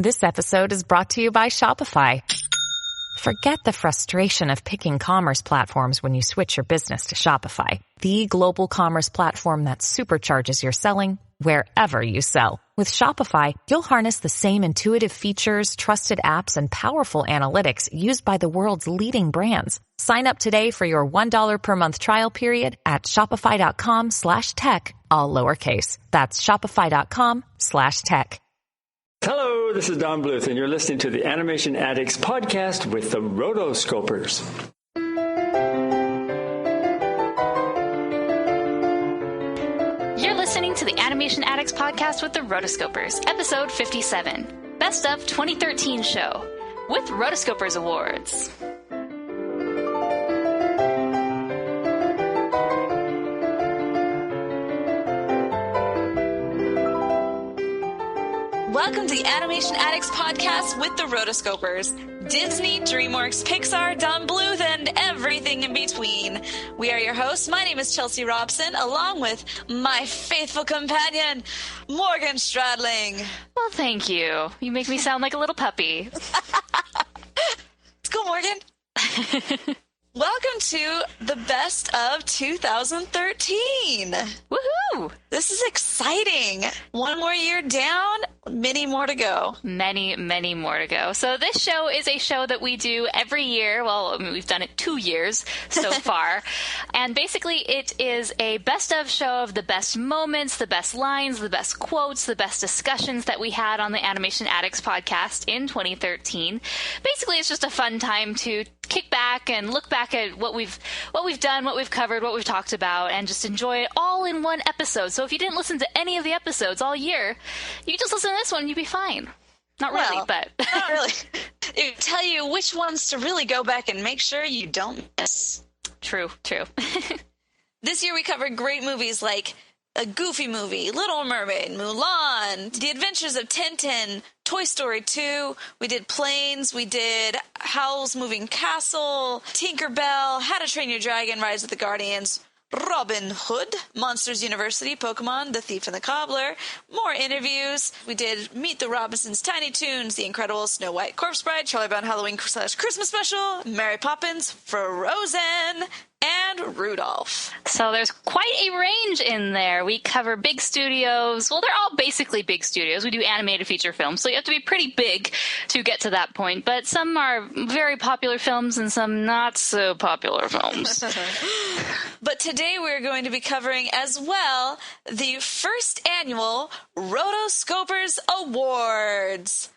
This episode is brought to you by Shopify. Forget the frustration of picking commerce platforms when you switch your business to Shopify, the global commerce platform that supercharges your selling wherever you sell. With Shopify, you'll harness the same intuitive features, trusted apps, and powerful analytics used by the world's leading brands. Sign up today for your $1 per month trial period at shopify.com/tech, all lowercase. That's shopify.com/tech. Hello, this is Don Bluth, and you're listening to the Animation Addicts Podcast with the Rotoscopers. You're listening to the Animation Addicts Podcast with the Rotoscopers, episode 57, Best of 2013 Show, with Rotoscopers Awards. Welcome to the Animation Addicts Podcast with the Rotoscopers. Disney, DreamWorks, Pixar, Don Bluth, and everything in between. We are your hosts. My name is Chelsea Robson, along with my faithful companion, Morgan Stradling. Well, thank you. You make me sound like a little puppy. Let's go, Morgan. Welcome to the best of 2013. Woohoo! This is exciting. One more year down, many more to go. Many, many more to go. So this show is a show that we do every year. Well, I mean, we've done it 2 years so far. And basically it is a best of show of the best moments, the best lines, the best quotes, the best discussions that we had on the Animation Addicts podcast in 2013. Basically, it's just a fun time to kick back and look back at what we've done, what we've covered, what we've talked about, and just enjoy it all in one episode. So if you didn't listen to any of the episodes all year, you can just listen to this one and you'd be fine. Not really, but... Not really. It will tell you which ones to really go back and make sure you don't miss. True. This year we covered great movies like A Goofy Movie, Little Mermaid, Mulan, The Adventures of Tintin, Toy Story 2, we did Planes, we did Howl's Moving Castle, Tinkerbell, How to Train Your Dragon, Rise of the Guardians, Robin Hood, Monsters University, Pokemon, The Thief and the Cobbler, more interviews. We did Meet the Robinsons, Tiny Toons, The Incredible Snow White Corpse Bride, Charlie Brown Halloween / Christmas Special, Mary Poppins, Frozen, and Rudolph. So there's quite a range in there. We cover big studios. Well, they're all basically big studios. We do animated feature films, so you have to be pretty big to get to that point. But some are very popular films and some not so popular films. But today we're going to be covering as well the first annual Rotoscopers Awards.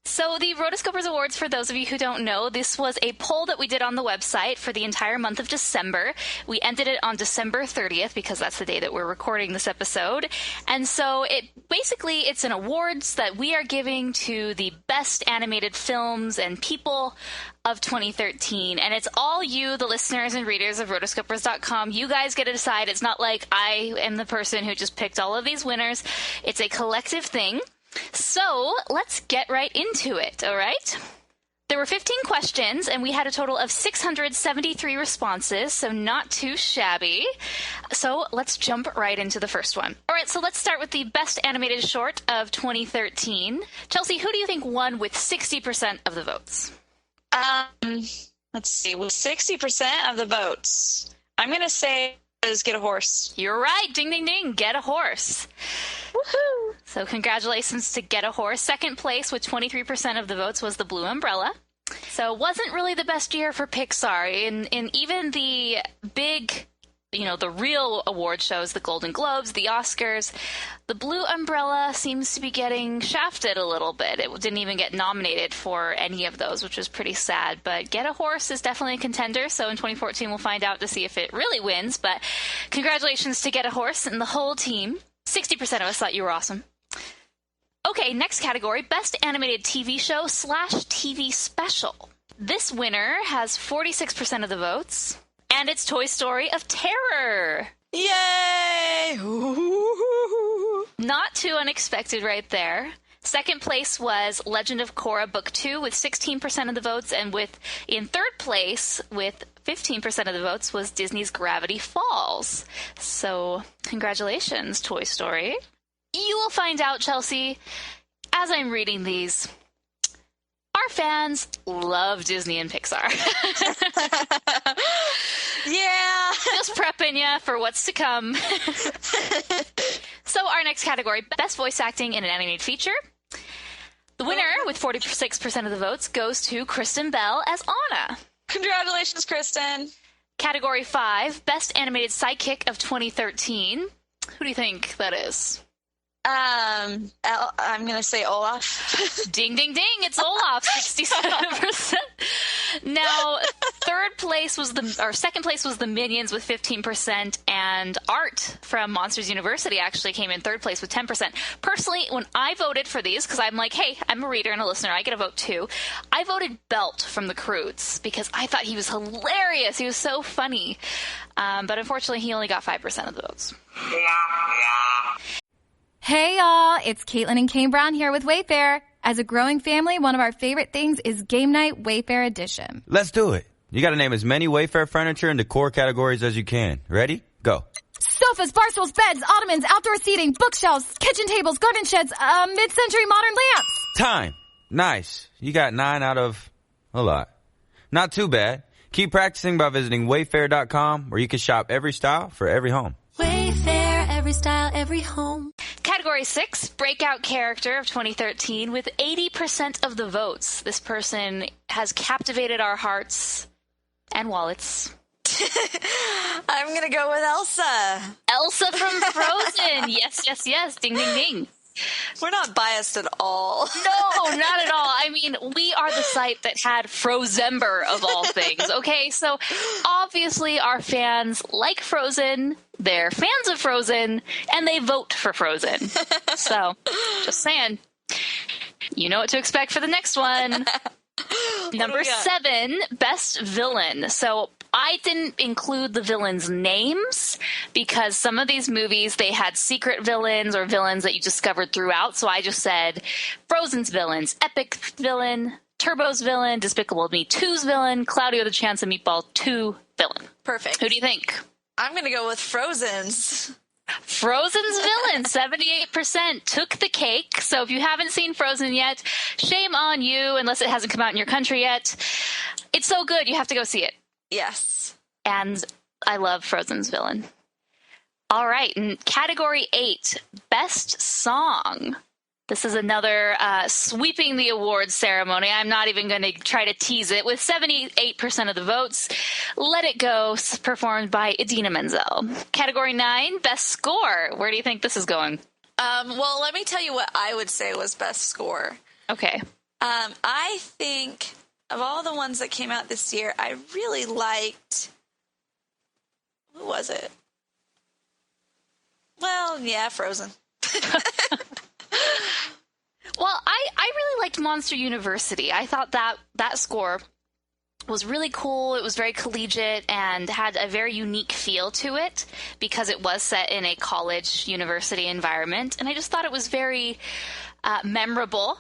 So the Rotoscopers Awards, for those of you who don't know, this was a poll that we did on the website for the entire month of December. We ended it on December 30th because that's the day that we're recording this episode. And so it's an awards that we are giving to the best animated films and people of 2013. And it's all you, the listeners and readers of Rotoscopers.com. You guys get to decide. It's not like I am the person who just picked all of these winners. It's a collective thing. So let's get right into it, all right? There were 15 questions, and we had a total of 673 responses, so not too shabby. So let's jump right into the first one. All right, so let's start with the best animated short of 2013. Chelsea, who do you think won with 60% of the votes? Let's see, with 60% of the votes, I'm going to say is Get a Horse. You're right. Ding, ding, ding. Get a Horse. Woohoo! So congratulations to Get a Horse. Second place with 23% of the votes was The Blue Umbrella. So it wasn't really the best year for Pixar. In even the big, the real award shows, the Golden Globes, the Oscars, The Blue Umbrella seems to be getting shafted a little bit. It didn't even get nominated for any of those, which was pretty sad. But Get a Horse is definitely a contender. So in 2014, we'll find out to see if it really wins. But congratulations to Get a Horse and the whole team. 60% of us thought you were awesome. Okay, next category, Best Animated TV Show / TV Special. This winner has 46% of the votes, and it's Toy Story of Terror. Yay! Not too unexpected right there. Second place was Legend of Korra Book 2 with 16% of the votes, and in third place with 15% of the votes was Disney's Gravity Falls. So, congratulations, Toy Story. You will find out, Chelsea, as I'm reading these, our fans love Disney and Pixar. Yeah. Just prepping you for what's to come. So our next category, Best Voice Acting in an Animated Feature. The winner, with 46% of the votes, goes to Kristen Bell as Anna. Congratulations, Kristen. Category 5, Best Animated Sidekick of 2013. Who do you think that is? I'm going to say Olaf. Ding, ding, ding. It's Olaf, 67%. Now, second place was the Minions with 15%, and Art from Monsters University actually came in third place with 10%. Personally, when I voted for these, because I'm like, hey, I'm a reader and a listener, I get a vote too, I voted Belt from the Croods because I thought he was hilarious. He was so funny. But unfortunately, he only got 5% of the votes. Hey y'all, it's Caitlin and Kane Brown here with Wayfair. As a growing family, one of our favorite things is Game Night Wayfair Edition. Let's do it. You gotta name as many Wayfair furniture and decor categories as you can. Ready? Go. Sofas, bar stools, beds, ottomans, outdoor seating, bookshelves, kitchen tables, garden sheds, mid-century modern lamps. Time. Nice. You got 9 out of a lot. Not too bad. Keep practicing by visiting Wayfair.com, where you can shop every style for every home. Wayfair, every style, every home. Category 6, Breakout Character of 2013 with 80% of the votes. This person has captivated our hearts and wallets. I'm going to go with Elsa. Elsa from Frozen. Yes, yes, yes. Ding, ding, ding. We're not biased at all. No, not at all. I mean, we are the site that had Frozember of all things, okay? So obviously our fans like Frozen, they're fans of Frozen, and they vote for Frozen. So, just saying. You know what to expect for the next one. Number 7, Best Villain. So I didn't include the villains' names because some of these movies, they had secret villains or villains that you discovered throughout. So I just said Frozen's villains, Epic villain, Turbo's villain, Despicable Me 2's villain, Cloudy with a Chance of Meatball 2 villain. Perfect. Who do you think? I'm going to go with Frozen's. Frozen's villain, 78%, took the cake. So if you haven't seen Frozen yet, shame on you unless it hasn't come out in your country yet. It's so good, you have to go see it. Yes. And I love Frozen's villain. All right, and category 8, Best Song. This is another sweeping the awards ceremony. I'm not even going to try to tease it. With 78% of the votes, Let It Go, performed by Idina Menzel. Category 9, Best Score. Where do you think this is going? Well, let me tell you what I would say was Best Score. Okay. I think of all the ones that came out this year, I really liked... Who was it? Well, yeah, Frozen. Well, I really liked Monster University. I thought that score was really cool. It was very collegiate and had a very unique feel to it because it was set in a college university environment. And I just thought it was very memorable.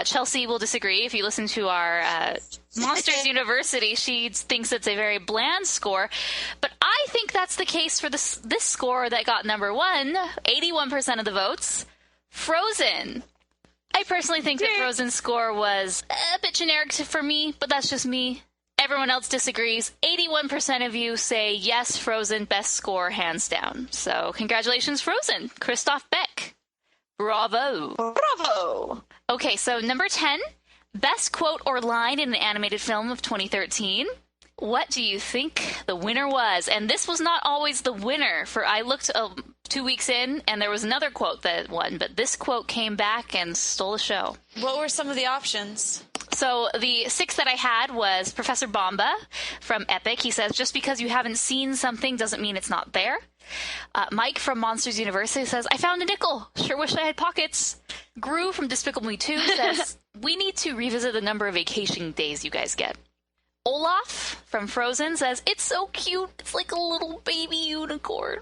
Chelsea will disagree. If you listen to our Monsters University, she thinks it's a very bland score. But I think that's the case for this score that got number 1, 81% of the votes. Frozen. I personally think that Frozen's score was a bit generic for me, but that's just me. Everyone else disagrees. 81% of you say yes, Frozen, best score, hands down. So congratulations, Frozen. Christoph Beck. Bravo. Bravo. Okay, so number 10, best quote or line in an animated film of 2013. What do you think the winner was? And this was not always the winner. I looked 2 weeks in, and there was another quote that won, but this quote came back and stole the show. What were some of the options? So the 6 that I had was Professor Bomba from Epic. He says, just because you haven't seen something doesn't mean it's not there. Mike from Monsters University says, I found a nickel. Sure wish I had pockets. Gru from Despicable Me 2 says, we need to revisit the number of vacation days you guys get. Olaf from Frozen says, it's so cute. It's like a little baby unicorn.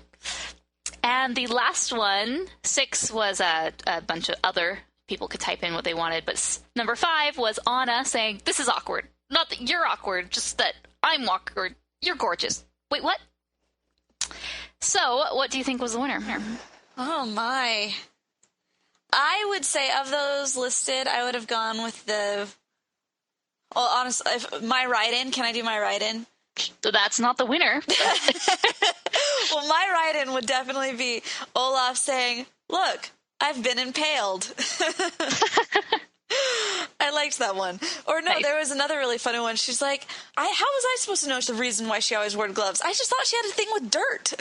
And the last one, 6, was a bunch of other people could type in what they wanted. But number 5 was Anna saying, this is awkward. Not that you're awkward, just that I'm awkward. You're gorgeous. Wait, what? So, what do you think was the winner? Oh, my. I would say of those listed, I would have gone with the... Well, honestly, my write-in, can I do my write-in? That's not the winner. Well, my write-in would definitely be Olaf saying, look, I've been impaled. I liked that one. Or no, there was another really funny one. She's like, how was I supposed to know the reason why she always wore gloves? I just thought she had a thing with dirt.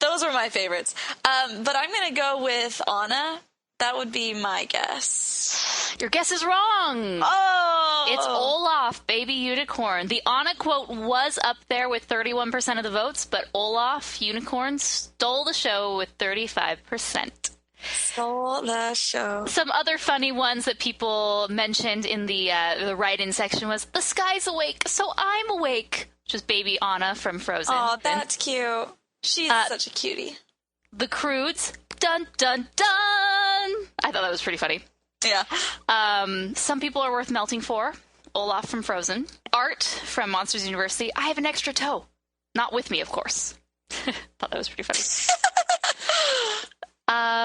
Those were my favorites. But I'm going to go with Anna. That would be my guess. Your guess is wrong. Oh! It's Olaf, Baby Unicorn. The Anna quote was up there with 31% of the votes, but Olaf, Unicorn, stole the show with 35%. Stole the show. Some other funny ones that people mentioned in the write-in section was, the sky's awake, so I'm awake, which is Baby Anna from Frozen. Oh, that's cute. She's such a cutie. The Croods, dun, dun, dun. I thought that was pretty funny. Yeah. Some people are worth melting for. Olaf from Frozen. Art from Monsters University. I have an extra toe. Not with me, of course. Thought that was pretty funny.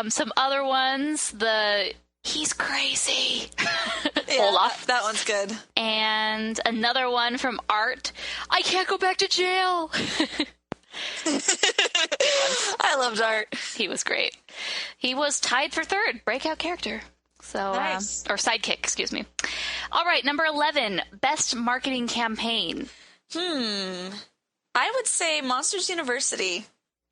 Some other ones. He's crazy. Yeah, Olaf. That one's good. And another one from Art. I can't go back to jail. I loved Art. He was great. He was tied for third breakout character. So, nice. Or sidekick, excuse me. All right, number 11, best marketing campaign. I would say Monsters University.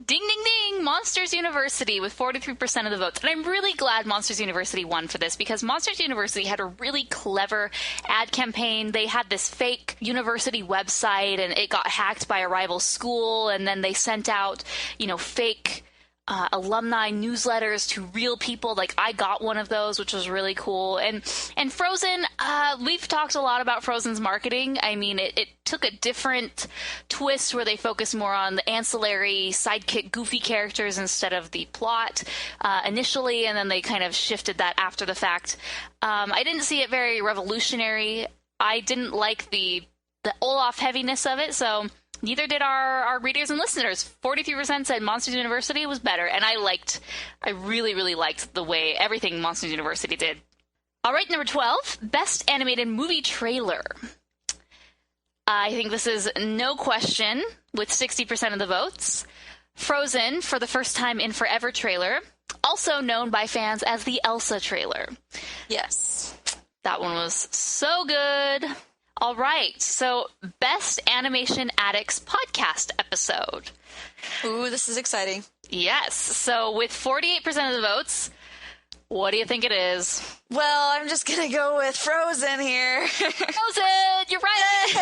Ding, ding, ding! Monsters University with 43% of the votes. And I'm really glad Monsters University won for this because Monsters University had a really clever ad campaign. They had this fake university website and it got hacked by a rival school. And then they sent out, fake alumni newsletters to real people. Like, I got one of those, which was really cool. And Frozen, we've talked a lot about Frozen's marketing. I mean, it took a different twist where they focused more on the ancillary sidekick goofy characters instead of the plot initially, and then they kind of shifted that after the fact. I didn't see it very revolutionary. I didn't like the Olaf heaviness of it, so neither did our readers and listeners. 43% said Monsters University was better, and I really, really liked the way everything Monsters University did. All right, number 12, Best Animated Movie Trailer. I think this is no question with 60% of the votes. Frozen, for the first time in forever trailer, also known by fans as the Elsa trailer. Yes. That one was so good. All right, so Best Animation Addicts Podcast episode. Ooh, this is exciting. Yes, so with 48% of the votes, what do you think it is? Well, I'm just going to go with Frozen here. Frozen, you're right.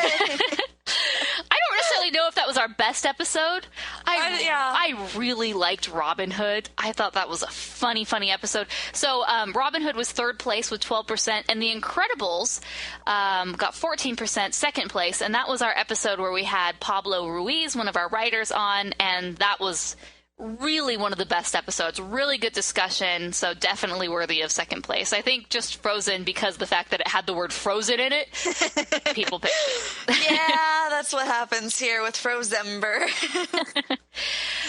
I don't necessarily know if that was our best episode. I really liked Robin Hood. I thought that was a funny episode. So Robin Hood was third place with 12%, and The Incredibles got 14%, second place, and that was our episode where we had Pablo Ruiz, one of our writers, on, and that was really one of the best episodes. Really good discussion, so definitely worthy of second place. I think just Frozen, because of the fact that it had the word frozen in it, people picked it. Yeah, that's what happens here with Frozember.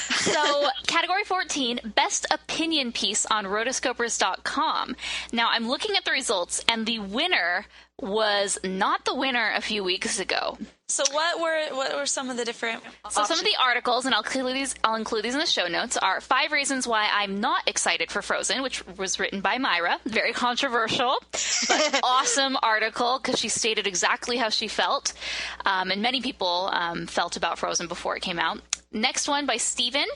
So, category 14, Best Opinion Piece on Rotoscopers.com. Now, I'm looking at the results, and the winner was not the winner a few weeks ago. So what were some of the different So some of the articles, and I'll include these in the show notes, are 5 reasons why I'm not excited for Frozen, which was written by Myra. Very controversial, but awesome article because she stated exactly how she felt. And many people felt about Frozen before it came out. Next one by Steven.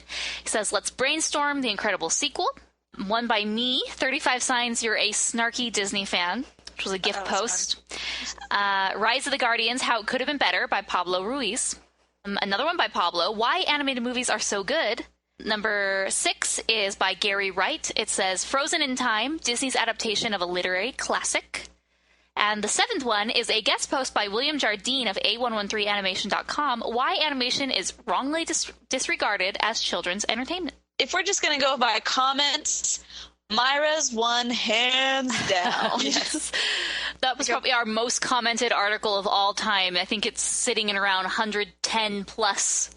He says, let's brainstorm the incredible sequel. One by me, 35 Signs You're a Snarky Disney Fan, which was a gift post. Rise of the Guardians, How It Could Have Been Better by Pablo Ruiz. Another one by Pablo, Why Animated Movies Are So Good. Number 6 is by Gary Wright. It says, Frozen in Time, Disney's adaptation of a literary classic. And the 7th one is a guest post by William Jardine of A113animation.com, Why Animation is Wrongly Disregarded as Children's Entertainment. If we're just going to go by comments, Myra's won hands down. Yes. That was probably our most commented article of all time. I think it's sitting in around 110 plus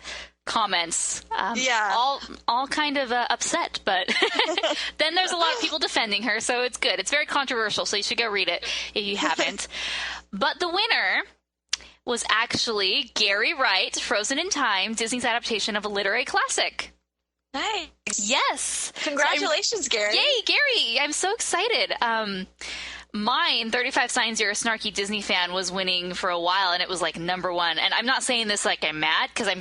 comments. All kind of upset, but then there's a lot of people defending her, so it's good. It's very controversial, so you should go read it if you haven't. But the winner was actually Gary Wright, Frozen in Time, Disney's adaptation of a literary classic. Nice. Yes. Congratulations, Gary. Yay, Gary. I'm so excited. Mine, 35 Signs You're a Snarky Disney Fan, was winning for a while, and it was like number one. And I'm not saying this like I'm mad, because I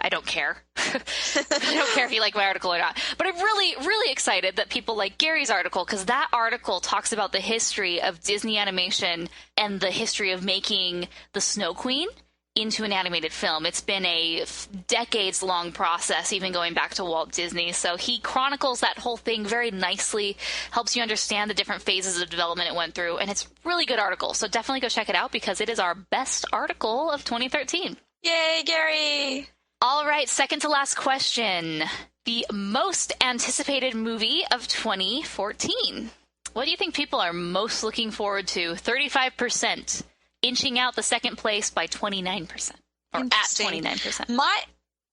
don't care. I don't care if you like my article or not. But I'm really, really excited that people like Gary's article, because that article talks about the history of Disney animation and the history of making the Snow Queen into an animated film. It's been a decades-long process, even going back to Walt Disney. So he chronicles that whole thing very nicely, helps you understand the different phases of development it went through, and it's a really good article. So definitely go check it out, because it is our best article of 2013. Yay, Gary! All right, second to last question. The most anticipated movie of 2014. What do you think people are most looking forward to? 35%. Inching out the second place by 29%. Or at 29%.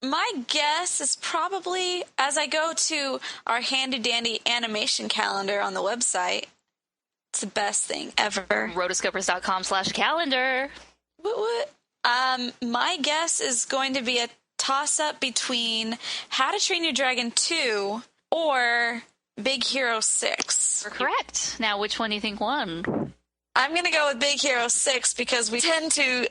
My guess is probably, as I go to our handy-dandy animation calendar on the website, it's the best thing ever. Rotoscopers.com/calendar. What? My guess is going to be a toss-up between How to Train Your Dragon 2 or Big Hero 6. You're correct. Now, which one do you think won? I'm going to go with Big Hero 6 because we tend to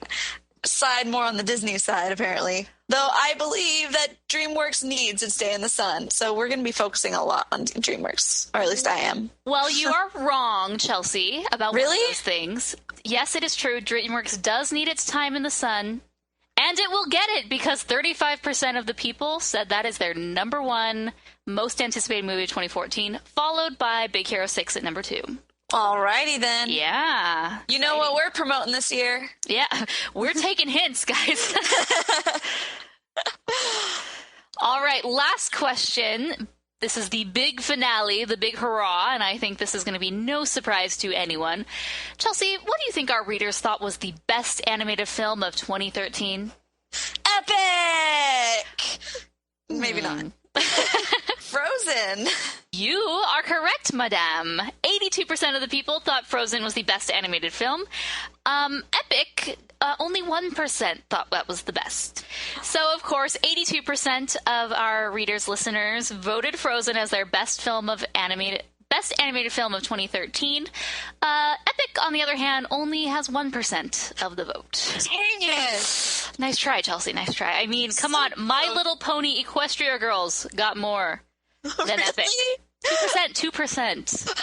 side more on the Disney side, apparently. Though I believe that DreamWorks needs its day in the sun. So we're going to be focusing a lot on DreamWorks, or at least I am. Well, you are wrong, Chelsea, about one of those things. Yes, it is true. DreamWorks does need its time in the sun. And it will get it, because 35% of the people said that is their number one most anticipated movie of 2014, followed by Big Hero 6 at number 2. Alrighty then. Yeah. You know what we're promoting this year? Yeah. We're taking hints, guys. All right. Last question. This is the big finale, the big hurrah, and I think this is going to be no surprise to anyone. Chelsea, what do you think our readers thought was the best animated film of 2013? Epic! Maybe not. Frozen. You are correct, madame. 82% of the people thought Frozen was the best animated film. Epic, only 1% thought that was the best. So, of course, 82% of our readers, listeners, voted Frozen as their best animated film of 2013. Epic, on the other hand, only has 1% of the vote. Dang it! Nice try, Chelsea. Nice try. I mean, come on. My Little Pony Equestria Girls got more than Epic. 2%.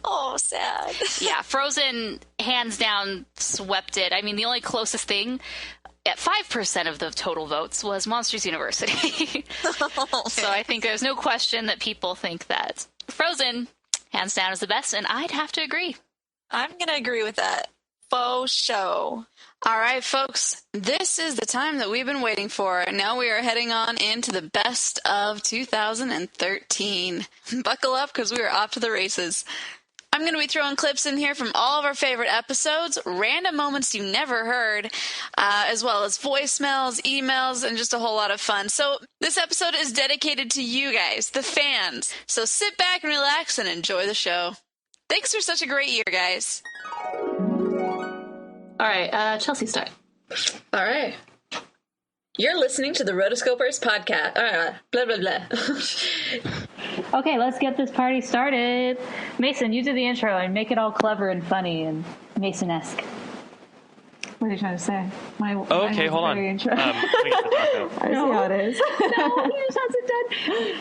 Oh, sad. Yeah, Frozen, hands down, swept it. I mean, the only closest thing at 5% of the total votes was Monsters University. So I think there's no question that people think that Frozen, hands down, is the best, and I'd have to agree. I'm going to agree with that. Faux show. All right, folks, this is the time that we've been waiting for. Now we are heading on into the best of 2013. Buckle up, because we are off to the races. I'm going to be throwing clips in here from all of our favorite episodes, random moments you never heard, as well as voicemails, emails, and just a whole lot of fun. So this episode is dedicated to you guys, the fans. So sit back and relax and enjoy the show. Thanks for such a great year, guys. All right, Chelsea, start. All right. You're listening to the Rotoscopers Podcast. Blah, blah, blah. Okay, let's get this party started. Mason, you do the intro and make it all clever and funny and Mason-esque. What are you trying to say? Okay, hold on. Let me get the doc out. I see how it is. No,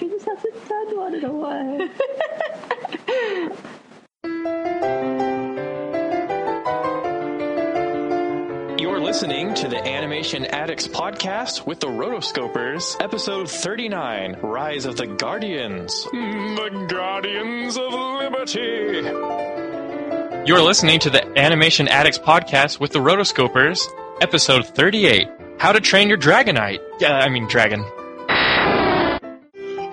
he just hasn't done one in a while. You're listening to the Animation Addicts Podcast with the Rotoscopers, episode 39, Rise of the Guardians. The Guardians of Liberty. You're listening to the Animation Addicts Podcast with the Rotoscopers, episode 38, How to Train Your Dragonite. Dragon.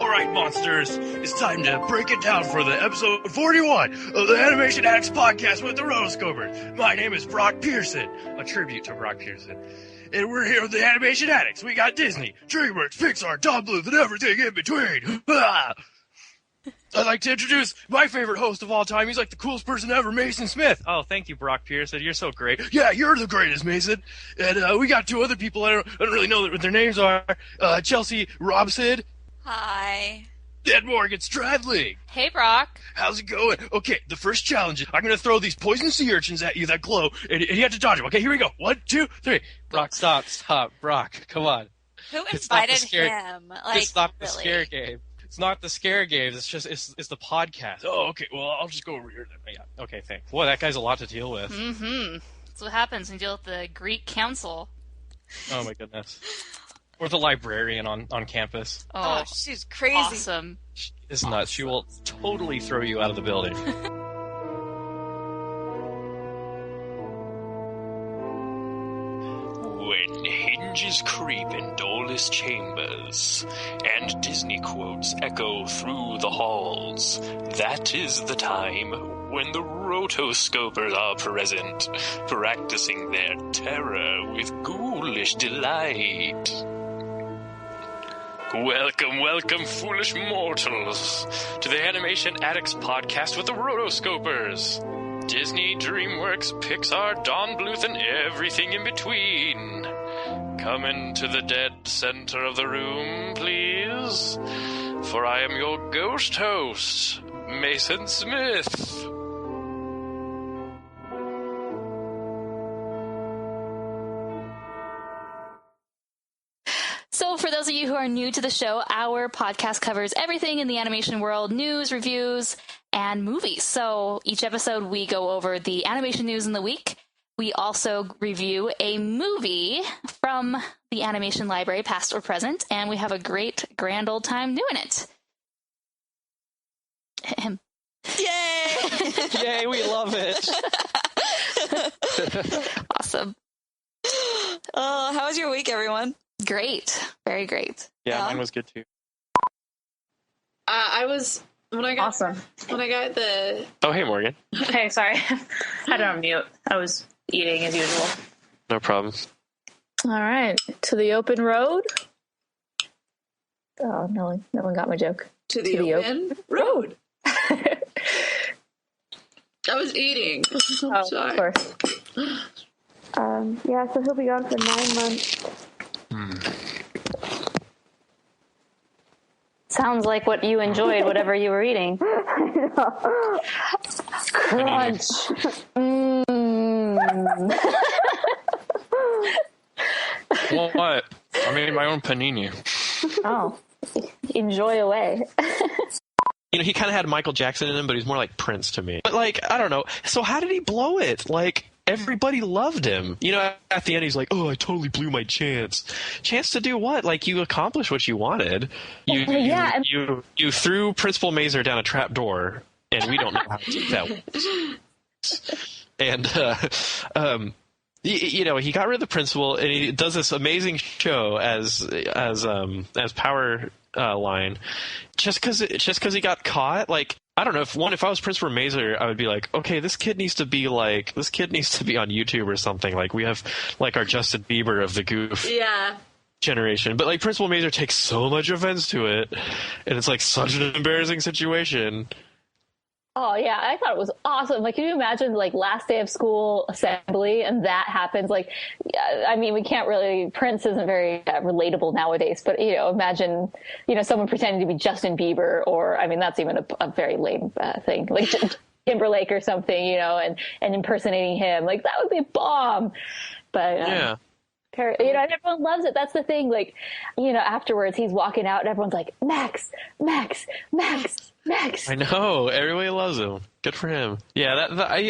Alright, monsters. It's time to break it down for the episode 41 of the Animation Addicts Podcast with the Rotoscopers. My name is Brock Pearson, a tribute to Brock Pearson. And we're here with the Animation Addicts. We got Disney, DreamWorks, Pixar, Don Bluth, and everything in between. I'd like to introduce my favorite host of all time. He's like the coolest person ever, Mason Smith. Oh, thank you, Brock Pearson. You're so great. Yeah, you're the greatest, Mason. And we got two other people. I don't really know what their names are. Chelsea Robson. Hi. And Morgan Stradling. Hey, Brock. How's it going? Okay, the first challenge is I'm going to throw these poison sea urchins at you that glow, and you have to dodge them. Okay, here we go. 1, 2, 3. Brock, stop. Brock, come on. Who invited him? It's not the scare game. It's not the scare games. It's just it's the podcast. Oh, okay. Well, I'll just go over here then. Yeah. Okay, thanks. Boy, that guy's a lot to deal with. Mm-hmm. That's what happens when you deal with the Greek council. Oh my goodness. Or the librarian on campus. Oh, she's crazy. Awesome. She is nuts. She will totally throw you out of the building. When hinges creep in doorless chambers, and Disney quotes echo through the halls, that is the time when the Rotoscopers are present, practicing their terror with ghoulish delight. Welcome, foolish mortals, to the Animation Addicts Podcast with the Rotoscopers. Disney, DreamWorks, Pixar, Don Bluth, and everything in between. Come into the dead center of the room, please, for I am your ghost host, Mason Smith. So for those of you who are new to the show, our podcast covers everything in the animation world, news, reviews, and movies. So each episode we go over the animation news in the week. We also review a movie from the animation library, past or present, and we have a great grand old time doing it. Yay! Yay, we love it. Awesome. Oh, how was your week, everyone? Great. Very great. Yeah, mine was good too. When I got the... Oh, hey, Morgan. Hey, sorry. I had it on mute. I was eating as usual. No problem. All right. To the open road. Oh, no one got my joke. To the open road. I was eating. Oh, sorry. of course. Yeah, so he'll be gone for 9 months. Sounds like what you enjoyed, whatever you were eating. Crunch. What? I made my own panini. Oh, enjoy away. You know, he kind of had Michael Jackson in him, but he's more like Prince to me. But, like, I don't know. So how did he blow it? Like, everybody loved him. You know, at the end, he's like, oh, I totally blew my chance. Chance to do what? Like, you accomplished what you wanted. You threw Principal Mazer down a trap door, and we don't know how to do that. And, you know, he got rid of the principal, and he does this amazing show as Power Line, just because he got caught. Like, I don't know, if I was Principal Mazer, I would be like, okay, this kid needs to be on YouTube or something. Like, we have like our Justin Bieber of the goof generation, but like Principal Mazer takes so much offense to it, and it's like such an embarrassing situation. Oh, yeah, I thought it was awesome. Like, can you imagine, like, last day of school assembly and that happens? Like, I mean, we can't really, Prince isn't very relatable nowadays, but, you know, imagine, you know, someone pretending to be Justin Bieber, or, I mean, that's even a very lame thing, like Timberlake or something, you know, and impersonating him. Like, that would be a bomb. But, yeah. You know, and everyone loves it. That's the thing. Like, you know, afterwards he's walking out and everyone's like, Max. I know. Everybody loves him. Good for him. Yeah,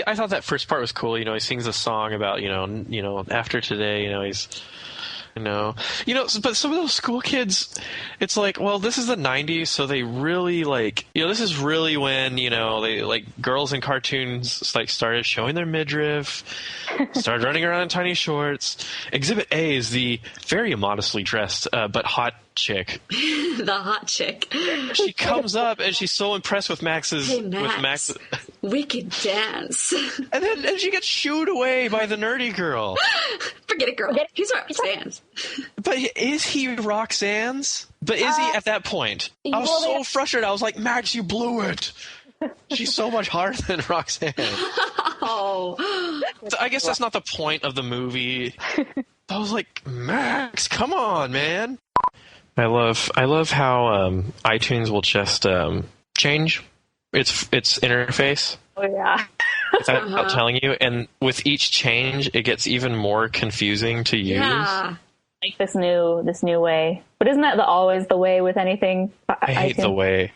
I thought that first part was cool. You know, he sings a song about, you know, after today, you know, he's, you know, but some of those school kids, it's like, well, this is the 90s, so they really, like, you know, this is really when, you know, they, like, girls in cartoons, like, started showing their midriff, started running around in tiny shorts. Exhibit A is the very immodestly dressed, but hot chick. The hot chick. She comes up and she's so impressed with Max's. Hey, Max, with Max. Wicked dance. And she gets shooed away by the nerdy girl. Forget it, girl. He's Roxanne's. But is he Roxanne's? But is he at that point? I was so frustrated. I was like, Max, you blew it. She's so much harder than Roxanne. Oh. I guess that's not the point of the movie. I was like, Max, come on, man. I love how iTunes will just change its interface. Oh yeah. Without telling you, and with each change, it gets even more confusing to use. Yeah. Like this new way. But isn't that always the way with anything? I hate the way.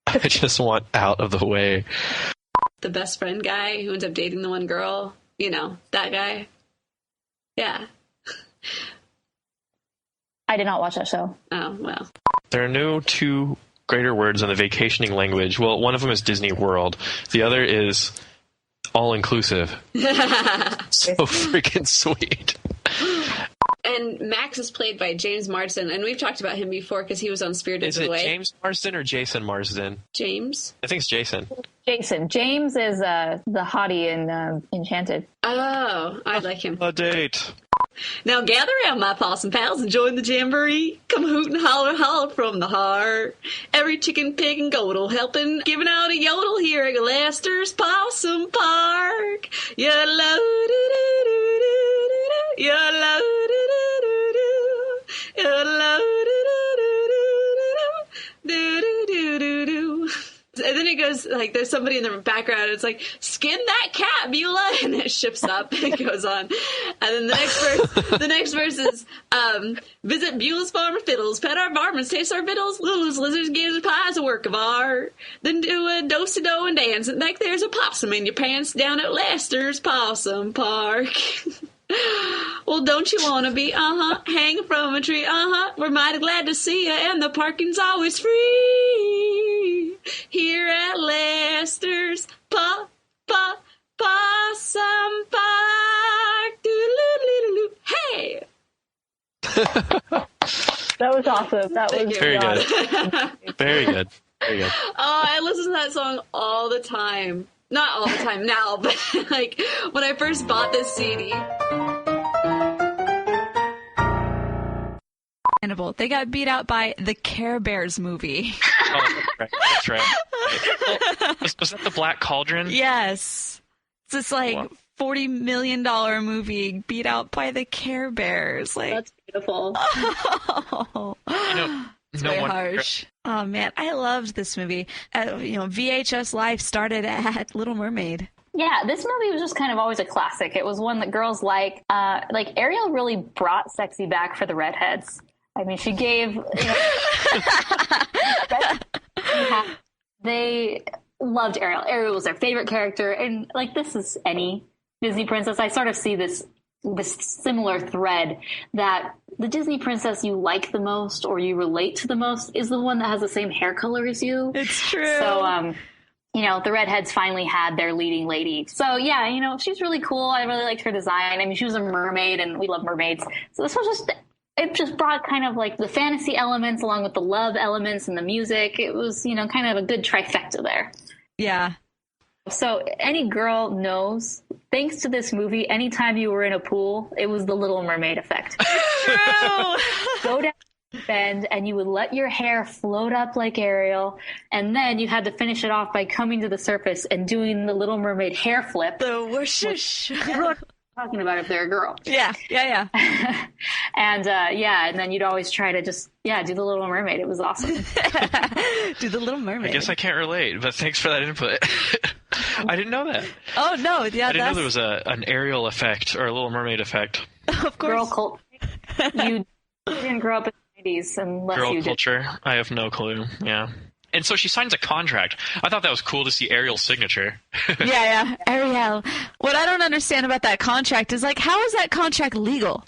I just want out of the way. The best friend guy who ends up dating the one girl, that guy. Yeah. I did not watch that show. Oh, well. There are no two greater words in the vacationing language. Well, one of them is Disney World. The other is all-inclusive. So freaking sweet. And Max is played by James Marsden, and we've talked about him before because he was on Spirited Away. Is it James Marsden or Jason Marsden? James? I think it's Jason. Jason. James is the hottie in Enchanted. Oh, I like him. A date. Now gather round, my possum pals, and join the jamboree. Come hoot and holler, holler from the heart. Every chicken, pig, and goat'll helping, giving out a yodel here at Lester's Possum Park. Yellow, doo-doo-doo-doo-doo-doo. Yellow, doo-doo-doo-doo-doo. Yellow, doo-doo-doo-doo-doo. Doo-doo-doo-doo-doo. And then it goes, like, there's somebody in the background, and it's like, skin that cat, Beulah, and it shifts up, and it goes on. And then the next verse is, visit Beulah's Farm of Fiddles, pet our varmints, taste our victuals, Lulu's lizards, games, and pies, a work of art. Then do a do-si-do and dance, and back there's a possum in your pants down at Lester's Possum Park. Well, don't you want to be, hanging from a tree, we're mighty glad to see you, and the parking's always free, here at Lester's Possum Park, doo-doo-doo-doo-doo. Hey! That was awesome. That was very good. Very good. Very good. Oh, I listen to that song all the time. Not all the time now, but like when I first bought this CD. They got beat out by the Care Bears movie. Oh, that's right. Was that the Black Cauldron? Yes. It's this $40 million movie beat out by the Care Bears. Like, that's beautiful. Oh. It's very harsh. Oh man, I loved this movie. VHS life started at Little Mermaid. Yeah, this movie was just kind of always a classic. It was one that girls like. Ariel really brought sexy back for the redheads. I mean, she gave. They loved Ariel. Ariel was their favorite character, and this is any Disney princess. I sort of see this similar thread that the Disney princess you like the most or you relate to the most is the one that has the same hair color as you. It's true. So, the redheads finally had their leading lady. So, yeah, she's really cool. I really liked her design. I mean, she was a mermaid, and we love mermaids. So this was it just brought kind of the fantasy elements along with the love elements and the music. It was, kind of a good trifecta there. Yeah. So any girl knows, thanks to this movie, anytime you were in a pool, it was the Little Mermaid effect. True. Go down the bend, and you would let your hair float up like Ariel, and then you had to finish it off by coming to the surface and doing the Little Mermaid hair flip. The whoosh. Talking about if they're a girl. Yeah. And and then you'd always try to just do the Little Mermaid. It was awesome. Do the Little Mermaid. I guess I can't relate, but thanks for that input. I didn't know that. Oh no, yeah, I didn't know there was an Ariel effect or a Little Mermaid effect. Of course. Girl cult. You didn't grow up in the 90s unless Girl you did. culture. I have no clue. Yeah. And so she signs a contract. I thought that was cool to see Ariel's signature. Yeah. Ariel. What I don't understand about that contract is how is that contract legal?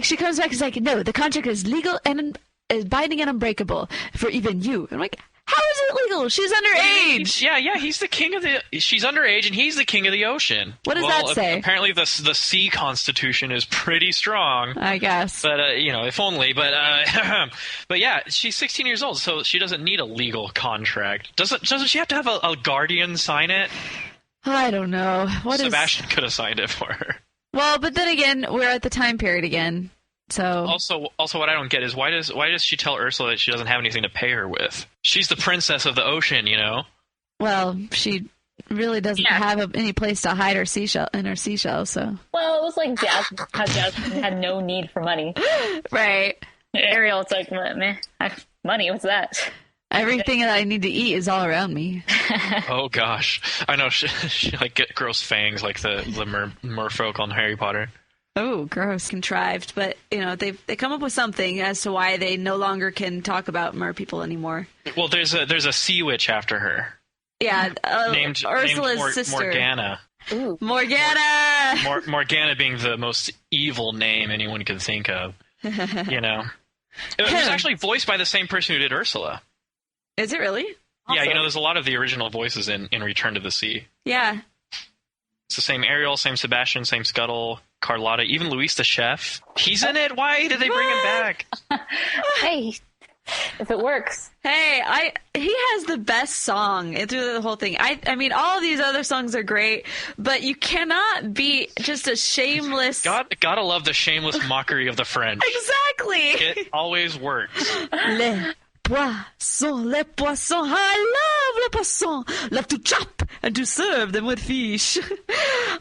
She comes back and is no, the contract is legal and is binding and unbreakable for even you. I'm like, How is it legal? She's underage. Yeah, he's the king of the... She's underage, and he's the king of the ocean. What does that say? Apparently the sea constitution is pretty strong. I guess. But, if only. But, but yeah, she's 16 years old, so she doesn't need a legal contract. Doesn't she have to have a guardian sign it? I don't know. Sebastian could have signed it for her. Well, but then again, we're at the time period again. So also, what I don't get is why does she tell Ursula that she doesn't have anything to pay her with? She's the princess of the ocean, you know. Well, she really doesn't have any place to hide her seashell. So well, it was like Jasmine had no need for money, right? Ariel, it's like, meh, money. What's that? Everything that I need to eat is all around me. Oh gosh, I know she like get gross fangs like the merfolk on Harry Potter. Oh, gross. Contrived. But, they come up with something as to why they no longer can talk about mer people anymore. Well, there's a sea witch after her. Yeah, named Ursula's sister. Morgana. Ooh. Morgana! Morgana being the most evil name anyone could think of. It was actually voiced by the same person who did Ursula. Is it really? Yeah, there's a lot of the original voices in Return to the Sea. Yeah. It's the same Ariel, same Sebastian, same Scuttle, Carlotta, even Luis the chef. He's in it. Why did they bring him back? Hey, if it works. Hey, he has the best song through the whole thing. I mean, all of these other songs are great, but you cannot be just a shameless... Gotta love the shameless mockery of the French. Exactly. It always works. Les poissons, I love les poissons. Love to chop and to serve them with fish.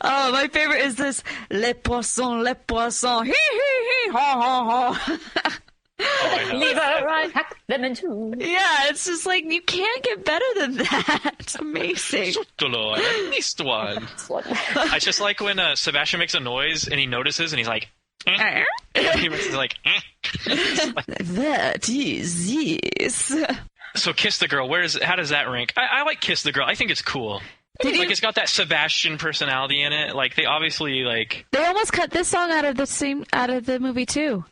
Oh, my favorite is this. Les poissons, hee hee hee, ha ha ha. Leave her right, hack them in two. Yeah, it's just like, you can't get better than that. It's amazing. I missed one. I just like when Sebastian makes a noise and he notices and he's like, he was like, That is yes. So Kiss the Girl, how does that rank? I like Kiss the Girl. I think it's cool. It's got that Sebastian personality in it. Like, they obviously they almost cut this song out of the movie too.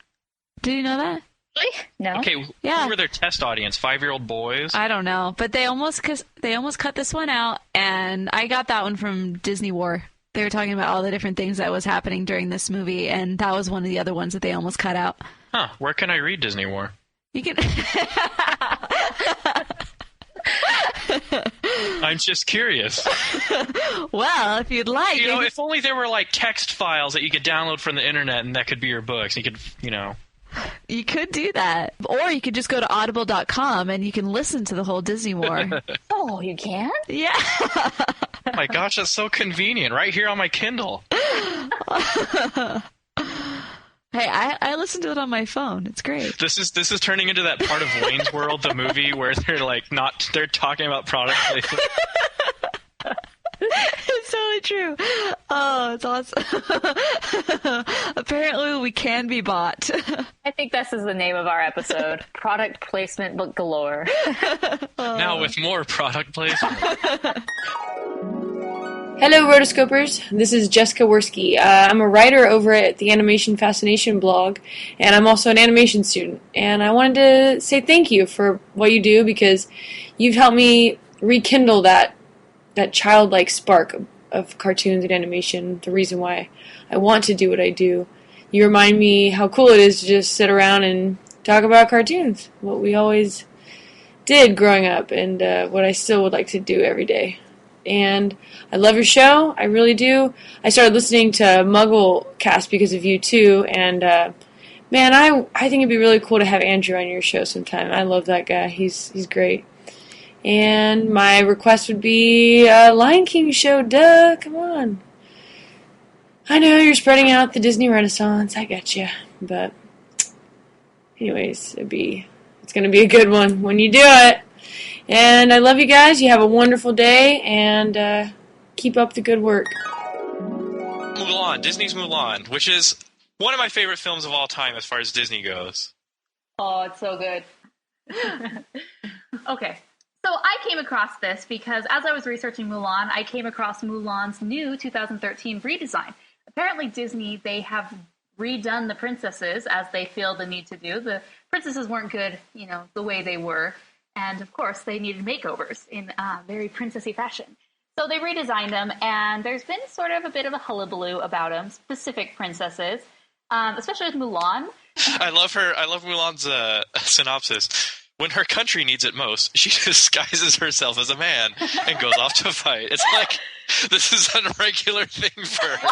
Did you know that? Really? No. Okay, who were their test audience? 5-year-old boys? I don't know, but they almost cut this one out, and I got that one from Disney War. They were talking about all the different things that was happening during this movie, and that was one of the other ones that they almost cut out. Huh, where can I read Disney War? You can... I'm just curious. Well, if you'd like... if only there were, text files that you could download from the internet, and that could be your books. You could, You could do that. Or you could just go to audible.com, and you can listen to the whole Disney War. Oh, you can? Yeah. Oh my gosh, that's so convenient. Right here on my Kindle. Hey, I listen to it on my phone. It's great. This is turning into that part of Wayne's World, the movie, where they're talking about product placement. It's totally true. Oh, it's awesome. Apparently, we can be bought. I think this is the name of our episode. Product placement book galore. Now with more product placement. Hello, Rotoscopers. This is Jessica Worski. I'm a writer over at the Animation Fascination blog, and I'm also an animation student. And I wanted to say thank you for what you do, because you've helped me rekindle that childlike spark of cartoons and animation, the reason why I want to do what I do. You remind me how cool it is to just sit around and talk about cartoons, what we always did growing up, and what I still would like to do every day. And I love your show, I really do. I started listening to Mugglecast because of you too, and man, I think it'd be really cool to have Andrew on your show sometime. I love that guy, he's great. And my request would be a Lion King show, duh, come on. I know you're spreading out the Disney Renaissance, I get you, but anyways, it's going to be a good one when you do it. And I love you guys. You have a wonderful day, and keep up the good work. Mulan, Disney's Mulan, which is one of my favorite films of all time as far as Disney goes. Oh, it's so good. Okay. So I came across this because as I was researching Mulan, I came across Mulan's new 2013 redesign. Apparently Disney, they have redone the princesses as they feel the need to do. The princesses weren't good, the way they were. And of course, they needed makeovers in very princessy fashion. So they redesigned them, and there's been sort of a bit of a hullabaloo about them, specific princesses, especially with Mulan. I love Mulan's synopsis. When her country needs it most, she disguises herself as a man and goes off to fight. It's like, this is a regular thing for her.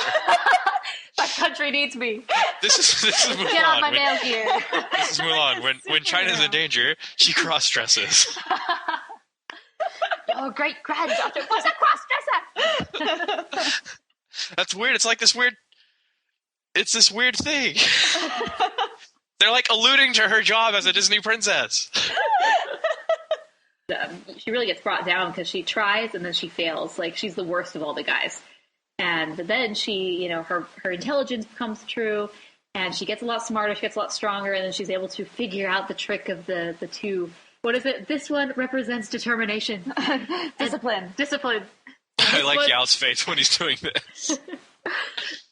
My country needs me. This is Mulan. Get on my mail gear. This is Mulan. When China's in danger, she cross-dresses. Oh, great granddaughter was a cross-dresser. That's weird. It's like this weird... It's this weird thing. They're like alluding to her job as a Disney princess. She really gets brought down because she tries and then she fails. Like, she's the worst of all the guys. And then she, her intelligence becomes true, and she gets a lot smarter, she gets a lot stronger, and then she's able to figure out the trick of the two. What is it? This one represents determination. Discipline. I like Yao's face when he's doing this.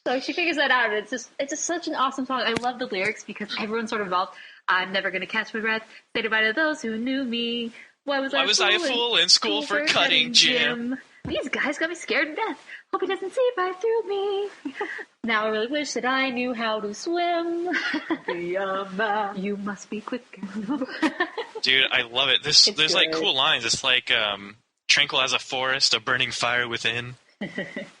So she figures that out, and it's just such an awesome song. I love the lyrics because everyone's sort of involved. I'm never going to catch my breath. Say goodbye to those who knew me. Why was I a fool in school for cutting gym? These guys got me scared to death. Hope he doesn't see right through me. Now I really wish that I knew how to swim. You must be quicker. Dude, I love it. There's like cool lines. It's like tranquil as a forest, a burning fire within.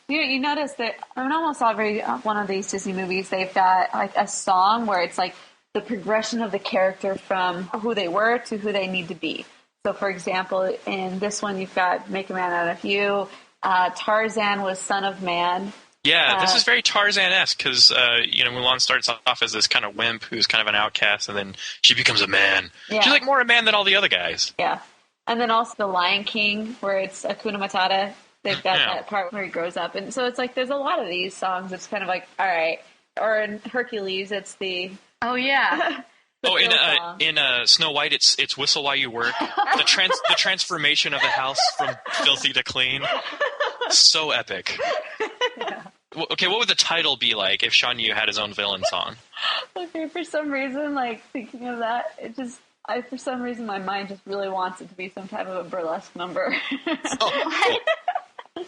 You notice that in almost every one of these Disney movies, they've got like a song where it's like the progression of the character from who they were to who they need to be. So, for example, in this one, you've got Make a Man Out of You. Tarzan was son of man. Yeah, this is very Tarzan-esque because, Mulan starts off as this kind of wimp who's kind of an outcast, and then she becomes a man. Yeah. She's like more a man than all the other guys. Yeah. And then also The Lion King, where it's Hakuna Matata. They've got that part where he grows up. And so it's like there's a lot of these songs. It's kind of like, all right. Or in Hercules, it's the... Oh, yeah. In Snow White, it's Whistle While You Work. The transformation of the house from filthy to clean. So epic. Yeah. Okay, what would the title be like if Shan Yu had his own villain song? Okay, for some reason, like, thinking of that, for some reason, my mind just really wants it to be some type of a burlesque number. Oh, cool. Like,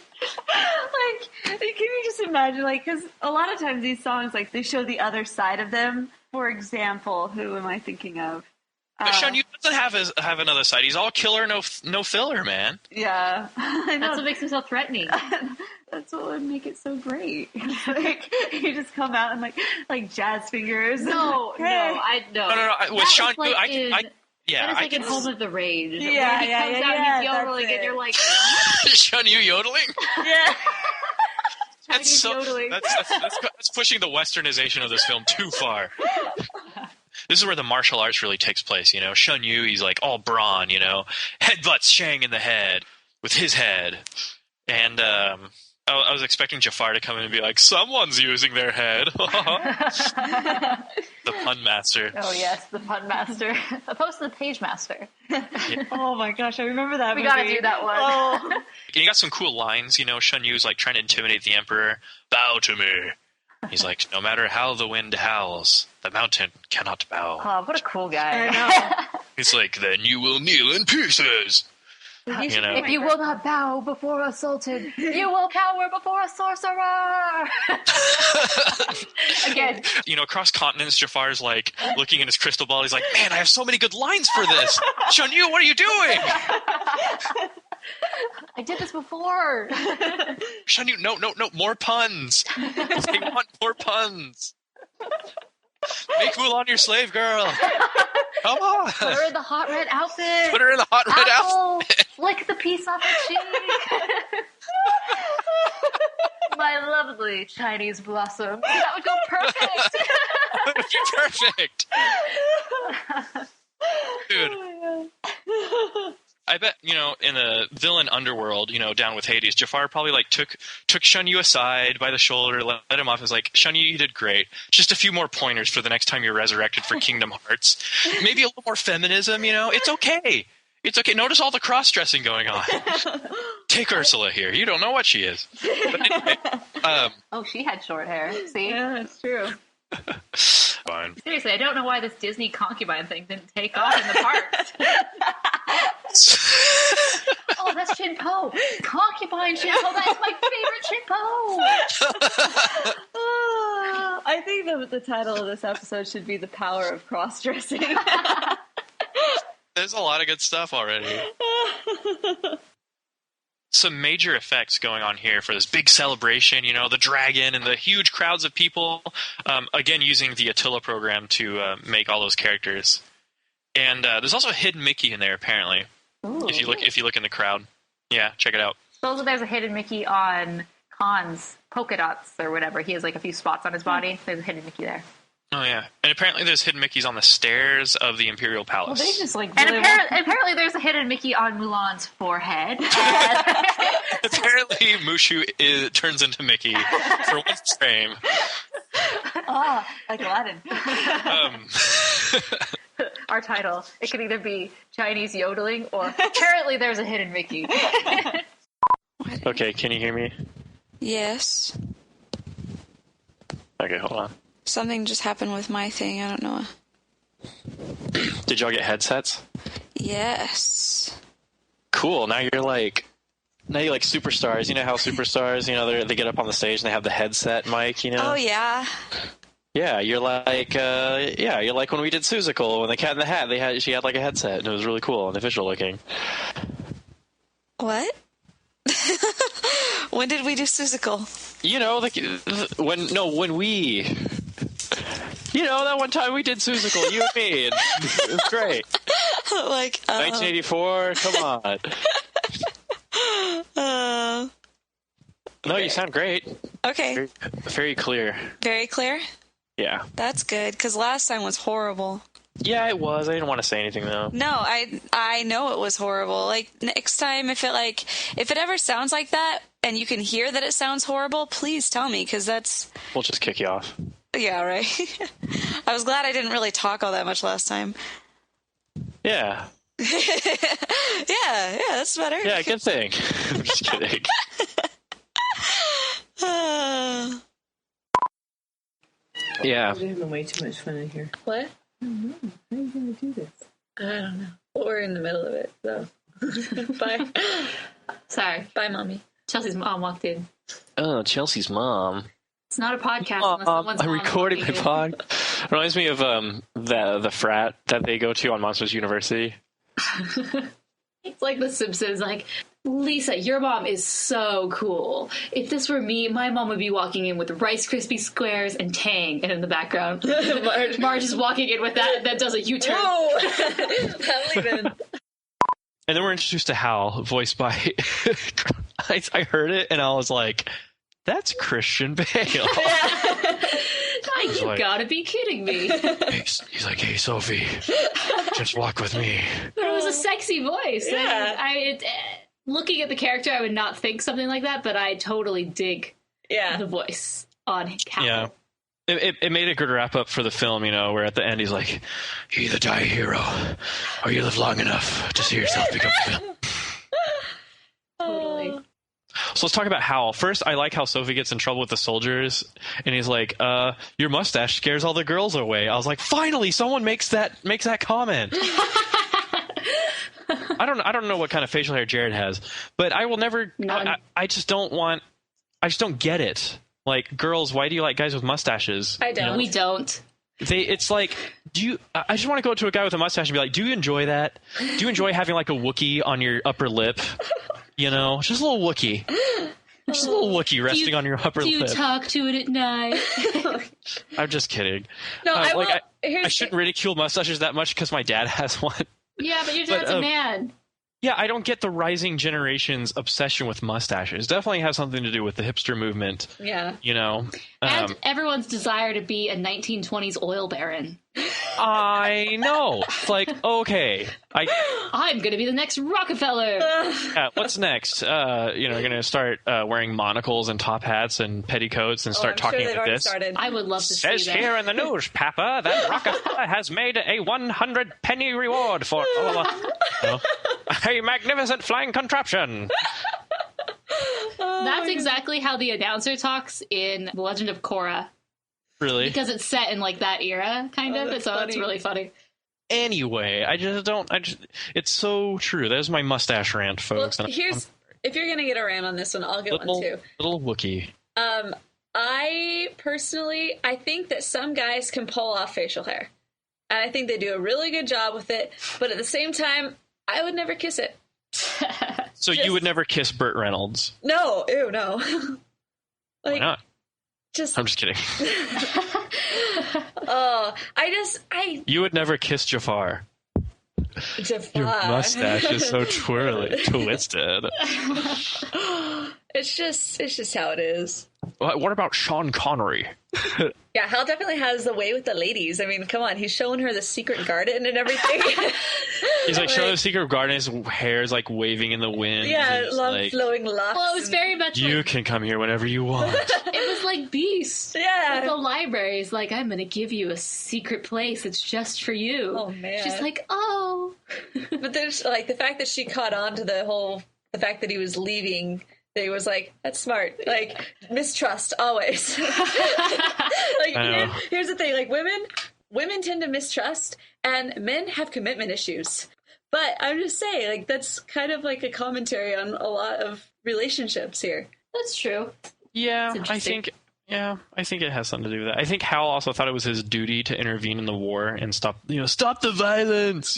can you just imagine, like, because a lot of times these songs, like, they show the other side of them. For example, who am I thinking of? Shan Yu doesn't have another side. He's all killer, no filler, man. Yeah. That's what makes him so threatening. That's what would make it so great. Like, you just come out and like jazz fingers. No. With Shan Yu, that is like in Home of the Rage. Yeah, he comes out and he's yodeling, and you're like, Shan Yu yodeling? Yeah. That's pushing the westernization of this film too far. This is where the martial arts really takes place, Shan Yu, he's like all brawn, headbutts Shang in the head with his head. And I was expecting Jafar to come in and be like, someone's using their head. The pun master. Oh, yes, the pun master. Opposed to the page master. Yeah. Oh, my gosh, I remember that movie. We gotta do that one. Oh. And you got some cool lines, Shan Yu's like trying to intimidate the emperor. Bow to me. He's like, no matter how the wind howls, the mountain cannot bow. Oh, what a cool guy. I know. He's like, then you will kneel in pieces. If you will not bow before a sultan, you will cower before a sorcerer. Again. Across continents, Jafar's like looking in his crystal ball. He's like, man, I have so many good lines for this. Shan Yu, what are you doing? I did this before. Shan Yu, no, more puns. They want more puns. Make Mulan your slave girl. Come on. Put her in the hot red outfit. Put her in the hot red outfit. Flick the piece off her cheek. My lovely Chinese blossom. That would go perfect. That would be perfect. Dude. Oh, I bet, in the villain underworld, down with Hades, Jafar probably took Shan Yu aside by the shoulder, let him off, and was like, Shan Yu, you did great. Just a few more pointers for the next time you're resurrected for Kingdom Hearts. Maybe a little more feminism, It's okay. It's okay. Notice all the cross-dressing going on. Take Ursula here. You don't know what she is. But anyway, she had short hair. See? Yeah, that's true. Fine. Seriously, I don't know why this Disney concubine thing didn't take off in the parks. Oh, that's Shin-Po. Concubine Shin-Po. That's my favorite Shin-Po. I think the title of this episode should be The Power of Cross-Dressing. There's a lot of good stuff already. Some major effects going on here for this big celebration, the dragon and the huge crowds of people. Again, using the Attila program to make all those characters. And there's also a hidden Mickey in there, apparently. Ooh. If you look in the crowd. Yeah, check it out. Suppose there's a hidden Mickey on Khan's polka dots or whatever. He has like a few spots on his body. There's a hidden Mickey there. Oh, yeah. And apparently there's hidden Mickeys on the stairs of the Imperial Palace. Well, they just really apparently there's a hidden Mickey on Mulan's forehead. Apparently Mushu turns into Mickey for one frame. Oh, like Aladdin. Our title. It could either be Chinese yodeling or apparently there's a hidden Mickey. Okay, can you hear me? Yes. Okay, hold on. Something just happened with my thing. I don't know. Did y'all get headsets? Yes. Cool. Now you're like superstars. You know how superstars, they get up on the stage and they have the headset mic, Oh, yeah. Yeah, you're like when we did Seussical, when the Cat in the Hat, she had like a headset, and it was really cool and official looking. What? When did we do Seussical? When we, that one time we did Seussical, you and me, and it was great. 1984, come on. No, you sound great. Okay. Very, very clear. Very clear? Yeah. That's good, because last time was horrible. Yeah, it was. I didn't want to say anything, though. No, I know it was horrible. Like, next time, if it ever sounds like that, and you can hear that it sounds horrible, please tell me, because that's... We'll just kick you off. Yeah, right? I was glad I didn't really talk all that much last time. Yeah. yeah, that's better. Yeah, good thing. I'm just kidding. Yeah. We're having way too much fun in here. What? I don't know. How are you going to do this? I don't know. Well, we're in the middle of it, so. Bye. Sorry. Bye, Mommy. Chelsea's mom walked in. Oh, Chelsea's mom. It's not a podcast unless someone's I'm recording my pod. It reminds me of the frat that they go to on Monsters University. It's like The Simpsons, like, Lisa, your mom is so cool. If this were me, my mom would be walking in with Rice Krispie squares and Tang, and in the background, Marge is walking in with that does a U-turn. Whoa! Not even. And then we're introduced to Hal, voiced by... I heard it, and I was like, that's Christian Bale. You gotta be kidding me. He's like, hey, Sophie, just walk with me. But it was a sexy voice. Yeah. Looking at the character, I would not think something like that, but I totally dig the voice on Hal. Yeah. It made a good wrap-up for the film, where at the end he's like, you either die a hero, or you live long enough to see yourself become a villain. Totally. So let's talk about Hal. First, I like how Sophie gets in trouble with the soldiers, and he's like, your mustache scares all the girls away. I was like, finally, someone makes that comment. I don't know what kind of facial hair Jared has, but I will never, I just don't get it. Like, girls, why do you like guys with mustaches? I don't. We don't. It's like, I just want to go to a guy with a mustache and be like, do you enjoy that? Do you enjoy having like a Wookiee on your upper lip? Just a little Wookiee. Just a little Wookiee resting on your upper lip. Do you talk to it at night? I'm just kidding. No, I shouldn't ridicule mustaches that much because my dad has one. Yeah, but your dad's a man. Yeah, I don't get the rising generation's obsession with mustaches. Definitely has something to do with the hipster movement. Yeah. And everyone's desire to be a 1920s oil baron. I know. It's like, okay. I'm going to be the next Rockefeller. Yeah, what's next? You're going to start wearing monocles and top hats and petticoats and start talking like this. Started. I would love to see that. Says here in the news, Papa, that Rockefeller has made a 100 penny reward for a magnificent flying contraption. That's exactly how the announcer talks in The Legend of Korra. Really? Because it's set in like that era, kind of. So it's really funny. anyway. It's so true. That is my mustache rant, folks. Well, if you're going to get a rant on this one, I'll get one too. Little Wookiee. I think that some guys can pull off facial hair. And I think they do a really good job with it. But at the same time, I would never kiss it. So you would never kiss Burt Reynolds? No. Ew, no. Why not? I'm just kidding. You would never kiss Jafar. Jafar. Your mustache is so twisted. It's just how it is. What about Sean Connery? Yeah, Hal definitely has the way with the ladies. I mean, come on, he's showing her the secret garden and everything. He's like showing the secret garden. His hair's like waving in the wind. Yeah, long flowing locks. Well, it was very much you can come here whenever you want. It was like Beast. Yeah. At the library. It's like, I'm going to give you a secret place. It's just for you. Oh, man. She's like, oh. But there's like the fact that she caught on to the fact that he was leaving. They was like, that's smart. Like, mistrust always. Like, here's the thing. Like, women tend to mistrust, and men have commitment issues. But I'm just saying, like, that's kind of like a commentary on a lot of relationships here. That's true. Yeah, I think it has something to do with that. I think Hal also thought it was his duty to intervene in the war and stop the violence,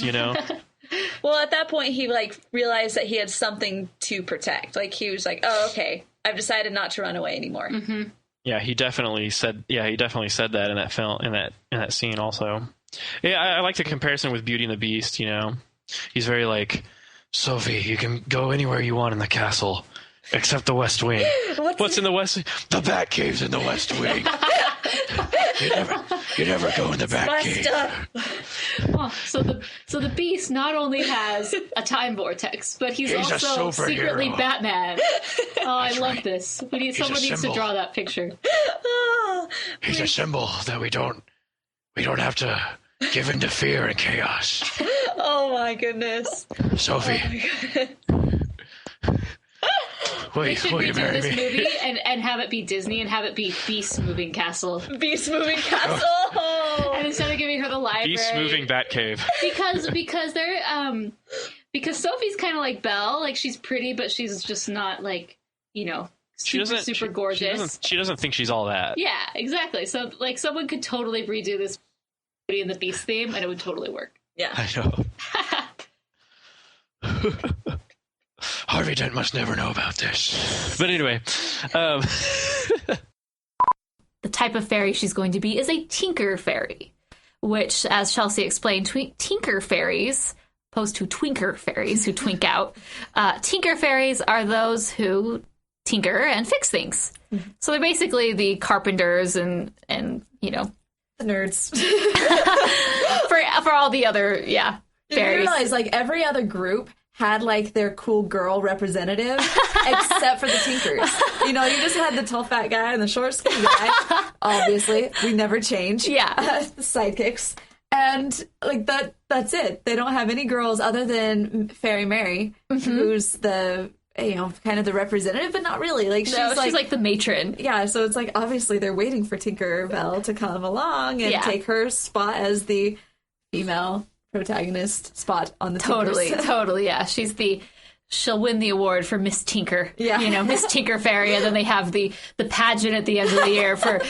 Well, at that point, he realized that he had something to protect. Like, he was like, "Oh, okay, I've decided not to run away anymore." Mm-hmm. Yeah, he definitely said that in that film, in that scene also. Yeah, I like the comparison with Beauty and the Beast. He's very like, Sophie, you can go anywhere you want in the castle, except the West Wing. What's in the West Wing? The Batcave's in the West Wing. You never go in the Batcave. Oh, so the Beast not only has a time vortex, but he's also secretly Batman. Oh, I love this. Someone needs to draw that picture. He's a symbol that we don't have to give in to fear and chaos. Oh my goodness, Sophie. Will you marry me? Movie and have it be Disney and have it be Beast Moving Castle. Beast Moving Castle. And instead of giving her the library, Beast Moving Batcave. because they're because Sophie's kind of like Belle, like she's pretty, but she's just not like super gorgeous. She doesn't think she's all that. Yeah, exactly. So like someone could totally redo this Beauty and the Beast theme, and it would totally work. Yeah, I know. Harvey Dent must never know about this. But anyway, the type of fairy she's going to be is a tinker fairy, which, as Chelsea explained, tinker fairies, opposed to twinker fairies who twink out, tinker fairies are those who tinker and fix things. Mm-hmm. So they're basically the carpenters and the nerds for all the other fairies. You realize every other group had their cool girl representative, except for the Tinkers. You just had the tall fat guy and the short skinny guy. Obviously, we never change. Yeah, the sidekicks, and that's it. They don't have any girls other than Fairy Mary, mm-hmm. who's the kind of the representative, but not really. She's like the matron. Yeah, so it's obviously they're waiting for Tinkerbell to come along and take her spot as the female protagonist spot on the Tinkers. Totally, yeah. She'll win the award for Miss Tinker. Yeah. Miss Tinker Fairy, and then they have the pageant at the end of the year for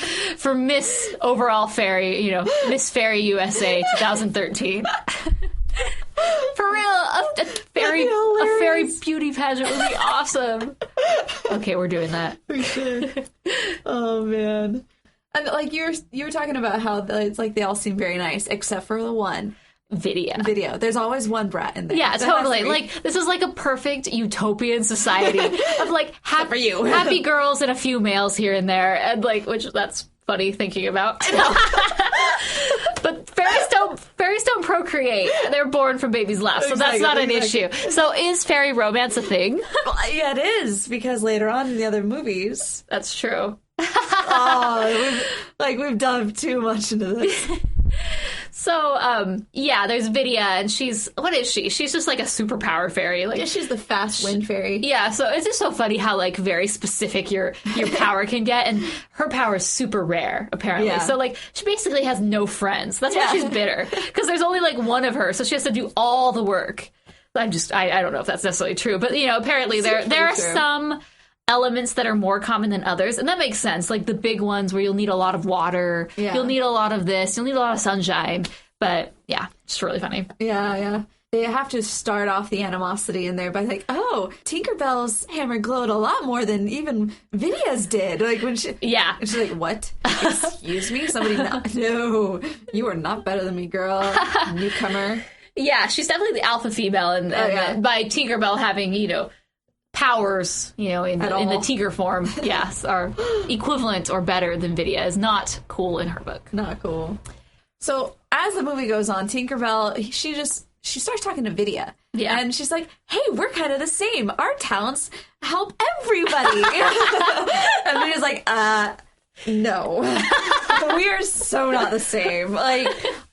Miss Overall Fairy, Miss Fairy USA 2013. For real, a fairy beauty pageant would be awesome. Okay, we're doing that. We should. Oh man. And you were talking about how it's they all seem very nice except for the one. Video. There's always one brat in there. Yeah, totally. This is a perfect utopian society of happy girls and a few males here and there, and which that's funny thinking about. I know. But fairies don't procreate. They're born from babies' laps, so that's not an issue. So is fairy romance a thing? Well, yeah, it is, because later on in the other movies, that's true. We've dove too much into this. So, there's Vidya, and what is she? She's just like a superpower fairy. Like, yeah, she's the fast wind fairy. Yeah, so it's just so funny how, like, very specific your power can get, and her power is super rare, apparently. Yeah. So, like, she basically has no friends. That's why she's bitter, because there's only, like, one of her, so she has to do all the work. I don't know if that's necessarily true, but, apparently there are some elements that are more common than others, and that makes sense. Like the big ones where you'll need a lot of water, you'll need a lot of this, you'll need a lot of sunshine. But yeah, it's really funny. Yeah. They have to start off the animosity in there by like, oh, Tinkerbell's hammer glowed a lot more than even Vidya's did. Like when she's like, what? Excuse me? Somebody no, you are not better than me, girl. Newcomer. Yeah, she's definitely the alpha female, and by Tinkerbell having, powers, in the Tinker form, are equivalent or better than Vidya is not cool in her book. Not cool. So as the movie goes on, Tinkerbell, she starts talking to Vidya. Yeah. And she's like, hey, we're kind of the same. Our talents help everybody. And Vidya's like, no. We are so not the same. Like,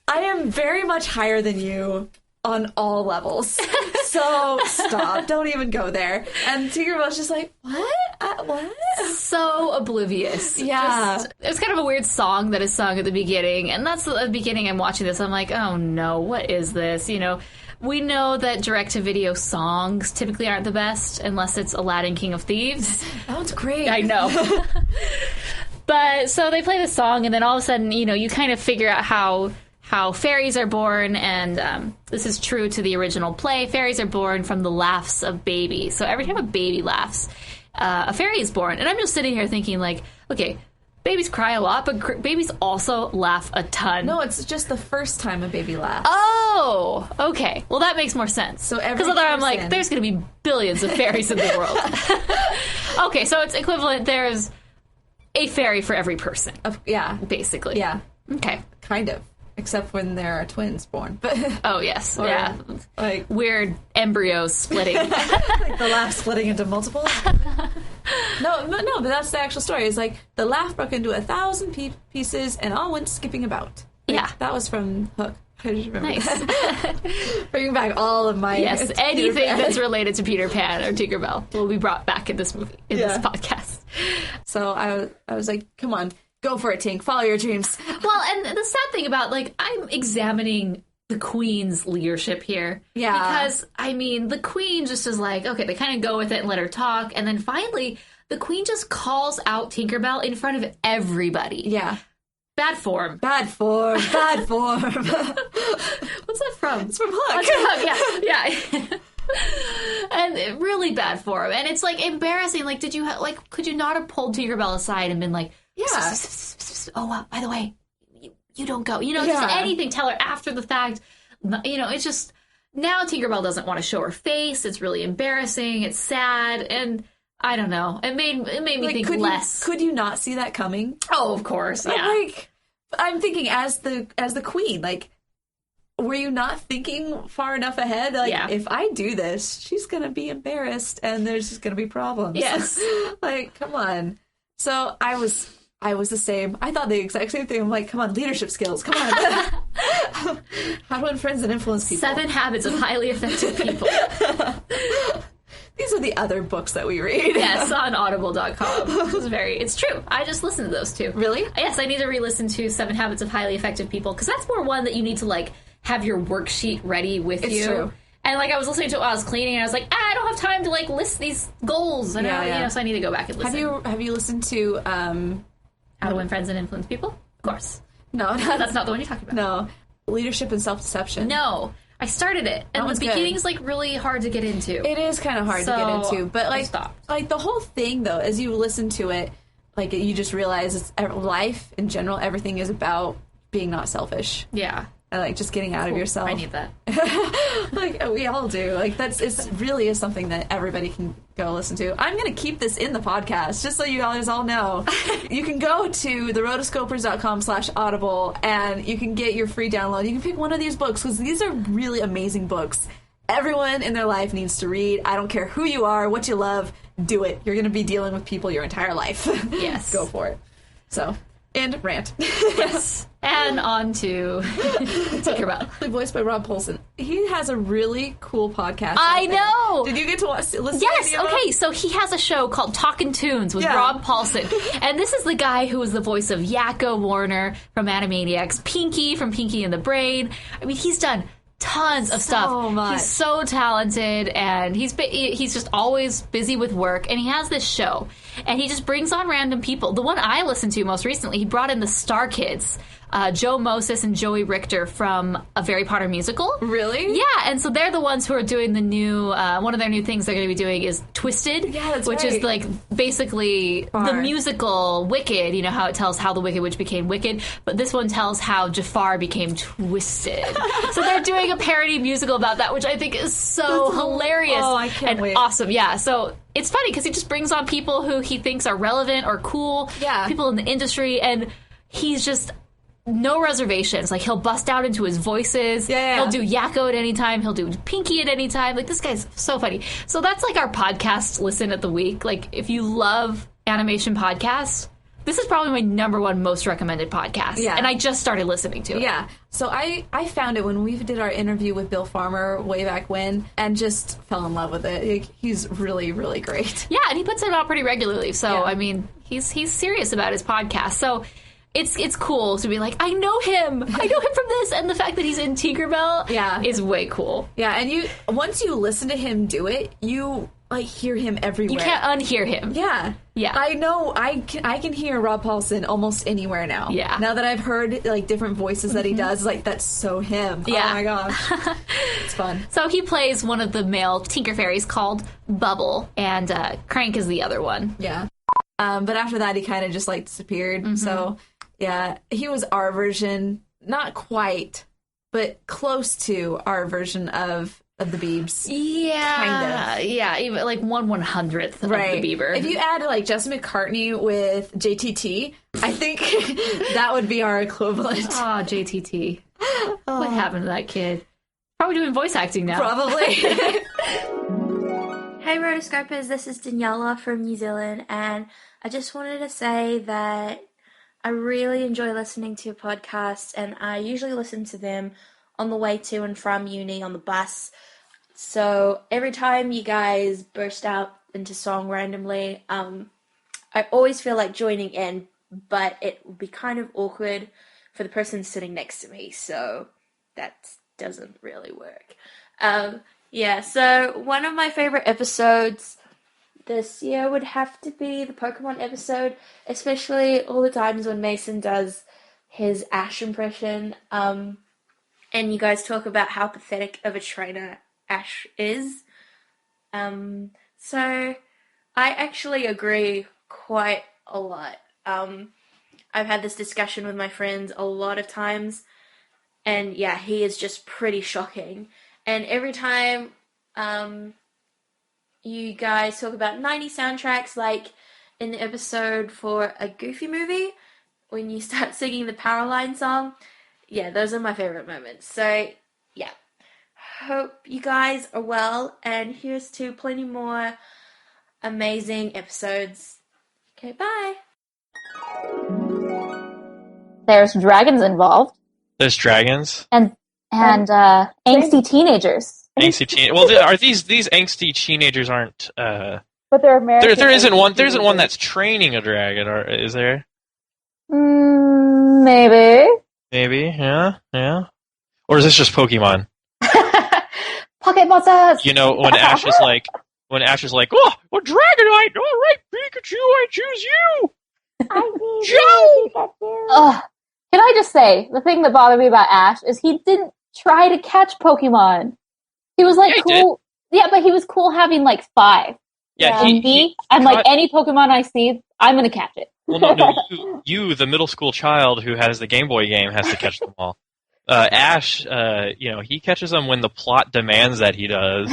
I am very much higher than you on all levels. So stop. Don't even go there. And Tinkerbell's just like, what? What? So oblivious. Yeah. It's kind of a weird song that is sung at the beginning. And that's the beginning I'm watching this. I'm like, oh no, what is this? We know that direct-to-video songs typically aren't the best unless it's Aladdin, King of Thieves. That one's great. I know. But so they play the song, and then all of a sudden, you kind of figure out how fairies are born, and this is true to the original play. Fairies are born from the laughs of babies. So every time a baby laughs, a fairy is born. And I'm just sitting here thinking, like, okay, babies cry a lot, but babies also laugh a ton. No, it's just the first time a baby laughs. Oh, okay. Well, that makes more sense. So because I'm like, there's going to be billions of fairies in the world. Okay, so it's equivalent. There's a fairy for every person. Yeah. Basically. Yeah. Okay. Kind of. Except when there are twins born. But oh, yes. Yeah. Like weird embryos splitting. Like the laugh splitting into multiple. No, but that's the actual story. It's like the laugh broke into 1,000 pieces and all went skipping about. Like, that was from Hook. I just remember that. Bringing back all of my... Yes, anything that's related to Peter Pan or Tinkerbell will be brought back in this movie, in this podcast. So I was like, come on. Go for it, Tink. Follow your dreams. Well, and the sad thing about, like, I'm examining the Queen's leadership here. Yeah. Because, I mean, the Queen just is like, okay, they kind of go with it and let her talk. And then finally, the Queen just calls out Tinkerbell in front of everybody. Yeah. Bad form. Bad form. Bad form. What's that from? It's from Hook. That's from Hook, yeah. And really bad form. And it's, like, embarrassing. Like, could you not have pulled Tinkerbell aside and been like, yeah. Oh, by the way, you don't go. Just anything. Tell her after the fact. It's just now Tinkerbell doesn't want to show her face. It's really embarrassing. It's sad, and I don't know. It made me think less. Could you not see that coming? Oh, of course. Yeah. Like, I'm thinking as the Queen. Like, were you not thinking far enough ahead? Like, if I do this, she's gonna be embarrassed, and there's just gonna be problems. Yes. Like, come on. So I was the same. I thought the exact same thing. I'm like, come on, leadership skills. Come on. How to win friends and influence people. 7 Habits of Highly Effective People. These are the other books that we read. Yes, on audible.com. It's true. I just listened to those too. Really? Yes, I need to re-listen to 7 Habits of Highly Effective People, because that's more one that you need to, like, have your worksheet ready with you. It's true. And, like, I was listening to it while I was cleaning, and I was like, I don't have time to, like, list these goals. And so I need to go back and listen. Have you listened to How to Win Friends and Influence People? Of course. No, that's not the one you're talking about. No. Leadership and Self-Deception. No. I started it, and the beginning's, like, really hard to get into. It is kind of hard to get into. But, like the whole thing, though, as you listen to it, like, you just realize it's life in general, everything is about being not selfish. Yeah. And, like, just getting out of yourself. I need that. Like, we all do. Like, it really is something that everybody can go listen to. I'm going to keep this in the podcast, just so you guys all know. You can go to therotoscopers.com/audible, and you can get your free download. You can pick one of these books, because these are really amazing books. Everyone in their life needs to read. I don't care who you are, what you love, do it. You're going to be dealing with people your entire life. Yes. Go for it. So... And rant. Yes. And on to Tinkerbell. Voiced by Rob Paulsen. He has a really cool podcast. I know! Did you get to listen to Yes, any of them? okay, so he has a show called Talkin' Tunes with Rob Paulsen. And this is the guy who was the voice of Yakko Warner from Animaniacs, Pinky from Pinky and the Brain. I mean, he's done tons of stuff. Much. He's so talented, and he's just always busy with work, and he has this show, and he just brings on random people. The one I listened to most recently, he brought in the Star Kids, Joe Moses and Joey Richter from A Harry Potter Musical. Really? Yeah, and so they're the ones who are doing the new, one of their new things they're going to be doing is Twisted, which is like basically the musical Wicked, you know, how it tells how the Wicked Witch became wicked, but this one tells how Jafar became twisted. So they're doing a parody musical about that, which I think is so hilarious I can't wait. Awesome. Yeah, so it's funny because he just brings on people who he thinks are relevant or cool, people in the industry, and he's just no reservations. Like, he'll bust out into his voices. He'll do Yakko at any time. He'll do Pinky at any time. Like, this guy's so funny. So that's like our podcast listen of the week. Like, if you love animation podcasts, this is probably my number one most recommended podcast. Yeah. And I just started listening to it. Yeah. So I found it when we did our interview with Bill Farmer way back when and just fell in love with it. He's really, really great. Yeah, and he puts it out pretty regularly. So, I mean, he's serious about his podcast. So it's cool to be like, I know him from this, and the fact that he's in Tinkerbell is way cool. Yeah, and once you listen to him do it, you like hear him everywhere. You can't unhear him. Yeah. I know. I can hear Rob Paulsen almost anywhere now. Yeah. Now that I've heard like different voices that he does, like that's so him. Yeah. Oh my gosh, it's fun. So he plays one of the male Tinker Fairies called Bubble, and Crank is the other one. Yeah. But after that, he kind of just like disappeared. So. Yeah, he was our version, not quite, but close to our version of the Beebs. Yeah, kind of. Yeah, even like 1/100th of the Bieber. If you add like Justin McCartney with JTT, I think that would be our equivalent. Oh, JTT. What happened to that kid? Probably doing voice acting now. Probably. Hey Rotoscopers, this is Daniela from New Zealand, and I just wanted to say that I really enjoy listening to your podcasts, and I usually listen to them on the way to and from uni on the bus. So every time you guys burst out into song randomly, I always feel like joining in, but it would be kind of awkward for the person sitting next to me, so that doesn't really work. So one of my favorite episodes this year would have to be the Pokemon episode, especially all the times when Mason does his Ash impression, and you guys talk about how pathetic of a trainer Ash is. So I actually agree quite a lot. I've had this discussion with my friends a lot of times, and yeah, he is just pretty shocking. And every time you guys talk about 90s soundtracks, like in the episode for a Goofy movie, when you start singing the Powerline song. Yeah, those are my favorite moments. So, yeah. Hope you guys are well, and here's to plenty more amazing episodes. Okay, bye. There's dragons involved. There's dragons? And angsty teenagers. Angsty teen. Well, are these angsty teenagers aren't? But they're American. There isn't one. There isn't one that's training a dragon, or is there? Maybe. Maybe. Yeah. Or is this just Pokemon? Pocket monsters. You know, when Ash is like, oh, well, Dragonite. All right, Pikachu, I choose you. Joe. Can I just say the thing that bothered me about Ash is he didn't try to catch Pokemon. He was like cool. Yeah, but he was cool having like 5. Yeah, I'm like, any Pokemon I see, I'm gonna catch it. Well, no, you, the middle school child who has the Game Boy game, has to catch them all. Ash, he catches them when the plot demands that he does.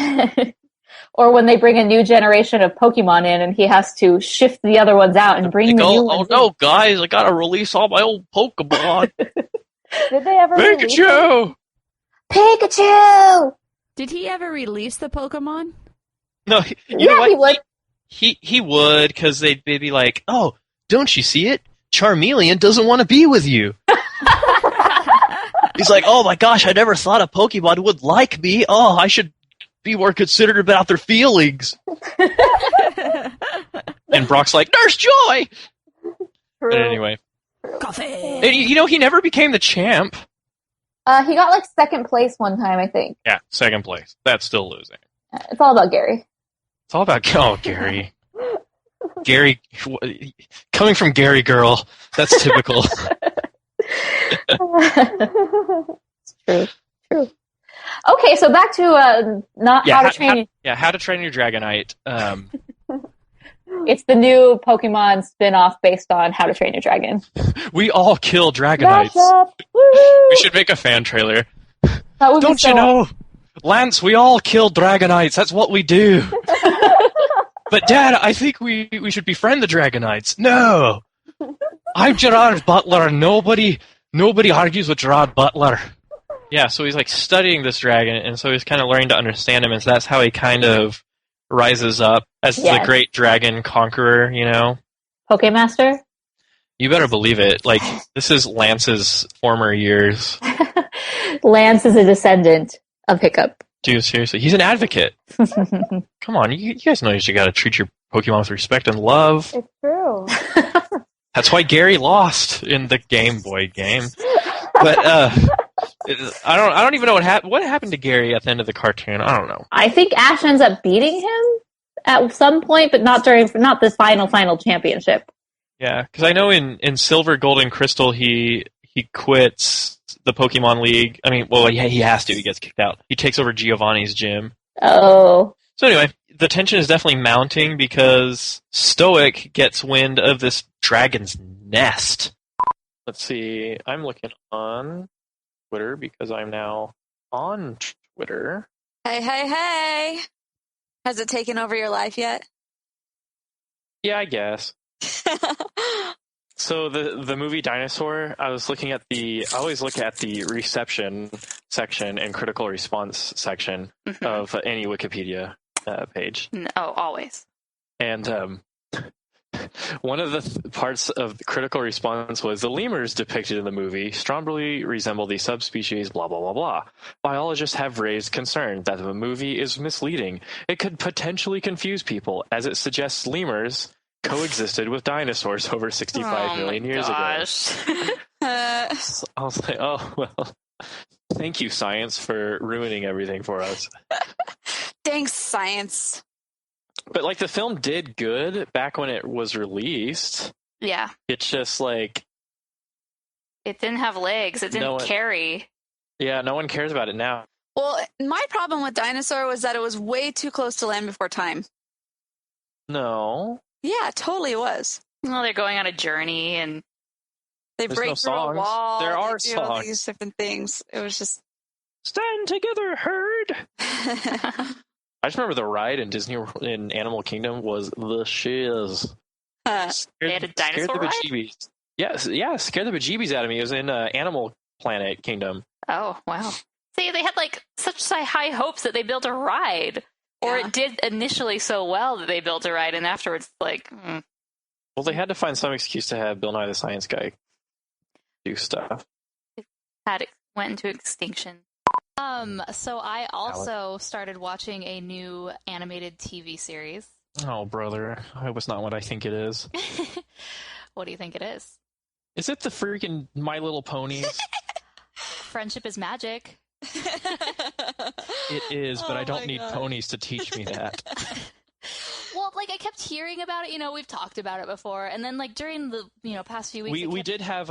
Or when they bring a new generation of Pokemon in, and he has to shift the other ones out and bring the new ones in. Oh no, guys, I gotta release all my old Pokemon. Did they ever Pikachu! Pikachu! Did he ever release the Pokemon? No, you know what? He would, because they'd be like, oh, don't you see it? Charmeleon doesn't want to be with you. He's like, oh my gosh, I never thought a Pokemon would like me. Oh, I should be more considerate about their feelings. And Brock's like, Nurse Joy! But anyway. Coffee! And, he never became the champ. He got like second place one time, I think. Yeah, second place. That's still losing. It's all about Gary. It's all about, Gary. Gary, coming from Gary girl, that's typical. It's true. Okay, so back to How to Train Your Dragonite. It's the new Pokemon spin-off based on How to Train Your Dragon. We all kill Dragonites. We should make a fan trailer. Don't you know, Lance, we all kill Dragonites. That's what we do. But Dad, I think we should befriend the Dragonites. No! I'm Gerard Butler. Nobody argues with Gerard Butler. Yeah, so he's like studying this dragon, and so he's kind of learning to understand him, and so that's how he kind of rises up as the great dragon conqueror, Pokemaster? You better believe it. Like, this is Lance's former years. Lance is a descendant of Hiccup. Dude, seriously, he's an advocate. Come on, you guys know you gotta treat your Pokemon with respect and love. It's true. That's why Gary lost in the Game Boy game. But I don't even know what happened to Gary at the end of the cartoon. I don't know. I think Ash ends up beating him at some point, but not the final championship. Yeah, because I know in Silver, Gold, and Crystal he quits the Pokemon League. I mean, well, he has to. He gets kicked out. He takes over Giovanni's gym. Oh. So anyway, the tension is definitely mounting because Stoic gets wind of this dragon's nest. Let's see. I'm looking on Twitter because I'm now on Twitter. Hey. Has it taken over your life yet? Yeah, I guess. So the movie Dinosaur, I always look at the reception section and critical response section of any Wikipedia page. No, always. And one of the parts of the critical response was the lemurs depicted in the movie strongly resemble the subspecies blah, blah, blah, blah. Biologists have raised concern that the movie is misleading. It could potentially confuse people as it suggests lemurs coexisted with dinosaurs over 65 million years ago. I was like, oh, well, thank you, science, for ruining everything for us. Thanks, science. But, like, the film did good back when it was released. Yeah. It's just, like... It didn't have legs. It didn't carry. Yeah, no one cares about it now. Well, my problem with Dinosaur was that it was way too close to Land Before Time. No. Yeah, it totally was. Well, they're going on a journey, and... They break through a wall. There are songs. All these different things. It was just... Stand together, herd! I just remember the ride in Disney in Animal Kingdom was the shiz. They had a dinosaur ride? Bejeebies. Yeah, scared the bejeebies out of me. It was in Animal Planet Kingdom. Oh, wow. See, they had like such high hopes that they built a ride. Or it did initially so well that they built a ride, and afterwards, Well, they had to find some excuse to have Bill Nye the Science Guy do stuff. It went into extinction. So I also started watching a new animated TV series. Oh, brother. It was not what I think it is. What do you think it is? Is it the freaking My Little Ponies? Friendship is magic. It is, but I don't need ponies to teach me that. Well, I kept hearing about it. We've talked about it before, and then during the past few weeks, we did have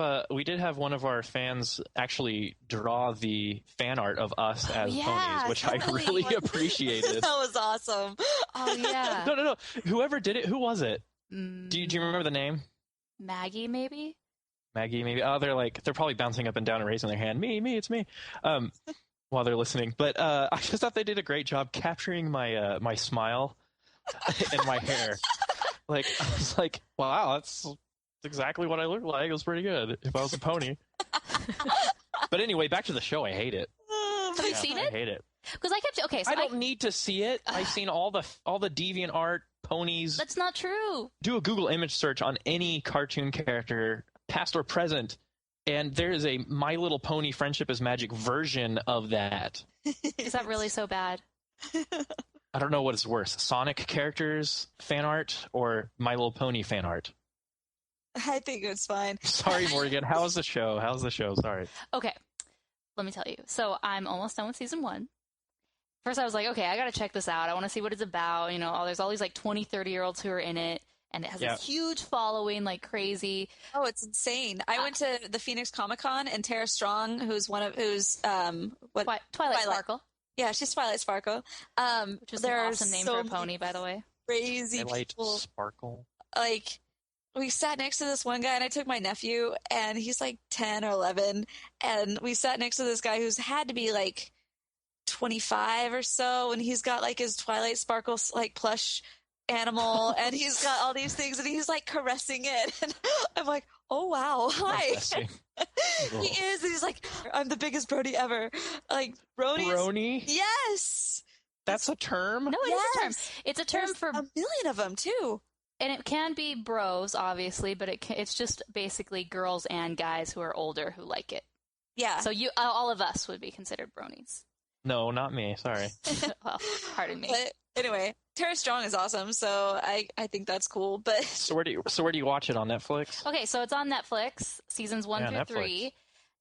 one of our fans actually draw the fan art of us as ponies, which totally. I really appreciated. That was awesome. Oh yeah. No. Whoever did it, who was it? Do you remember the name? Maggie, maybe. Oh, they're probably bouncing up and down and raising their hand. Me, it's me. While they're listening, but I just thought they did a great job capturing my my smile. And my hair. I was like, wow, that's exactly what I look like. It was pretty good if I was a pony. But anyway, back to the show. I hate it. Have you seen it? I hate it. Because I kept I don't need to see it. I've seen all the deviant art ponies. That's not true. Do a Google image search on any cartoon character past or present, and there is a My Little Pony Friendship is Magic version of that. Is that really so bad? I don't know what is worse, Sonic characters fan art or My Little Pony fan art. I think it's fine. Sorry, Morgan. How's the show? Sorry. Okay, let me tell you. So I'm almost done with season 1. First, I was like, okay, I got to check this out. I want to see what it's about. You know, there's all these like 20, 30-year-olds who are in it, and it has this huge following, like crazy. Oh, it's insane. I went to the Phoenix Comic-Con, and Tara Strong, who's Twilight Sparkle. Yeah, she's Twilight Sparkle. Which is an awesome name for a pony, by the way. Crazy Twilight people. Sparkle. Like, we sat next to this one guy, and I took my nephew, and he's like 10 or 11, and we sat next to this guy who's had to be like 25 or so, and he's got like his Twilight Sparkle like plush animal, and he's got all these things, and he's like caressing it, and I'm like, oh wow, hi. He is, and he's like, I'm the biggest brony ever. Like, brony? Yes. That's a term? No, it is a term. It's a term. There's for a million of them too. And it can be bros, obviously, but it's just basically girls and guys who are older who like it. Yeah. So all of us would be considered bronies. No, not me. Sorry. Well, pardon me. But anyway, Tara Strong is awesome, so I think that's cool. But so where do you watch it on Netflix? Okay, so it's on Netflix, seasons 1 through Netflix. 3,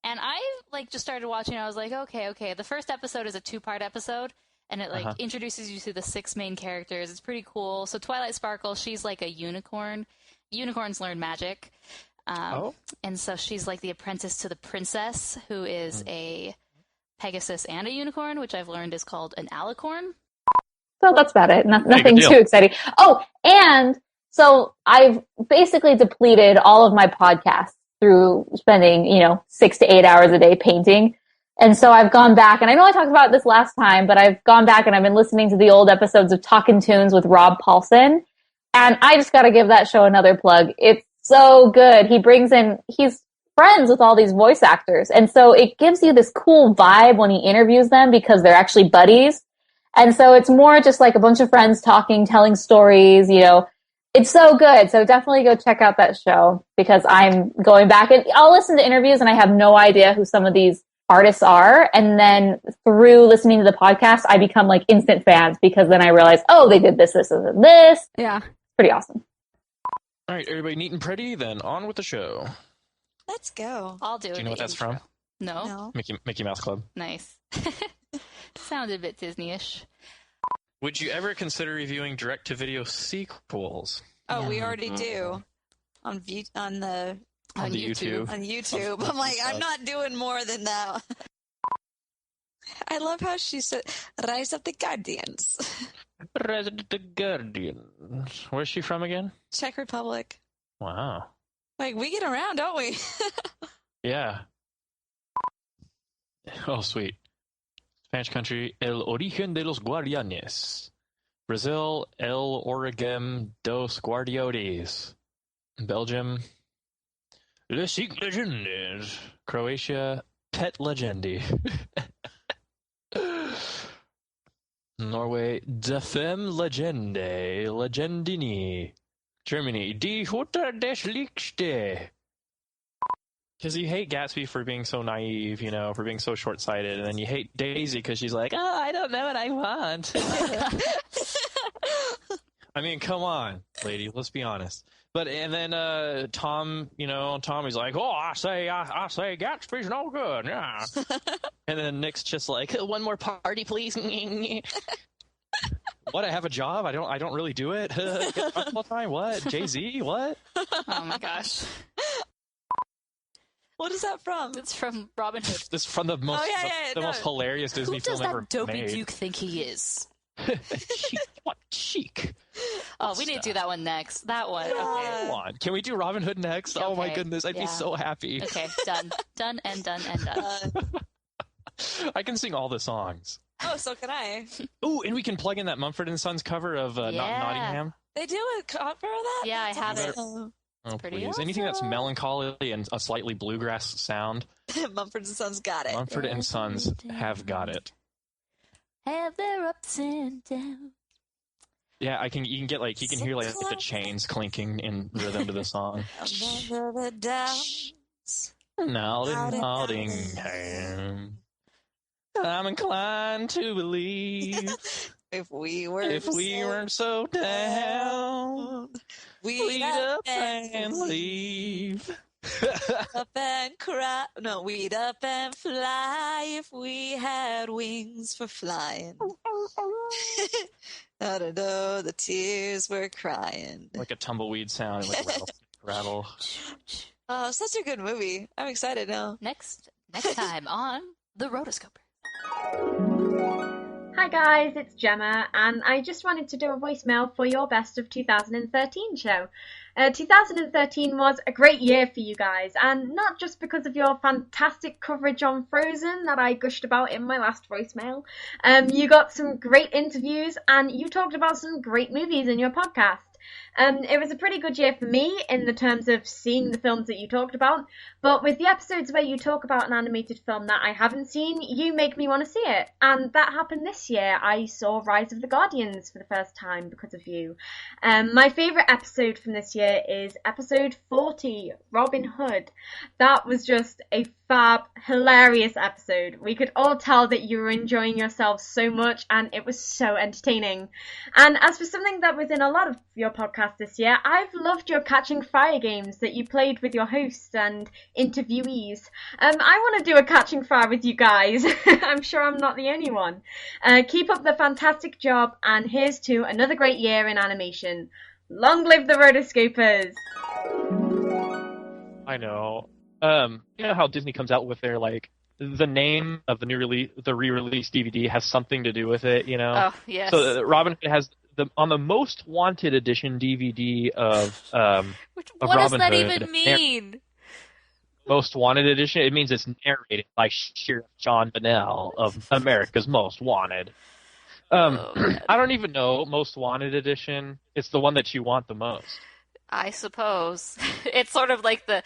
and I like just started watching. I was like, okay. The first episode is a 2-part episode. And it like introduces you to the 6 main characters. It's pretty cool. So Twilight Sparkle, she's like a unicorn. Unicorns learn magic. And so she's like the apprentice to the princess, who is a Pegasus and a unicorn, which I've learned is called an alicorn. So that's about it. Nothing too exciting. Oh, and so I've basically depleted all of my podcasts through spending, 6 to 8 hours a day painting. And so I've gone back, and I know I talked about this last time, but I've gone back and I've been listening to the old episodes of Talkin' Tunes with Rob Paulson. And I just got to give that show another plug. It's so good. He's friends with all these voice actors. And so it gives you this cool vibe when he interviews them because they're actually buddies. And so it's more just like a bunch of friends talking, telling stories, It's so good. So definitely go check out that show because I'm going back and I'll listen to interviews and I have no idea who some of these artists are, and then through listening to the podcast I become like instant fans because then I realize, they did this and this. Yeah, pretty awesome. All right, everybody neat and pretty, then on with the show. Let's go. I'll do it. Do you know what that's from? No. Mickey Mouse Club. Nice. Sounded a bit Disney-ish. Would you ever consider reviewing direct-to-video sequels? Oh, we already do on YouTube. On YouTube. I'm like, I'm not doing more than that. I love how she said, Rise of the Guardians. Rise of the Guardians. Where's she from again? Czech Republic. Wow. Like, we get around, don't we? Yeah. Oh, sweet. Spanish country, El Origen de los Guardianes. Brazil, El Origen dos Guardiotes. Belgium, Le Sieg Legendes. Croatia, Pet Legendi. Norway, De Femme Legende. Legendini. Germany, Die Hutter des Lichte. Because you hate Gatsby for being so naive, for being so short-sighted, and then you hate Daisy because she's like, I don't know what I want. I mean, come on, lady, let's be honest. And then Tom, Tommy's like, I say Gatsby's no good, yeah. And then Nick's just like, one more party, please. What? I have a job? I don't really do it. All the time. What? Jay-Z? What? Oh my gosh. What is that from? It's from Robin Hood. It's from the most most hilarious Disney film ever made. Who does that dopey Duke think he is? What cheek? Oh, we need to do that one next. That one. Okay. Come on. Can we do Robin Hood next? Okay. Oh my goodness, I'd be so happy. Okay, done. Done and done and done. I can sing all the songs. Oh, so can I. Ooh, and we can plug in that Mumford & Sons cover of Nottingham. They do a cover of that? Yeah, I have it. Oh, please. Awesome. Anything that's melancholy and a slightly bluegrass sound. Mumford & Sons got it. Mumford & Sons have got it. Have their ups and downs. Yeah, you can get like, you can hear like the chains clinking in rhythm to the song. Nottingham. I'm inclined to believe if we weren't so down, we'd up and leave. Up and cry. No, we'd up and fly if we had wings for flying. I don't know, the tears were crying. Like a tumbleweed sound, like rattle. Oh, such a good movie. I'm excited now. Next time on The Rotoscopers. Hi guys, it's Gemma, and I just wanted to do a voicemail for your Best of 2013 show. 2013 was a great year for you guys, and not just because of your fantastic coverage on Frozen that I gushed about in my last voicemail. You got some great interviews, and you talked about some great movies in your podcast. It was a pretty good year for me in the terms of seeing the films that you talked about, but with the episodes where you talk about an animated film that I haven't seen, you make me want to see it, and that happened this year. I saw Rise of the Guardians for the first time because of you. My favourite episode from this year is episode 40, Robin Hood. That was just a fab, hilarious episode. We could all tell that you were enjoying yourselves so much, and it was so entertaining. And as for something that was in a lot of your podcast this year, I've loved your Catching Fire games that you played with your hosts and interviewees. I want to do a Catching Fire with you guys. I'm sure I'm not the only one. Keep up the fantastic job, and here's to another great year in animation. Long live the Rotoscopers! I know. You know how Disney comes out with their, like, the name of the re-release DVD has something to do with it, you know? Oh, yes. So Robin Hood has on the Most Wanted Edition DVD of Robin Hood. What does that even mean? Most Wanted Edition, it means it's narrated by Sheriff John Bennell of America's Most Wanted. I don't even know Most Wanted Edition. It's the one that you want the most. I suppose. It's sort of like the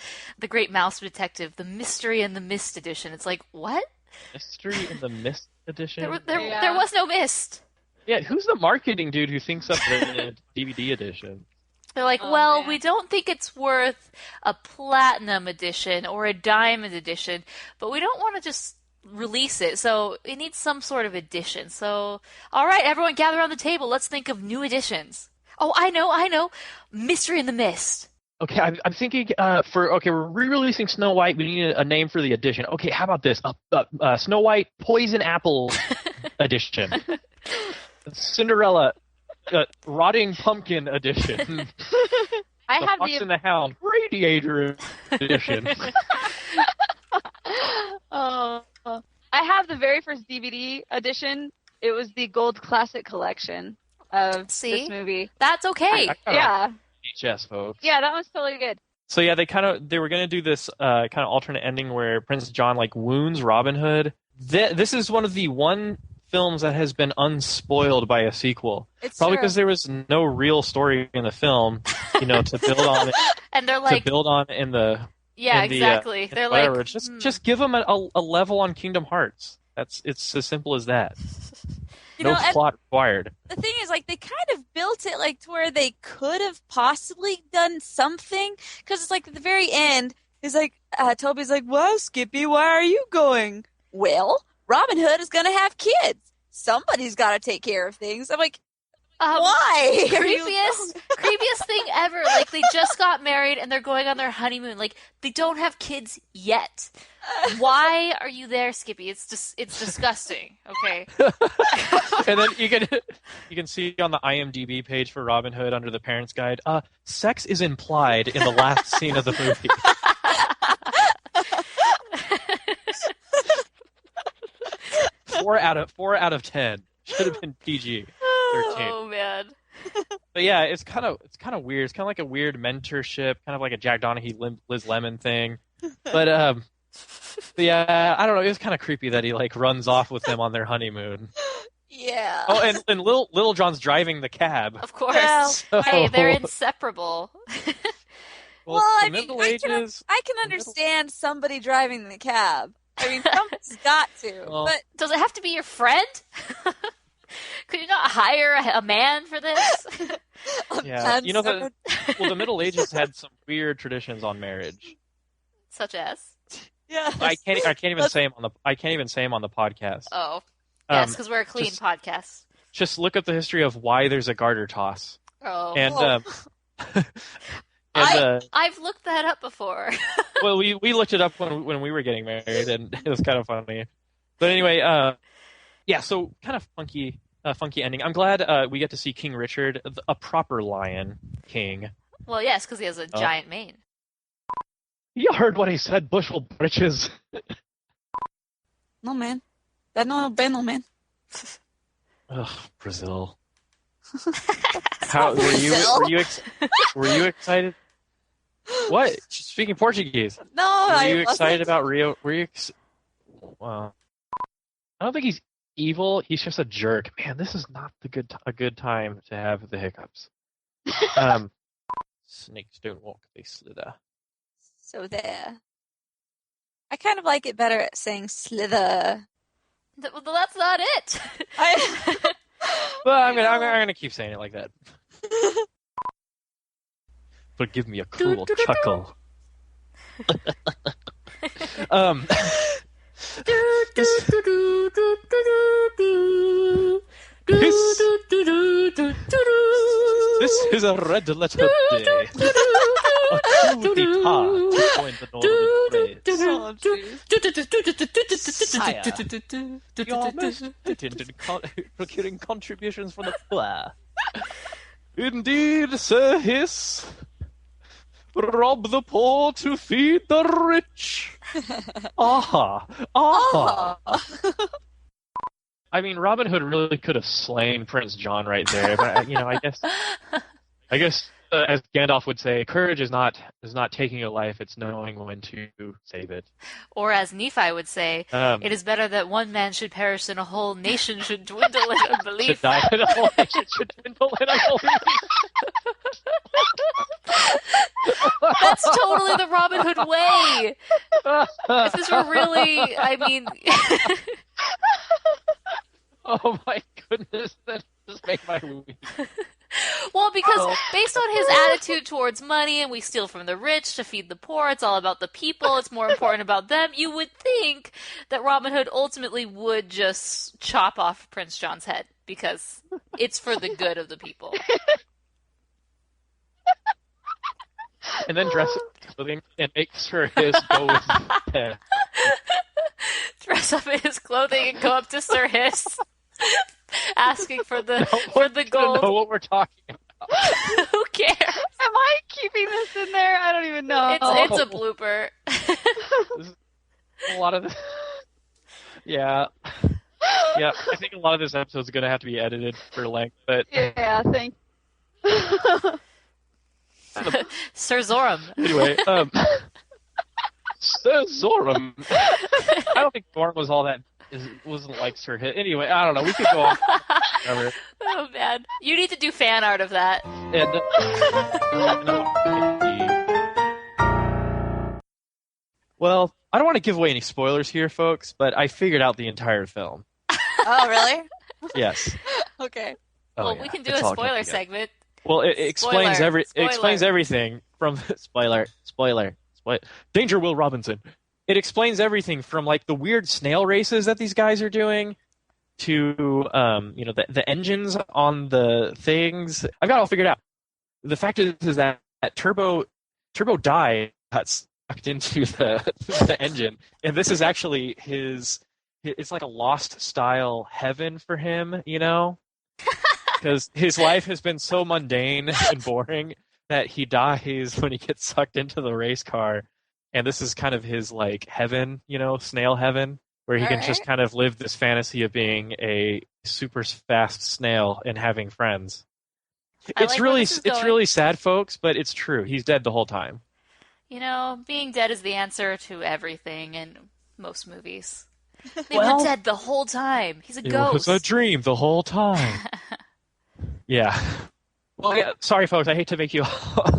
Great Mouse Detective, the Mystery and the Mist edition. It's like, what? Mystery and the Mist edition? There was no mist. Yeah, who's the marketing dude who thinks up the DVD edition? They're like, we don't think it's worth a platinum edition or a diamond edition, but we don't want to just release it, so it needs some sort of edition. So, all right, everyone gather around the table. Let's think of new editions. Oh, I know. Mystery in the Mist. Okay, I'm thinking we're re-releasing Snow White. We need a name for the edition. Okay, how about this? Snow White Poison Apple edition. Cinderella Rotting Pumpkin edition. I have Fox and the Hound Radiator edition. I have the very first DVD edition. It was the Gold Classic Collection of this movie. That's okay. Yeah. VHS, folks. Yeah, that was totally good. So yeah, they were going to do this kind of alternate ending where Prince John like wounds Robin Hood. This is one of the films that has been unspoiled by a sequel. It's probably true. because there was no real story in the film, to build on it. And they're like, to build on in the exactly. They're whatever. like, just give them a level on Kingdom Hearts. It's as simple as that. No plot required. The thing is, like, they kind of built it like to where they could have possibly done something, because it's like at the very end, he's like, Toby's like, "Well, Skippy, why are you going?" Well, Robin Hood is going to have kids. Somebody's got to take care of things. I'm like, why? Creepiest thing ever. Like, they just got married and they're going on their honeymoon. Like, they don't have kids yet. Why are you there, Skippy? It's disgusting. Okay. And then you can see on the IMDb page for Robin Hood under the Parents Guide, sex is implied in the last scene of the movie. 4 out of 10 should have been PG-13. Oh man. But yeah, it's kind of weird. It's kind of like a weird mentorship, kind of like a Jack Donaghy, Liz Lemon thing. But yeah, I don't know. It was kind of creepy that he like runs off with them on their honeymoon. Yeah. Oh, and Little John's driving the cab. Of course. So... Hey, they're inseparable. Well, I mean, I can understand somebody driving the cab. I mean, somebody's got to. Well, but does it have to be your friend? Could you not hire a man for this? Yeah, you know, the Middle Ages had some weird traditions on marriage. Such as? Yeah. I can't even say them on the podcast. Oh. Yes, because we're a clean podcast. Just look up the history of why there's a garter toss. Oh. And I've looked that up before. Well, we looked it up when we were getting married, and it was kind of funny. But anyway, yeah, so kind of funky ending. I'm glad we get to see King Richard, a proper lion king. Well, yes, because he has a giant mane. You heard what he said, bushel britches. No, man. That no man. Ugh, Brazil. How were you excited? What? She's speaking Portuguese. No, were you excited about Rio? Well, I don't think he's evil. He's just a jerk. Man, this is not a good time to have the hiccups. Snakes don't walk; they slither. So there. I kind of like it better at saying slither. Well, that's not it. Well, I'm gonna keep saying it like that. But give me a cruel chuckle. This is a red letter day. A truly part to join the northern race. Sire, you're most potent in procuring contributions from the poor. Indeed, Sir Hiss. Rob the poor to feed the rich. Aha! I mean, Robin Hood really could have slain Prince John right there, but I guess as Gandalf would say, courage is not taking a life; it's knowing when to save it. Or as Nephi would say, it is better that one man should perish than a whole nation should dwindle in unbelief. Should die, and a whole nation should dwindle in unbelief. That's totally the Robin Hood way. If this were really, I mean. Oh my goodness, that just made my week. Well, because based on his attitude towards money, and we steal from the rich to feed the poor, it's all about the people, it's more important about them, you would think that Robin Hood ultimately would just chop off Prince John's head, because it's for the good of the people. And then dress up in clothing and make sure his go with him. Dress up in his clothing and go up to Sir Hiss, asking for the gold. I don't know what we're talking about. Who cares? Am I keeping this in there? I don't even know. It's a blooper. A lot of this. Yeah. Yeah, I think a lot of this episode is going to have to be edited for length, but... Yeah, thank Sir Zoram. Anyway, Sir Zoram. I don't think Zoram was all that... wasn't like Sir Hit. Anyway, I don't know. We could go on. Oh, man. You need to do fan art of that. And, well, I don't want to give away any spoilers here, folks, but I figured out the entire film. Oh, really? Yes. Okay. Well, we can do a spoiler segment. Well, it explains everything from spoiler. Danger, Will Robinson. It explains everything from like the weird snail races that these guys are doing to the engines on the things. I've got it all figured out. The fact is that Turbo died, got sucked into the engine, and this is actually his. It's like a Lost style heaven for him, you know. Because his life has been so mundane and boring that he dies when he gets sucked into the race car. And this is kind of his, like, heaven, you know, snail heaven, where he can just kind of live this fantasy of being a super fast snail and having friends. It's really sad, folks, but it's true. He's dead the whole time. You know, being dead is the answer to everything in most movies. They were dead the whole time. He's a ghost. It was a dream the whole time. Yeah. Well, yeah, sorry, folks. I hate to make you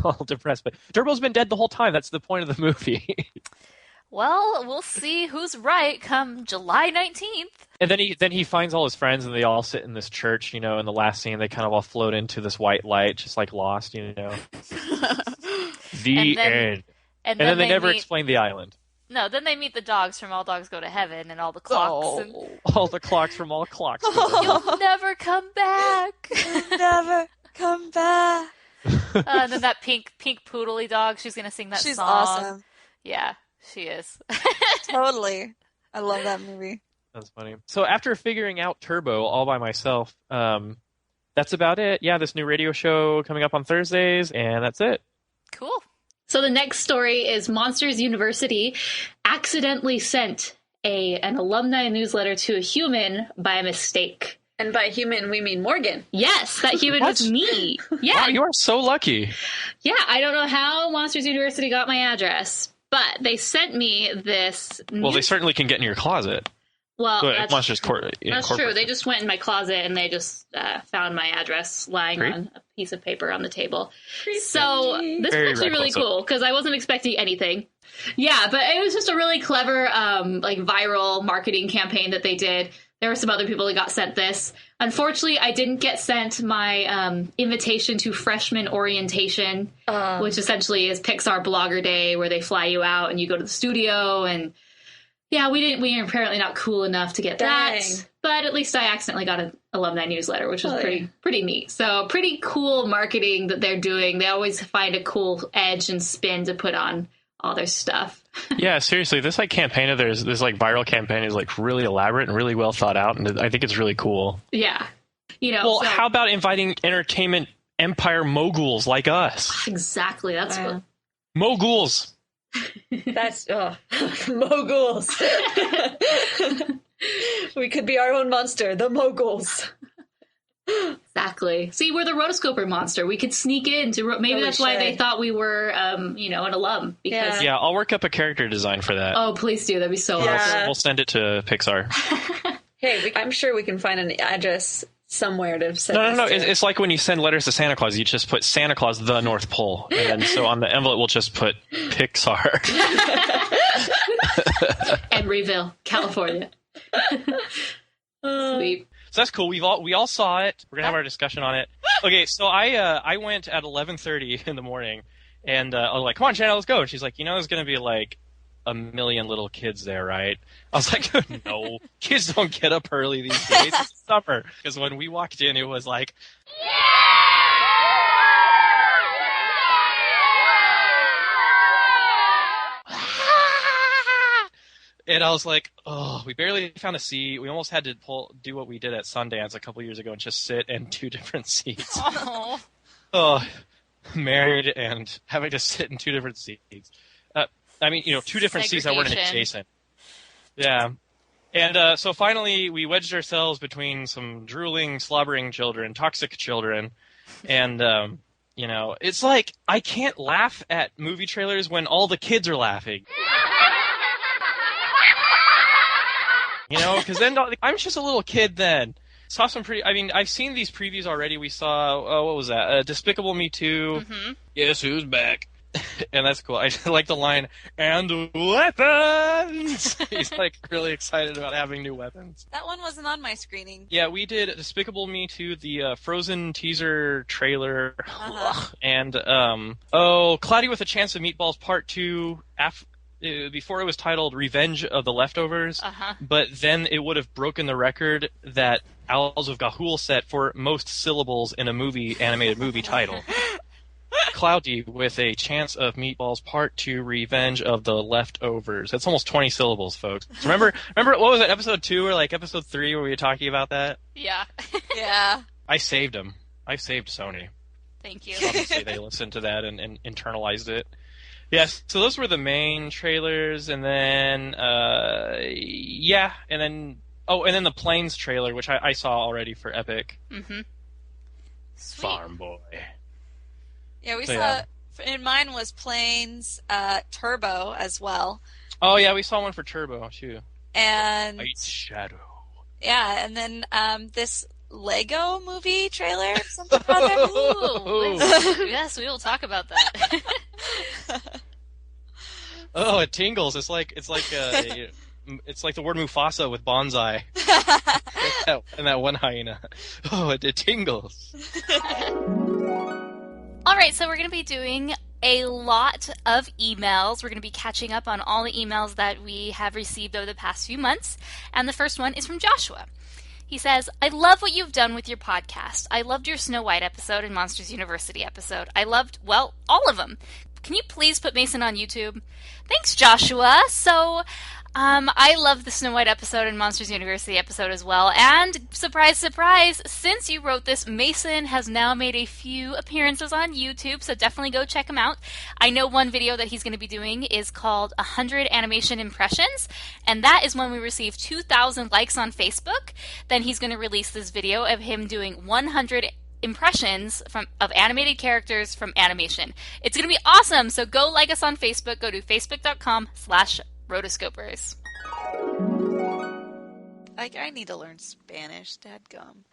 all depressed, but Turbo's been dead the whole time. That's the point of the movie. Well, we'll see who's right come July 19th. And then he finds all his friends, and they all sit in this church, in the last scene. They kind of all float into this white light, just like Lost, The end. And then they never explain the island. No, then they meet the dogs from All Dogs Go to Heaven and all the clocks. All the clocks from all clocks. You'll never come back. Never come back. And then that pink poodly dog, she's going to sing that song. She's awesome. Yeah, she is. Totally. I love that movie. That's funny. So after figuring out Turbo all by myself, that's about it. Yeah, this new radio show coming up on Thursdays, and that's it. Cool. So the next story is Monsters University accidentally sent an alumni newsletter to a human by mistake. And by human, we mean Morgan. Yes, that human was me. Yeah. Wow, you are so lucky. Yeah, I don't know how Monsters University got my address, but they sent me this. Well, they certainly can get in your closet. Well, that's true. They just went in my closet and they just found my address lying on a piece of paper on the table. So this is actually really cool because I wasn't expecting anything. Yeah, but it was just a really clever, viral marketing campaign that they did. There were some other people that got sent this. Unfortunately, I didn't get sent my invitation to freshman orientation, which essentially is Pixar Blogger Day, where they fly you out and you go to the studio and. Yeah, we were apparently not cool enough to get that, but at least I accidentally got an alumni newsletter, which was pretty neat. So pretty cool marketing that they're doing. They always find a cool edge and spin to put on all their stuff. Yeah, seriously, this campaign of theirs, this viral campaign is really elaborate and really well thought out, and I think it's really cool. Yeah, Well, how about inviting entertainment empire moguls like us? Exactly, that's what moguls. That's moguls. We could be our own monster, the moguls. Exactly. See, we're the rotoscoper monster. We could sneak into. Maybe that's why they thought we were, an alum. Because I'll work up a character design for that. Oh, please do. That'd be so awesome. We'll send it to Pixar. Hey, I'm sure we can find an address somewhere to send. No. It's like when you send letters to Santa Claus, you just put Santa Claus, the North Pole, and then so on the envelope we'll just put Pixar. Emeryville, California. Sweet. So that's cool. We all saw it. We're gonna have our discussion on it. Okay, so I went at 11:30 in the morning, and I was like, "Come on, Shanna, let's go." And she's like, "There's gonna be a million little kids there, right?" I was like, "No, kids don't get up early these days. It's summer." Because when we walked in, it was like, and I was like, "Oh, we barely found a seat. We almost had to do what we did at Sundance a couple years ago and just sit in two different seats." Oh, married and having to sit in two different seats. Two different seats that weren't adjacent. Yeah. And so finally we wedged ourselves between some drooling, slobbering children, toxic children. And, it's like I can't laugh at movie trailers when all the kids are laughing. Because then I'm just a little kid then. Saw some I've seen these previews already. We saw, what was that? Despicable Me 2. Mm-hmm. Guess who's back? And that's cool. I like the line, "and weapons." He's really excited about having new weapons. That one wasn't on my screening. Yeah, we did Despicable Me 2, the Frozen teaser trailer, and Cloudy with a Chance of Meatballs Part 2. Before it was titled Revenge of the Leftovers, but then it would have broken the record that Owls of Ga'Hoole set for most syllables in a animated movie title. Cloudy with a Chance of Meatballs Part 2 Revenge of the Leftovers. That's almost 20 syllables, folks. So remember what was it, episode 2 or episode 3 where we were talking about that? Yeah. Yeah. I saved them. I saved Sony. Thank you. Obviously they listened to that and internalized it. Yes, so those were the main trailers, and then and then the Planes trailer, which I saw already for Epic. Mm-hmm. Farm Boy. Yeah, we saw. And mine was Planes, Turbo as well. Oh yeah, we saw one for Turbo too. And Light Shadow. Yeah, and then this Lego movie trailer, something other. Ooh, yes, we will talk about that. Oh, it tingles. It's like it's like the word Mufasa with bonsai. and that one hyena. Oh, it tingles. All right, so we're going to be doing a lot of emails. We're going to be catching up on all the emails that we have received over the past few months. And the first one is from Joshua. He says, I love what you've done with your podcast. I loved your Snow White episode and Monsters University episode. I loved, well, all of them. Can you please put Mason on YouTube? Thanks, Joshua. So, I love the Snow White episode and Monsters University episode as well. And, surprise, surprise, since you wrote this, Mason has now made a few appearances on YouTube, so definitely go check him out. I know one video that he's going to be doing is called 100 Animation Impressions, and that is when we receive 2,000 likes on Facebook. Then he's going to release this video of him doing 100 impressions of animated characters from animation. It's going to be awesome, so go like us on Facebook. Go to facebook.com/Rotoscopers. I need to learn Spanish, dadgum.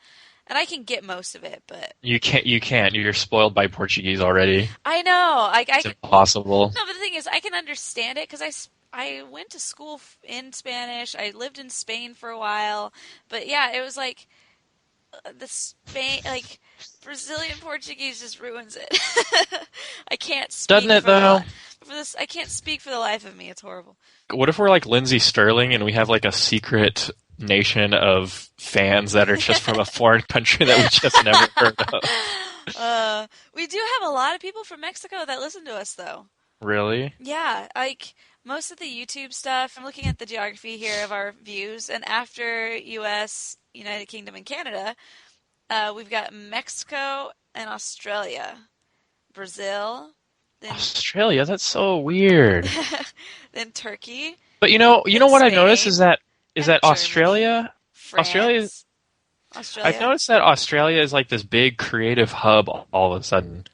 And I can get most of it, but... You can't. You're spoiled by Portuguese already. I know. It's impossible. No, but the thing is, I can understand it because I went to school in Spanish. I lived in Spain for a while. But yeah, it was like... the Spain, like, Brazilian Portuguese just ruins it. I can't speak. Doesn't it, though? I can't speak for the life of me. It's horrible. What if we're like Lindsay Sterling and we have like a secret nation of fans that are just from a foreign country that we just never heard of? We do have a lot of people from Mexico that listen to us, though. Really? Yeah, like, most of the YouTube stuff, I'm looking at the geography here of our views, and after U.S., United Kingdom, and Canada, we've got Mexico and Australia. Brazil. Then Australia? That's so weird. Then Turkey. But you know what Spain, I've noticed is that Germany, Australia... France, Australia. I've noticed that Australia is like this big creative hub all of a sudden.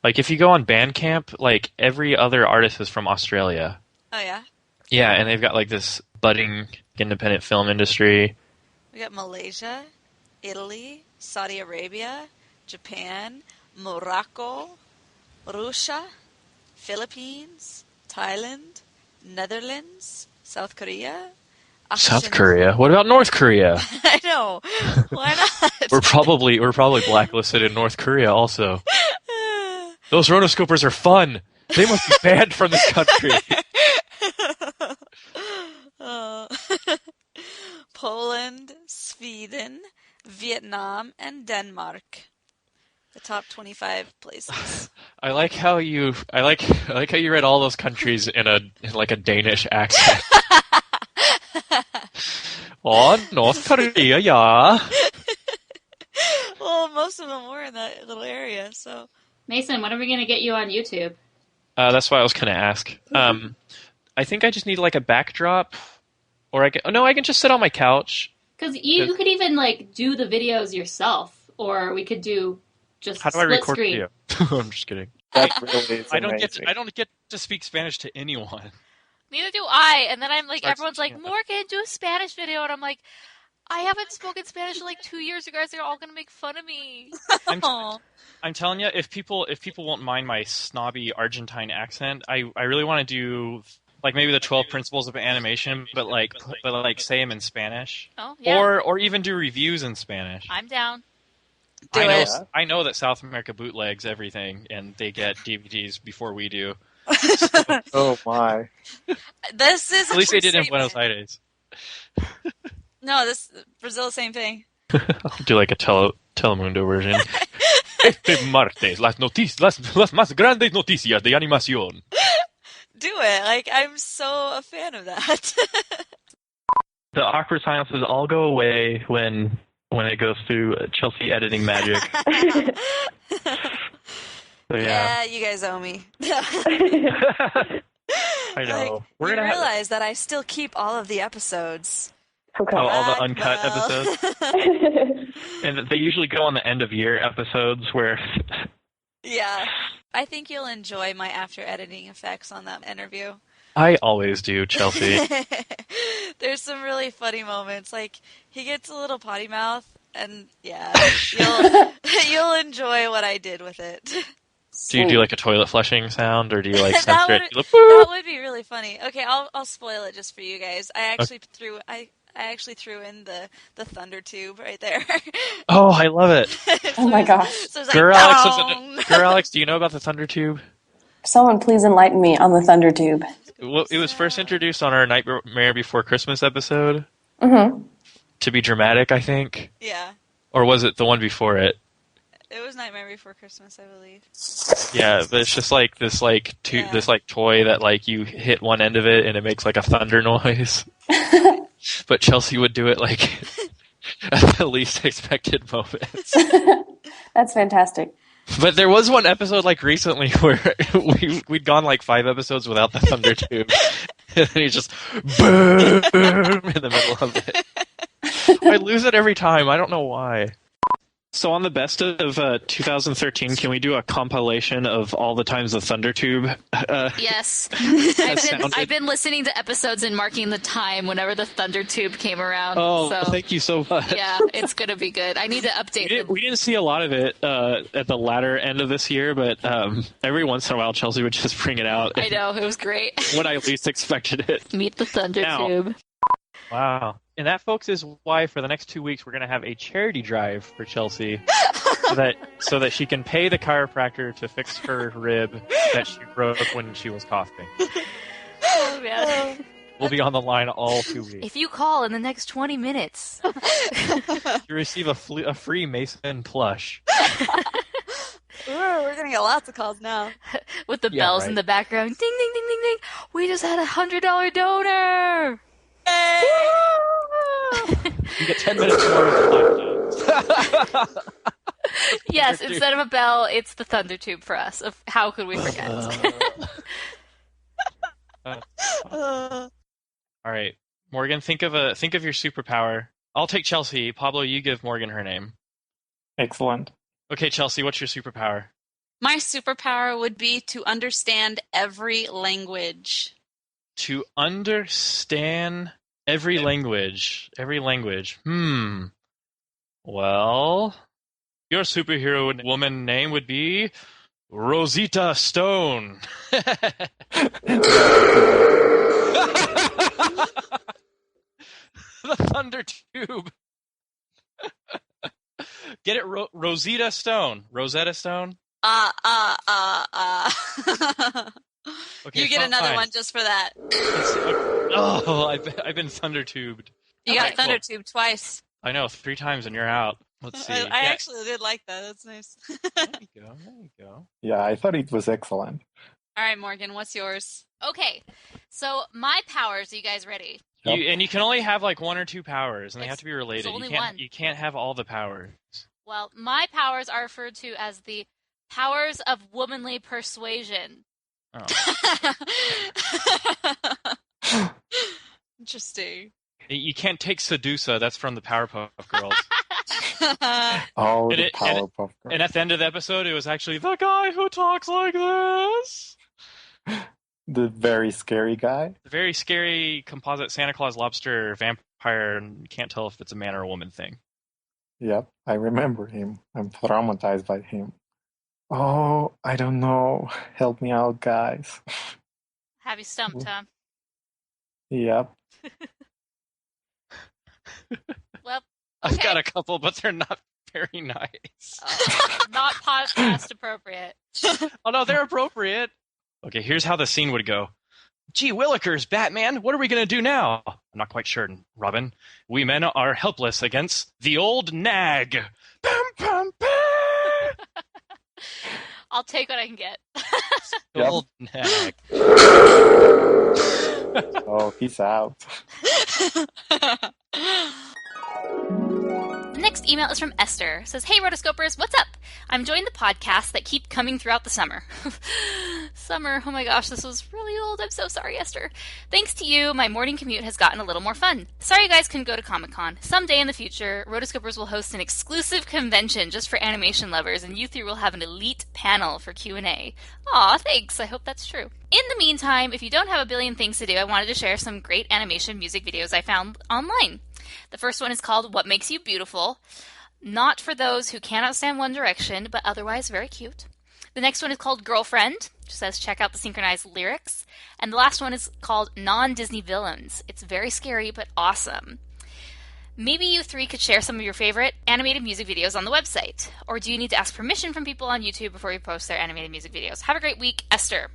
Like, if you go on Bandcamp, like, every other artist is from Australia. Oh, yeah? Yeah, and they've got, like, this budding independent film industry. We got Malaysia, Italy, Saudi Arabia, Japan, Morocco, Russia, Philippines, Thailand, Netherlands, South Korea. South Korea? What about North Korea? I know. Why not? We're probably blacklisted in North Korea also. Those rotoscopers are fun. They must be banned from this country. Poland, Sweden, Vietnam, and Denmark. The top 25 places. I like how you read all those countries in a Danish accent. Oh, North Korea, yeah. Well, most of them were in that little area, so. Mason, when are we going to get you on YouTube? That's what I was going to ask. I think I just need like a backdrop, or I can just sit on my couch. Because you could even like do the videos yourself, or we could do just How do I split record screen. video? I'm just kidding. That really is I don't amazing. get to speak Spanish to anyone. Neither do I. And then I'm like, Starts everyone's like, Morgan, do a Spanish video. And I'm like, I haven't spoken Spanish in like 2 years. You guys are all going to make fun of me. I'm telling you, if people won't mind my snobby Argentine accent, I really want to do like maybe the 12 principles of animation, but like say them in Spanish. Oh, yeah. Or even do reviews in Spanish. I'm down. I know that South America bootlegs everything, and they get DVDs before we do. Oh my! This is at least they did in Buenos Aires. No, Brazil, same thing. I'll do like a Telemundo version. Este martes, las más grandes noticias de animación. Do it. Like, I'm so a fan of that. The awkward silences all go away when it goes through Chelsea editing magic. So, yeah, you guys owe me. I know. Like, you realize that I still keep all of the episodes. Oh, all the uncut episodes? And they usually go on the end of year episodes where... Yeah. I think you'll enjoy my after editing effects on that interview. I always do, Chelsea. There's some really funny moments. Like, he gets a little potty mouth, and yeah, you'll enjoy what I did with it. Do you do like a toilet flushing sound, or do you like that censor it? that would be really funny. Okay, I'll spoil it just for you guys. I actually threw in the thunder tube right there. Oh, I love it. Oh my gosh. So it's like, Girl Alex, do you know about the thunder tube? Someone please enlighten me on the thunder tube. Well, it was first introduced on our Nightmare Before Christmas episode. Mm-hmm. To be dramatic, I think. Yeah. Or was it the one before it? It was Nightmare Before Christmas, I believe. Yeah, but it's just like this this toy that like you hit one end of it and it makes like a thunder noise. But Chelsea would do it like at the least expected moments. That's fantastic. But there was one episode like recently where we'd gone like 5 episodes without the thunder tube. And then he's just boom in the middle of it. I lose it every time. I don't know why. So on the best of 2013, can we do a compilation of all the times the thunder tube? Yes, I've been listening to episodes and marking the time whenever the thunder tube came around. Oh, so, thank you so much. Yeah, it's gonna be good. I need to update. We didn't see a lot of it at the latter end of this year, but every once in a while, Chelsea would just bring it out. I know, it was great. When I least expected it. Meet the thunder tube. Wow. And that, folks, is why for the next 2 weeks we're going to have a charity drive for Chelsea so that she can pay the chiropractor to fix her rib that she broke when she was coughing. Oh, man. We'll be on the line all 2 weeks. If you call in the next 20 minutes, you receive a free Mason plush. Ooh, we're going to get lots of calls now. With the bells in the background. Ding, ding, ding, ding, ding. We just had $100 donor. Yay! You get 10 minutes more of the Yes, instead of a bell, it's the thunder tube for us. How could we forget? All right, Morgan, think of your superpower. I'll take Chelsea. Pablo, you give Morgan her name. Excellent. Okay, Chelsea, what's your superpower? My superpower would be to understand every language. To understand every language. Well, your superhero woman name would be Rosita Stone. The thunder tube. Get it, Rosita Stone. Rosetta Stone? Okay, you get another one just for that. I've been thunder tubed. You got thunder tubed twice. I know, 3 times and you're out. Let's see. I actually did like that. That's nice. There you go. Yeah, I thought it was excellent. All right, Morgan, what's yours? Okay, so my powers. Are you guys ready? And you can only have like 1 or 2 powers, and they have to be related. Only one. You can't have all the powers. Well, my powers are referred to as the powers of womanly persuasion. Oh. Interesting. You can't take Sedusa. That's from the Powerpuff Girls. Oh, the Powerpuff Girls. And at the end of the episode, it was actually the guy who talks like this. The very scary guy? The very scary composite Santa Claus lobster vampire. And can't tell if it's a man or a woman thing. Yep, I remember him. I'm traumatized by him. Oh, I don't know. Help me out, guys. Have you stumped, huh? Yep. Well, okay. I've got a couple, but they're not very nice. Not podcast appropriate. Oh, no, they're appropriate. Okay, here's how the scene would go. Gee willikers, Batman, what are we going to do now? I'm not quite sure, Robin. We men are helpless against the old nag. Bum, bum, bum. I'll take what I can get. The old nag. Oh, he's out. The next email is from Esther. It says, "Hey, Rotoscopers, what's up? I'm enjoying the podcasts that keep coming throughout the summer." Summer, oh my gosh, this was really old. I'm so sorry, Esther. Thanks to you, my morning commute has gotten a little more fun. Sorry you guys couldn't go to Comic-Con. Someday in the future, Rotoscopers will host an exclusive convention just for animation lovers, and you three will have an elite panel for Q&A. Aw, thanks. I hope that's true. In the meantime, if you don't have a billion things to do, I wanted to share some great animation music videos I found online. The first one is called What Makes You Beautiful. Not for those who cannot stand One Direction, but otherwise very cute. The next one is called Girlfriend, which says check out the synchronized lyrics. And the last one is called Non-Disney Villains. It's very scary, but awesome. Maybe you three could share some of your favorite animated music videos on the website. Or do you need to ask permission from people on YouTube before you post their animated music videos? Have a great week, Esther.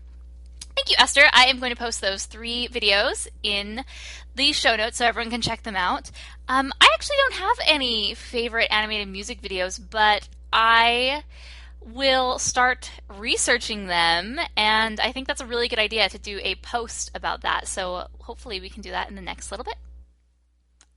Thank you, Esther. I am going to post those 3 videos in the show notes so everyone can check them out. I actually don't have any favorite animated music videos, but I will start researching them, and I think that's a really good idea to do a post about that. So hopefully we can do that in the next little bit.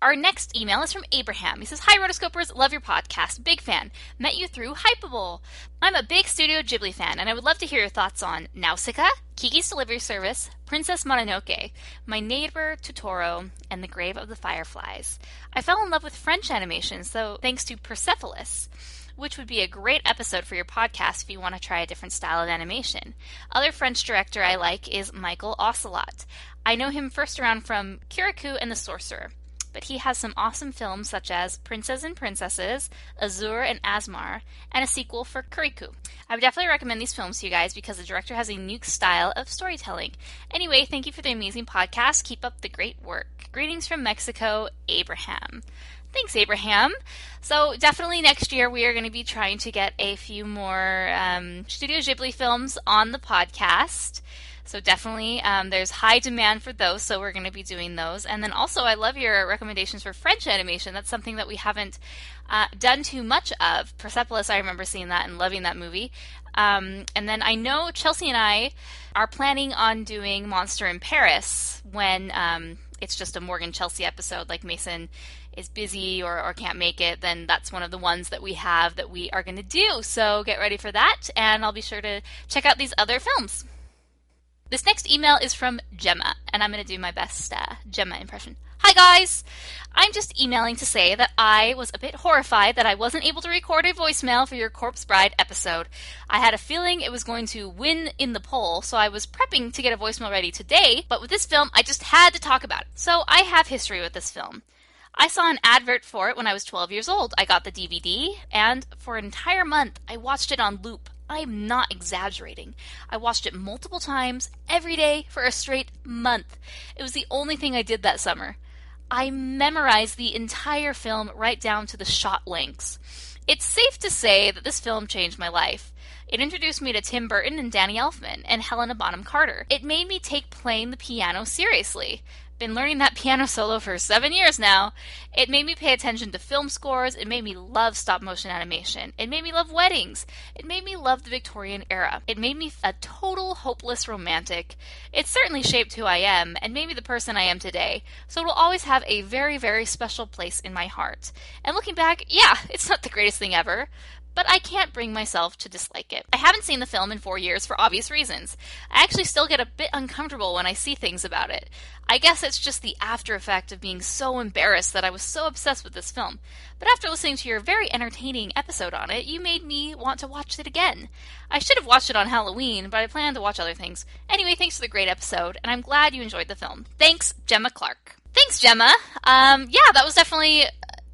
Our next email is from Abraham. He says, Hi, Rotoscopers. Love your podcast. Big fan. Met you through Hypable. I'm a big Studio Ghibli fan, and I would love to hear your thoughts on Nausicaa, Kiki's Delivery Service, Princess Mononoke, My Neighbor Totoro, and The Grave of the Fireflies. I fell in love with French animation, so thanks to Persepolis, which would be a great episode for your podcast if you want to try a different style of animation. Other French director I like is Michael Ocelot. I know him first around from Kirikou and the Sorcerer, but he has some awesome films such as Princes and Princesses, Azur and Asmar, and a sequel for Kuriku. I would definitely recommend these films to you guys because the director has a unique style of storytelling. Anyway, thank you for the amazing podcast. Keep up the great work. Greetings from Mexico, Abraham. Thanks, Abraham. So definitely next year we are going to be trying to get a few more Studio Ghibli films on the podcast. So definitely there's high demand for those, so we're going to be doing those. And then also I love your recommendations for French animation. That's something that we haven't done too much of. Persepolis, I remember seeing that and loving that movie. And then I know Chelsea and I are planning on doing Monster in Paris when it's just a Morgan Chelsea episode, like Mason is busy or can't make it, then that's one of the ones that we have that we are going to do. So get ready for that, and I'll be sure to check out these other films. This next email is from Gemma, and I'm going to do my best Gemma impression. Hi guys! I'm just emailing to say that I was a bit horrified that I wasn't able to record a voicemail for your Corpse Bride episode. I had a feeling it was going to win in the poll, so I was prepping to get a voicemail ready today, but with this film, I just had to talk about it. So I have history with this film. I saw an advert for it when I was 12 years old. I got the DVD, and for an entire month, I watched it on loop. I'm not exaggerating. I watched it multiple times, every day, for a straight month. It was the only thing I did that summer. I memorized the entire film right down to the shot lengths. It's safe to say that this film changed my life. It introduced me to Tim Burton and Danny Elfman and Helena Bonham Carter. It made me take playing the piano seriously. Been learning that piano solo for 7 years now. It made me pay attention to film scores. It made me love stop-motion animation. It made me love weddings. It made me love the Victorian era. It made me a total hopeless romantic. It certainly shaped who I am and made me the person I am today. So it will always have a very, very special place in my heart. And looking back, yeah, it's not the greatest thing ever, but I can't bring myself to dislike it. I haven't seen the film in 4 years for obvious reasons. I actually still get a bit uncomfortable when I see things about it. I guess it's just the after effect of being so embarrassed that I was so obsessed with this film. But after listening to your very entertaining episode on it, you made me want to watch it again. I should have watched it on Halloween, but I plan to watch other things. Anyway, thanks for the great episode, and I'm glad you enjoyed the film. Thanks, Gemma Clark. Thanks, Gemma. Yeah, that was definitely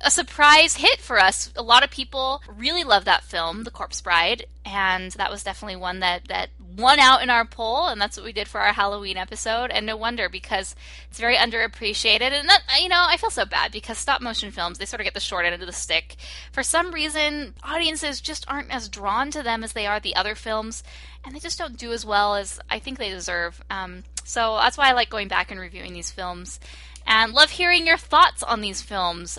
a surprise hit for us. A lot of people really love that film, The Corpse Bride, and that was definitely one that won out in our poll, and that's what we did for our Halloween episode, and no wonder, because it's very underappreciated, and that, I feel so bad, because stop-motion films, they sort of get the short end of the stick. For some reason, audiences just aren't as drawn to them as they are the other films, and they just don't do as well as I think they deserve. So that's why I like going back and reviewing these films, and love hearing your thoughts on these films.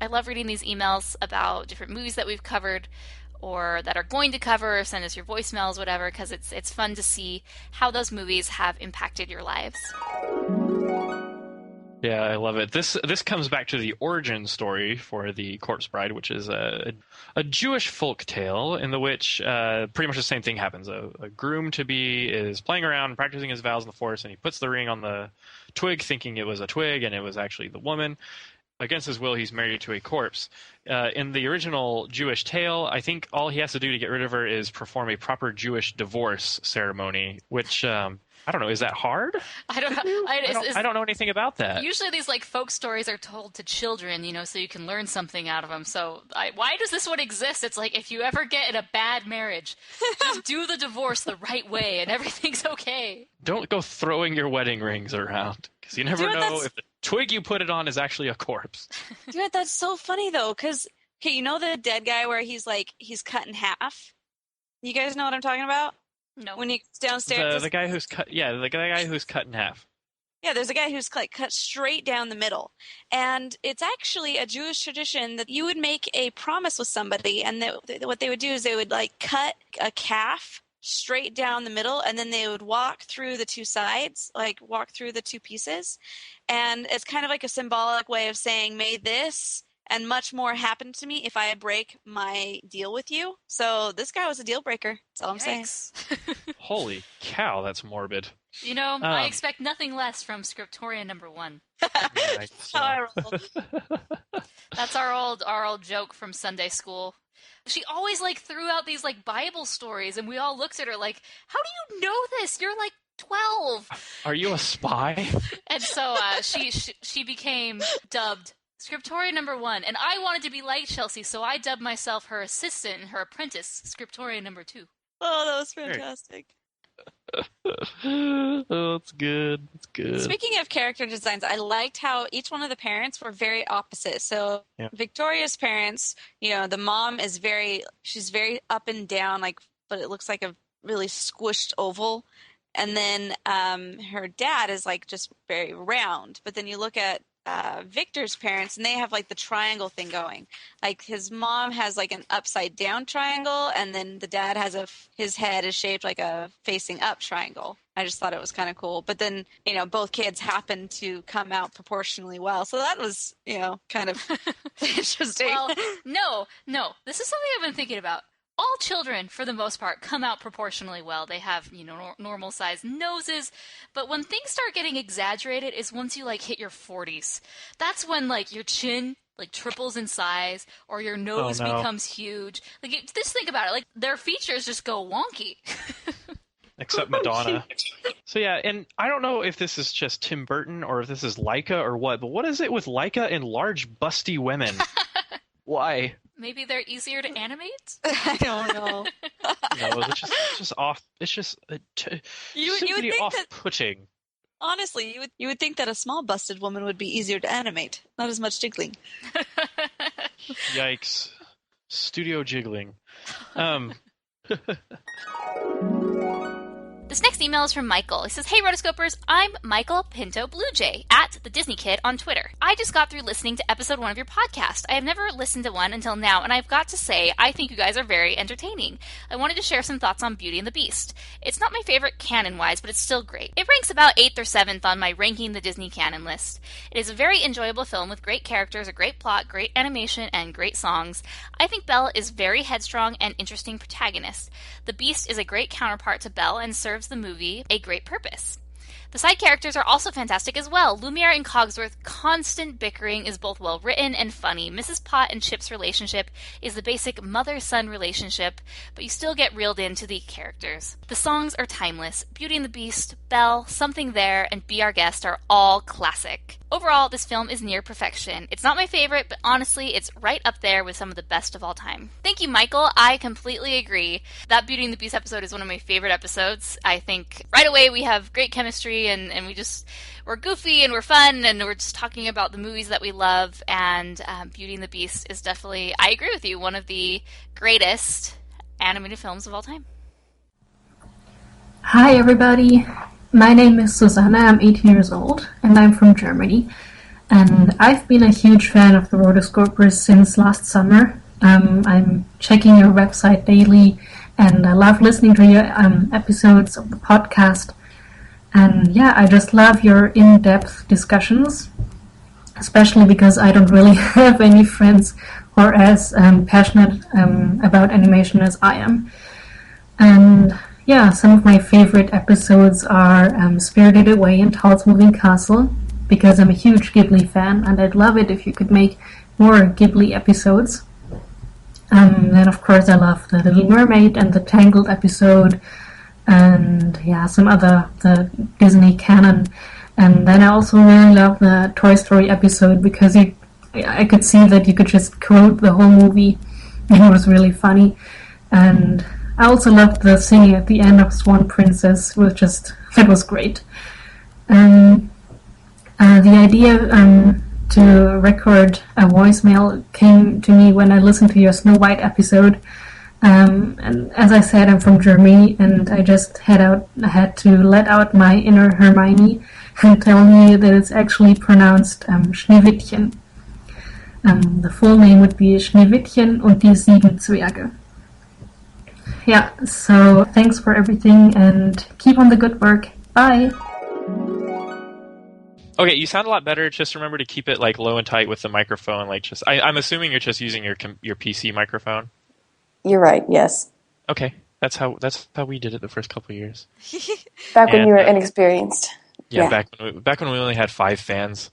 I love reading these emails about different movies that we've covered or that are going to cover, or send us your voicemails, whatever, because it's fun to see how those movies have impacted your lives. Yeah, I love it. This comes back to the origin story for The Corpse Bride, which is a Jewish folk tale in the which pretty much the same thing happens. A groom-to-be is playing around, practicing his vows in the forest, and he puts the ring on the twig thinking it was a twig, and it was actually the woman. Against his will, he's married to a corpse. In the original Jewish tale, I think all he has to do to get rid of her is perform a proper Jewish divorce ceremony, which I don't know. Is that hard? I don't know. I don't know anything about that. Usually these like folk stories are told to children, so you can learn something out of them. So why does this one exist? It's like if you ever get in a bad marriage, just do the divorce the right way and everything's okay. Don't go throwing your wedding rings around because you never know if the twig you put it on is actually a corpse. Dude, that's so funny though, because the dead guy where he's cut in half? You guys know what I'm talking about? No. When he goes downstairs, the guy who's cut. Yeah, the guy who's cut in half. Yeah, there's a guy who's cut straight down the middle. And it's actually a Jewish tradition that you would make a promise with somebody, and what they would do is they would cut a calf straight down the middle, and then they would walk through the two sides, walk through the two pieces. And it's kind of like a symbolic way of saying, may this and much more happen to me if I break my deal with you. So this guy was a deal breaker. That's all I'm saying. Holy cow, that's morbid. I expect nothing less from Scriptorian number 1. That's how I roll. That's our old joke from Sunday school. She always threw out these Bible stories, and we all looked at her like, "How do you know this? You're 12." Are you a spy? And so she became dubbed Scriptorian number 1, and I wanted to be like Chelsea, so I dubbed myself her assistant and her apprentice, Scriptorian number 2. Oh, that was fantastic. Oh, it's good. It's good. Speaking of character designs, I liked how each one of the parents were very opposite. So Victoria's parents, the mom is she's very up and down, but it looks like a really squished oval. And then her dad is just very round. But then you look at Victor's parents, and they have the triangle thing going. His mom has an upside down triangle, and then the dad has his head is shaped like a facing up triangle. I just thought it was kind of cool. But then, both kids happen to come out proportionally well. So that was, kind of interesting. Well, no. This is something I've been thinking about. All children, for the most part, come out proportionally well. They have, normal-sized noses. But when things start getting exaggerated is once you, hit your 40s. That's when, your chin, triples in size, or your nose becomes huge. Just think about it. Their features just go wonky. Except Madonna. So, yeah, and I don't know if this is just Tim Burton or if this is Laika or what, but what is it with Laika and large, busty women? Why? Maybe they're easier to animate? I don't know. No, it's just off. It's just simply off-putting. Honestly, you would think that a small busted woman would be easier to animate. Not as much jiggling. Yikes. Studio jiggling. This next email is from Michael. He says, "Hey, Rotoscopers, I'm Michael Pinto Bluejay at the Disney Kid on Twitter. I just got through listening to episode 1 of your podcast. I have never listened to one until now, and I've got to say, I think you guys are very entertaining. I wanted to share some thoughts on Beauty and the Beast. It's not my favorite canon-wise, but it's still great. It ranks about 8th or 7th on my ranking the Disney canon list. It is a very enjoyable film with great characters, a great plot, great animation, and great songs. I think Belle is very headstrong and interesting protagonist. The Beast is a great counterpart to Belle and serves the movie a great purpose. The side characters are also fantastic as well. Lumiere and Cogsworth constant bickering is both well written and funny. Mrs. Pot and Chip's relationship is the basic mother-son relationship, but you still get reeled into the characters. The songs are timeless. Beauty and the Beast, Belle, Something There, and Be Our Guest are all classic. Overall, this film is near perfection. It's not my favorite, but honestly, it's right up there with some of the best of all time." Thank you, Michael. I completely agree. That Beauty and the Beast episode is one of my favorite episodes. I think right away we have great chemistry, and we're goofy and we're fun, and we're just talking about the movies that we love, and Beauty and the Beast is definitely, I agree with you, one of the greatest animated films of all time. Hi everybody, my name is Susanna, I'm 18 years old, and I'm from Germany, and I've been a huge fan of the Rotoscopers since last summer. I'm checking your website daily, and I love listening to your episodes of the podcast. And yeah, I just love your in-depth discussions, especially because I don't really have any friends who are as passionate about animation as I am. And yeah, some of my favorite episodes are Spirited Away and Howl's Moving Castle, because I'm a huge Ghibli fan, and I'd love it if you could make more Ghibli episodes. Then of course I love The Little Mermaid and the Tangled episode. and some other the Disney canon. And then I also really love the Toy Story episode because I could see that you could just quote the whole movie, and it was really funny. And I also loved the singing at the end of Swan Princess, that was great. The idea to record a voicemail came to me when I listened to your Snow White episode. And as I said, I'm from Germany, and I just had to let out my inner Hermione and tell me that it's actually pronounced Schneewittchen. The full name would be Schneewittchen und die 7 Zwerge. Yeah, so thanks for everything, and keep on the good work. Bye! Okay, you sound a lot better. Just remember to keep it like low and tight with the microphone. I'm assuming you're just using your PC microphone. You're right. Yes. Okay, that's how we did it the first couple of years. Back when you were inexperienced. Yeah, back when we only had 5 fans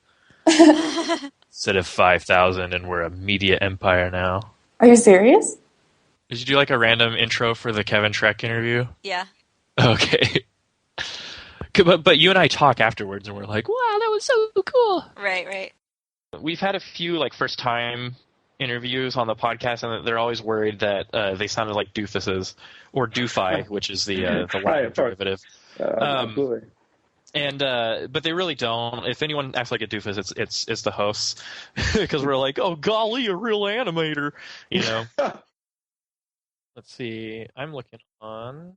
instead of 5,000, and we're a media empire now. Are you serious? Did you do like a random intro for the Kevin Schreck interview? Yeah. Okay. But you and I talk afterwards, and we're like, "Wow, that was so cool!" Right. We've had a few like first-time interviews on the podcast, and they're always worried that they sounded like doofuses or doofi, which is the Latin derivative. Absolutely. But they really don't. If anyone acts like a doofus, it's the hosts, because we're like, "Oh golly, a real animator," you know. Let's see. I'm looking on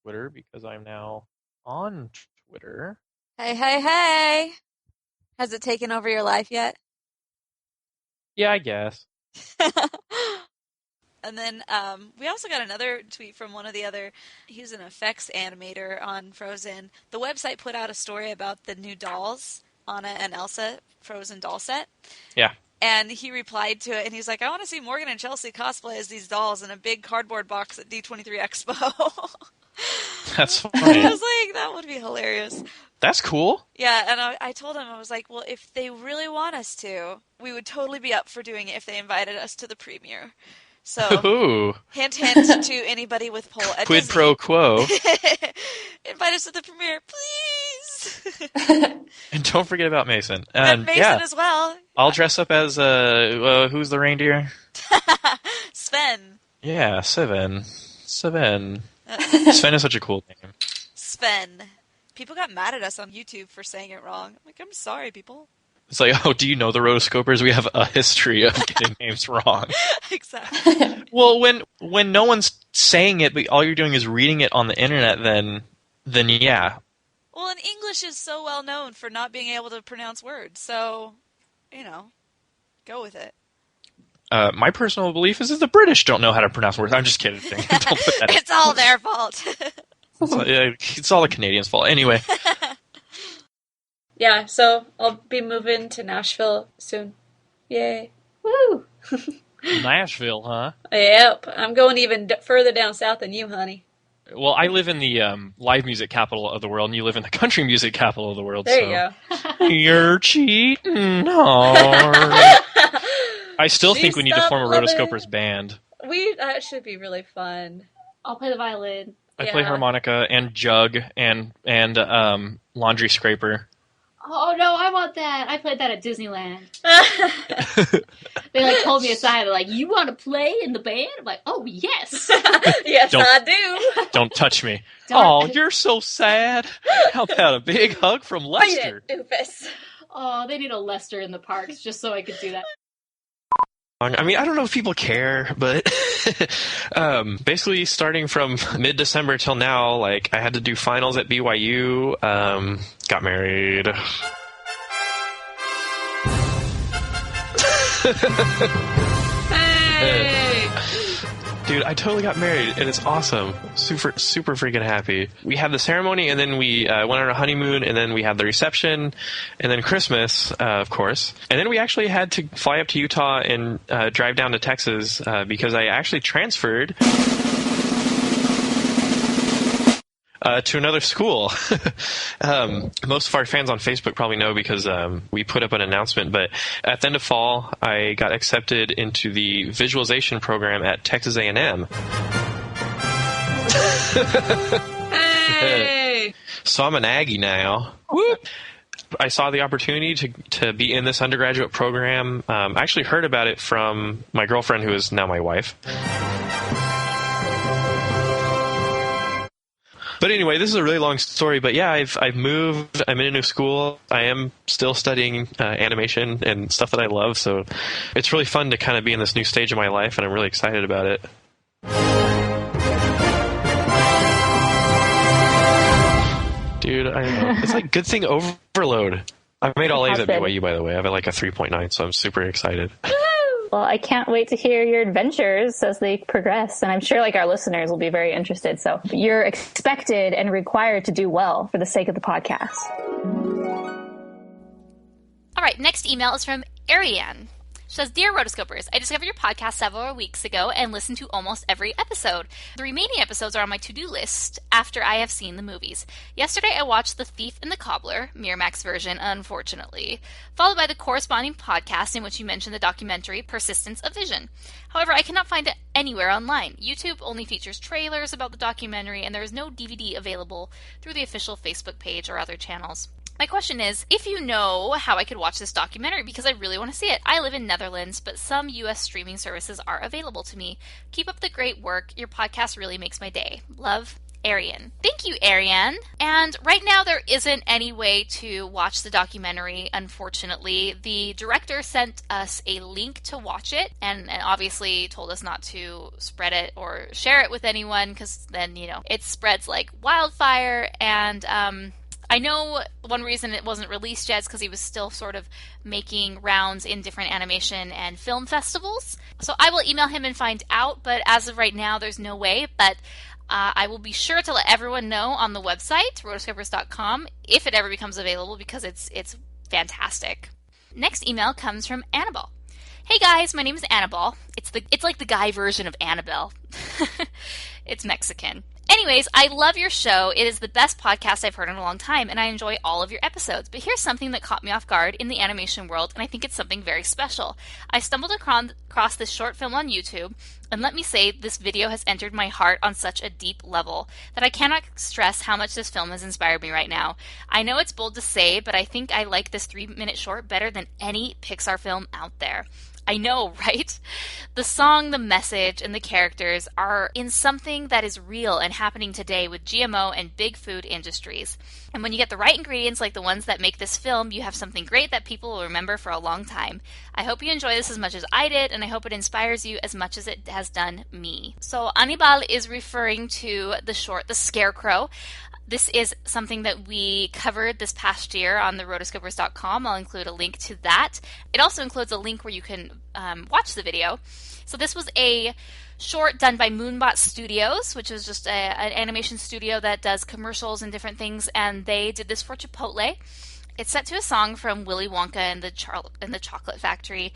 Twitter because I'm now on Twitter. Hey. Has it taken over your life yet? Yeah, I guess. And then we also got another tweet from one of the other, he's an effects animator on Frozen. The website put out a story about the new dolls, Anna and Elsa Frozen doll set. Yeah. And he replied to it, and he's like, I want to see Morgan and Chelsea cosplay as these dolls in a big cardboard box at D23 Expo. That's funny. I was like, that would be hilarious. That's cool. Yeah, and I told him, I was like, well, if they really want us to, we would totally be up for doing it if they invited us to the premiere. So, Ooh. hint to anybody with pull at Quid Disney. pro quo. Invite us to the premiere, please. And don't forget about Mason. And Mason as well. I'll dress up as who's the reindeer? Sven. Yeah, Sven. Sven is such a cool name. Sven. People got mad at us on YouTube for saying it wrong. I'm like, I'm sorry, people. It's like, oh, do you know the Rotoscopers? We have a history of getting names wrong. Exactly. Well, when no one's saying it, but all you're doing is reading it on the internet, then yeah. Well, and English is so well known for not being able to pronounce words, so, go with it. My personal belief is that the British don't know how to pronounce words. I'm just kidding. Don't put that It's all their fault. It's all the Canadians' fault. Anyway. Yeah, so I'll be moving to Nashville soon. Yay. Woo! Nashville, huh? Yep, I'm going even further down south than you, honey. Well, I live in the live music capital of the world, and you live in the country music capital of the world. There you go. You're cheating hard. I still think we need to form a Rotoscopers band. That should be really fun. I'll play the violin. I play harmonica and jug and laundry scraper. Oh no, I want that. I played that at Disneyland. They pulled me aside. They're like, "You want to play in the band?" I'm like, "Oh yes, yes, I do." Don't touch me. Oh, you're so sad. How about a big hug from Lester? Doofus. Oh, they need a Lester in the parks just so I could do that. I mean, I don't know if people care, but basically starting from mid-December till now, I had to do finals at BYU, got married. Hey! Dude, I totally got married, and it's awesome. Super, super freaking happy. We had the ceremony, and then we went on our honeymoon, and then we had the reception, and then Christmas, of course. And then we actually had to fly up to Utah and drive down to Texas because I actually transferred to another school. Most of our fans on Facebook probably know because we put up an announcement, but at the end of fall, I got accepted into the visualization program at Texas A&M. Yay! So I'm an Aggie now. Whoop! I saw the opportunity to be in this undergraduate program. I actually heard about it from my girlfriend, who is now my wife. But anyway, this is a really long story. But yeah, I've moved. I'm in a new school. I am still studying animation and stuff that I love. So it's really fun to kind of be in this new stage of my life, and I'm really excited about it. Dude, I don't know. It's like good thing overload. I made all A's at BYU, by the way. I have like a 3.9, so I'm super excited. Well, I can't wait to hear your adventures as they progress, and I'm sure like our listeners will be very interested. So you're expected and required to do well for the sake of the podcast. All right, next email is from Ariane. She says, Dear Rotoscopers, I discovered your podcast several weeks ago and listened to almost every episode. The remaining episodes are on my to-do list after I have seen the movies. Yesterday I watched The Thief and the Cobbler, Miramax version, unfortunately, followed by the corresponding podcast in which you mentioned the documentary Persistence of Vision. However, I cannot find it anywhere online. YouTube only features trailers about the documentary, and there is no DVD available through the official Facebook page or other channels. My question is, if you know how I could watch this documentary, because I really want to see it. I live in Netherlands, but some U.S. streaming services are available to me. Keep up the great work. Your podcast really makes my day. Love, Ariane. Thank you, Ariane. And right now there isn't any way to watch the documentary, unfortunately. The director sent us a link to watch it and obviously told us not to spread it or share it with anyone because then, it spreads like wildfire. And I know one reason it wasn't released yet is because he was still sort of making rounds in different animation and film festivals. So I will email him and find out, but as of right now, there's no way. But I will be sure to let everyone know on the website, rotoscopers.com, if it ever becomes available, because it's fantastic. Next email comes from Annabelle. Hey guys, my name is Annabelle. It's like the guy version of Annabelle. It's Mexican. Anyways, I love your show. It is the best podcast I've heard in a long time, and I enjoy all of your episodes. But here's something that caught me off guard in the animation world, and I think it's something very special. I stumbled across this short film on YouTube, and let me say, this video has entered my heart on such a deep level that I cannot stress how much this film has inspired me right now. I know it's bold to say, but I think I like this 3-minute short better than any Pixar film out there. I know, right? The song, the message, and the characters are in something that is real and happening today with GMO and big food industries. And when you get the right ingredients like the ones that make this film, you have something great that people will remember for a long time. I hope you enjoy this as much as I did, and I hope it inspires you as much as it has done me. So Anibal is referring to the short, The Scarecrow. This is something that we covered this past year on the rotoscopers.com. I'll include a link to that. It also includes a link where you can watch the video. So this was a short done by Moonbot Studios, which is just an animation studio that does commercials and different things, and they did this for Chipotle. It's set to a song from Willy Wonka and the Chocolate Factory,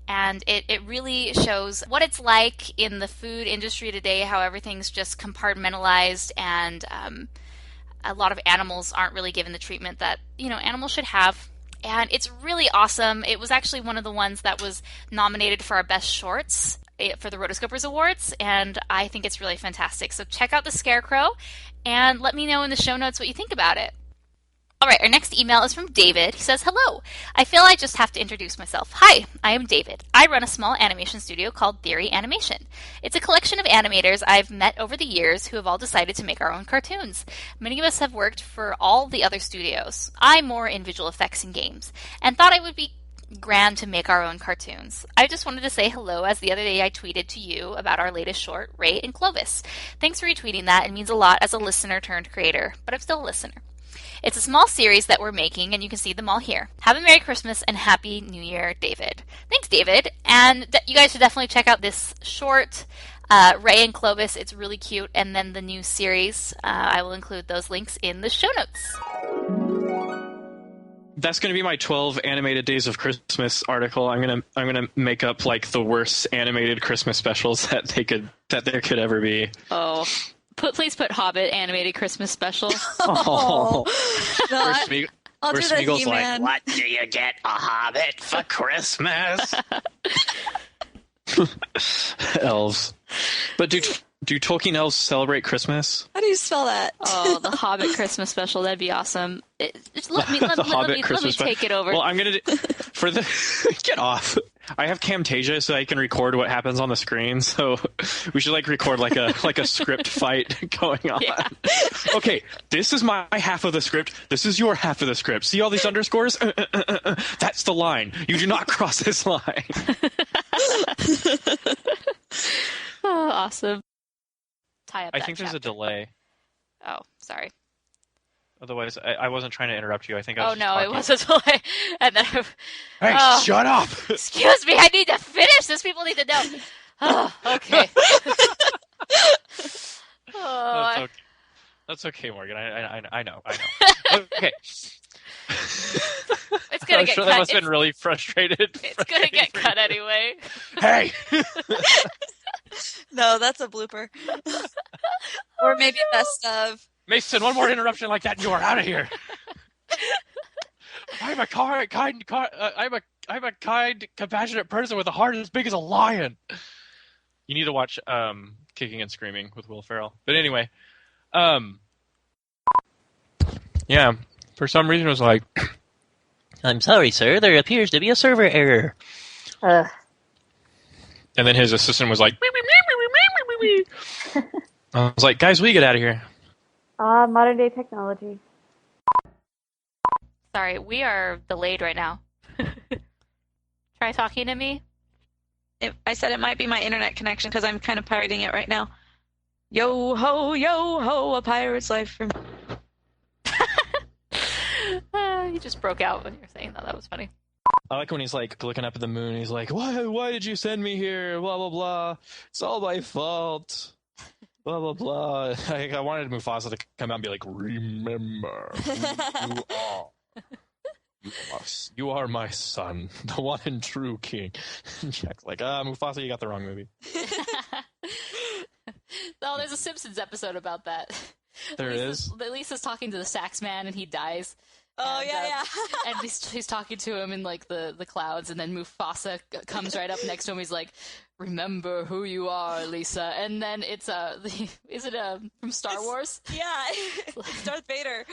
and it really shows what it's like in the food industry today, how everything's just compartmentalized, and a lot of animals aren't really given the treatment that, animals should have. And it's really awesome. It was actually one of the ones that was nominated for our best shorts for the Rotoscopers Awards, and I think it's really fantastic. So check out The Scarecrow, and let me know in the show notes what you think about it. All right, our next email is from David. He says, hello. I feel I just have to introduce myself. Hi, I am David. I run a small animation studio called Theory Animation. It's a collection of animators I've met over the years who have all decided to make our own cartoons. Many of us have worked for all the other studios. I'm more in visual effects and games, and thought it would be grand to make our own cartoons. I just wanted to say hello, as the other day I tweeted to you about our latest short, Ray and Clovis. Thanks for retweeting that. It means a lot as a listener turned creator, but I'm still a listener. It's a small series that we're making, and you can see them all here. Have a Merry Christmas and Happy New Year, David. Thanks, David. And you guys should definitely check out this short, Ray and Clovis. It's really cute. And then the new series, I will include those links in the show notes. That's going to be my 12 animated days of Christmas article. I'm gonna make up like the worst animated Christmas specials that there could ever be. Oh. Please put Hobbit animated Christmas special. Oh. I'll do that, Smeagol's He-Man. like, what do you get a Hobbit for Christmas? Elves. But do Do Tolkien elves celebrate Christmas? How do you spell that? Oh, the Hobbit Christmas special. That'd be awesome. Let me take it over. Well, I'm going to do... For the... Get off. I have Camtasia so I can record what happens on the screen, so we should record like a script fight going on. Yeah. Okay, this is my half of the script. This is your half of the script. See all these underscores? That's the line. You do not cross this line. Oh, awesome. Tie up I think there's a delay. Oh, sorry. Otherwise, I wasn't trying to interrupt you. I think I was it was a delay. And then hey, shut up! Excuse me, I need to finish. These people need to know. Oh, okay. That's okay, Morgan. I know. Okay. It's gonna get cut. They must have been really frustrated. It's gonna get cut anyway. Hey! No, that's a blooper. Or maybe best of. Mason, one more interruption like that and you are out of here. I'm a kind, compassionate person with a heart as big as a lion. You need to watch Kicking and Screaming with Will Ferrell. But anyway, yeah, for some reason it was like, I'm sorry, sir, there appears to be a server error. And then his assistant was like, I was like, guys, we get out of here. Modern day technology. Sorry, we are delayed right now. Try talking to me. I said it might be my internet connection because I'm kind of pirating it right now. Yo ho, a pirate's life for me. You just broke out when you were saying that. That was funny. I like when he's looking up at the moon. He's like, why did you send me here? Blah, blah, blah. It's all my fault. Blah, blah, blah. I wanted Mufasa to come out and be like, remember who you are. You are my son, the one and true king. And Jack's like, Mufasa, you got the wrong movie. No, there's a Simpsons episode about that. There is? Lisa's talking to the sax man and he dies. Oh, and, yeah. And he's talking to him in the clouds, and then Mufasa comes right up next to him. He's like, remember who you are, Lisa. And then it's is it from Star Wars? Yeah, it's Darth Vader.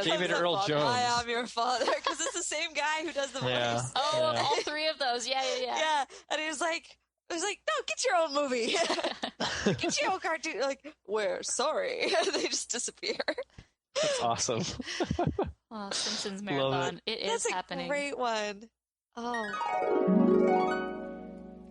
David Earl Jones. I am your father, because it's the same guy who does the voice. Yeah. Oh, yeah. All three of those. Yeah. Yeah, and he was like, no, get your own movie. Get your own cartoon. Like, where? Sorry. They just disappear. That's awesome. Oh, Simpsons Marathon. It is happening. That's a great one. Oh.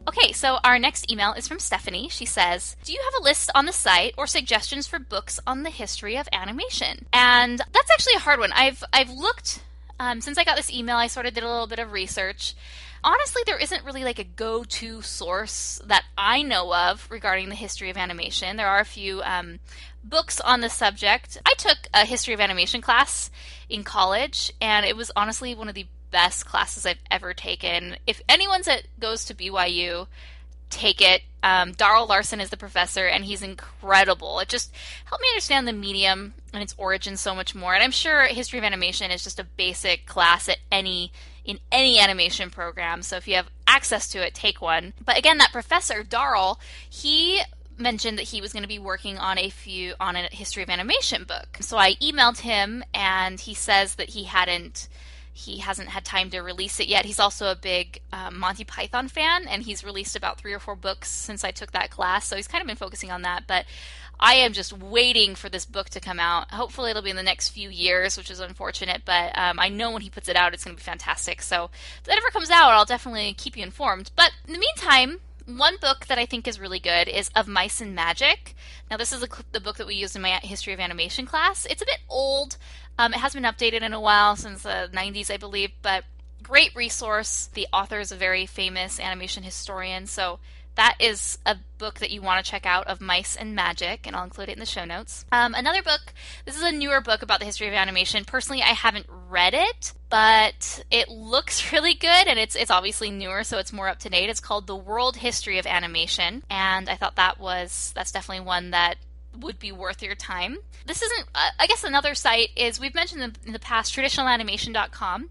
Okay, so our next email is from Stephanie. She says, do you have a list on the site or suggestions for books on the history of animation? And that's actually a hard one. I've looked, since I got this email, I sort of did a little bit of research. Honestly, there isn't really a go-to source that I know of regarding the history of animation. There are a few books on the subject. I took a history of animation class in college, and it was honestly one of the best classes I've ever taken. If anyone goes to BYU, take it. Darrell Larson is the professor, and he's incredible. It just helped me understand the medium and its origins so much more. And I'm sure history of animation is just a basic class in any animation program. So if you have access to it, take one. But again, that professor, Darrell, he mentioned that he was going to be working on a history of animation book. So I emailed him, and he says that he hasn't had time to release it yet. He's also a big Monty Python fan, and he's released about 3 or 4 books since I took that class. So he's kind of been focusing on that. But I am just waiting for this book to come out. Hopefully it'll be in the next few years, which is unfortunate. But I know when he puts it out, it's going to be fantastic. So if that ever comes out, I'll definitely keep you informed. But in the meantime, one book that I think is really good is Of Mice and Magic. Now, this is the book that we used in my history of animation class. It's a bit old. It hasn't been updated in a while, since the 90s, I believe, but great resource. The author is a very famous animation historian, so that is a book that you want to check out, Of Mice and Magic, and I'll include it in the show notes. Another book, this is a newer book about the history of animation. Personally, I haven't read it, but it looks really good, and it's obviously newer, so it's more up to date. It's called The World History of Animation, and I thought that's definitely one that would be worth your time. This isn't, I guess another site is, we've mentioned in the past, traditionalanimation.com.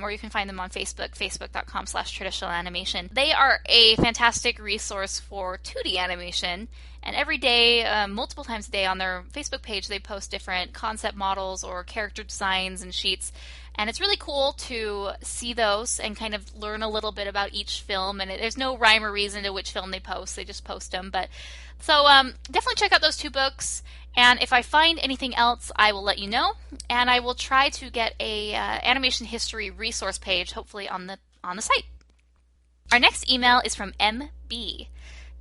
or you can find them on Facebook, facebook.com/traditionalanimation. They are a fantastic resource for 2D animation, and every day, multiple times a day on their Facebook page, they post different concept models or character designs and sheets, and it's really cool to see those and kind of learn a little bit about each film, and there's no rhyme or reason to which film they post, they just post them. But so definitely check out those 2 books. And if I find anything else, I will let you know. And I will try to get a animation history resource page, hopefully on the site. Our next email is from MB.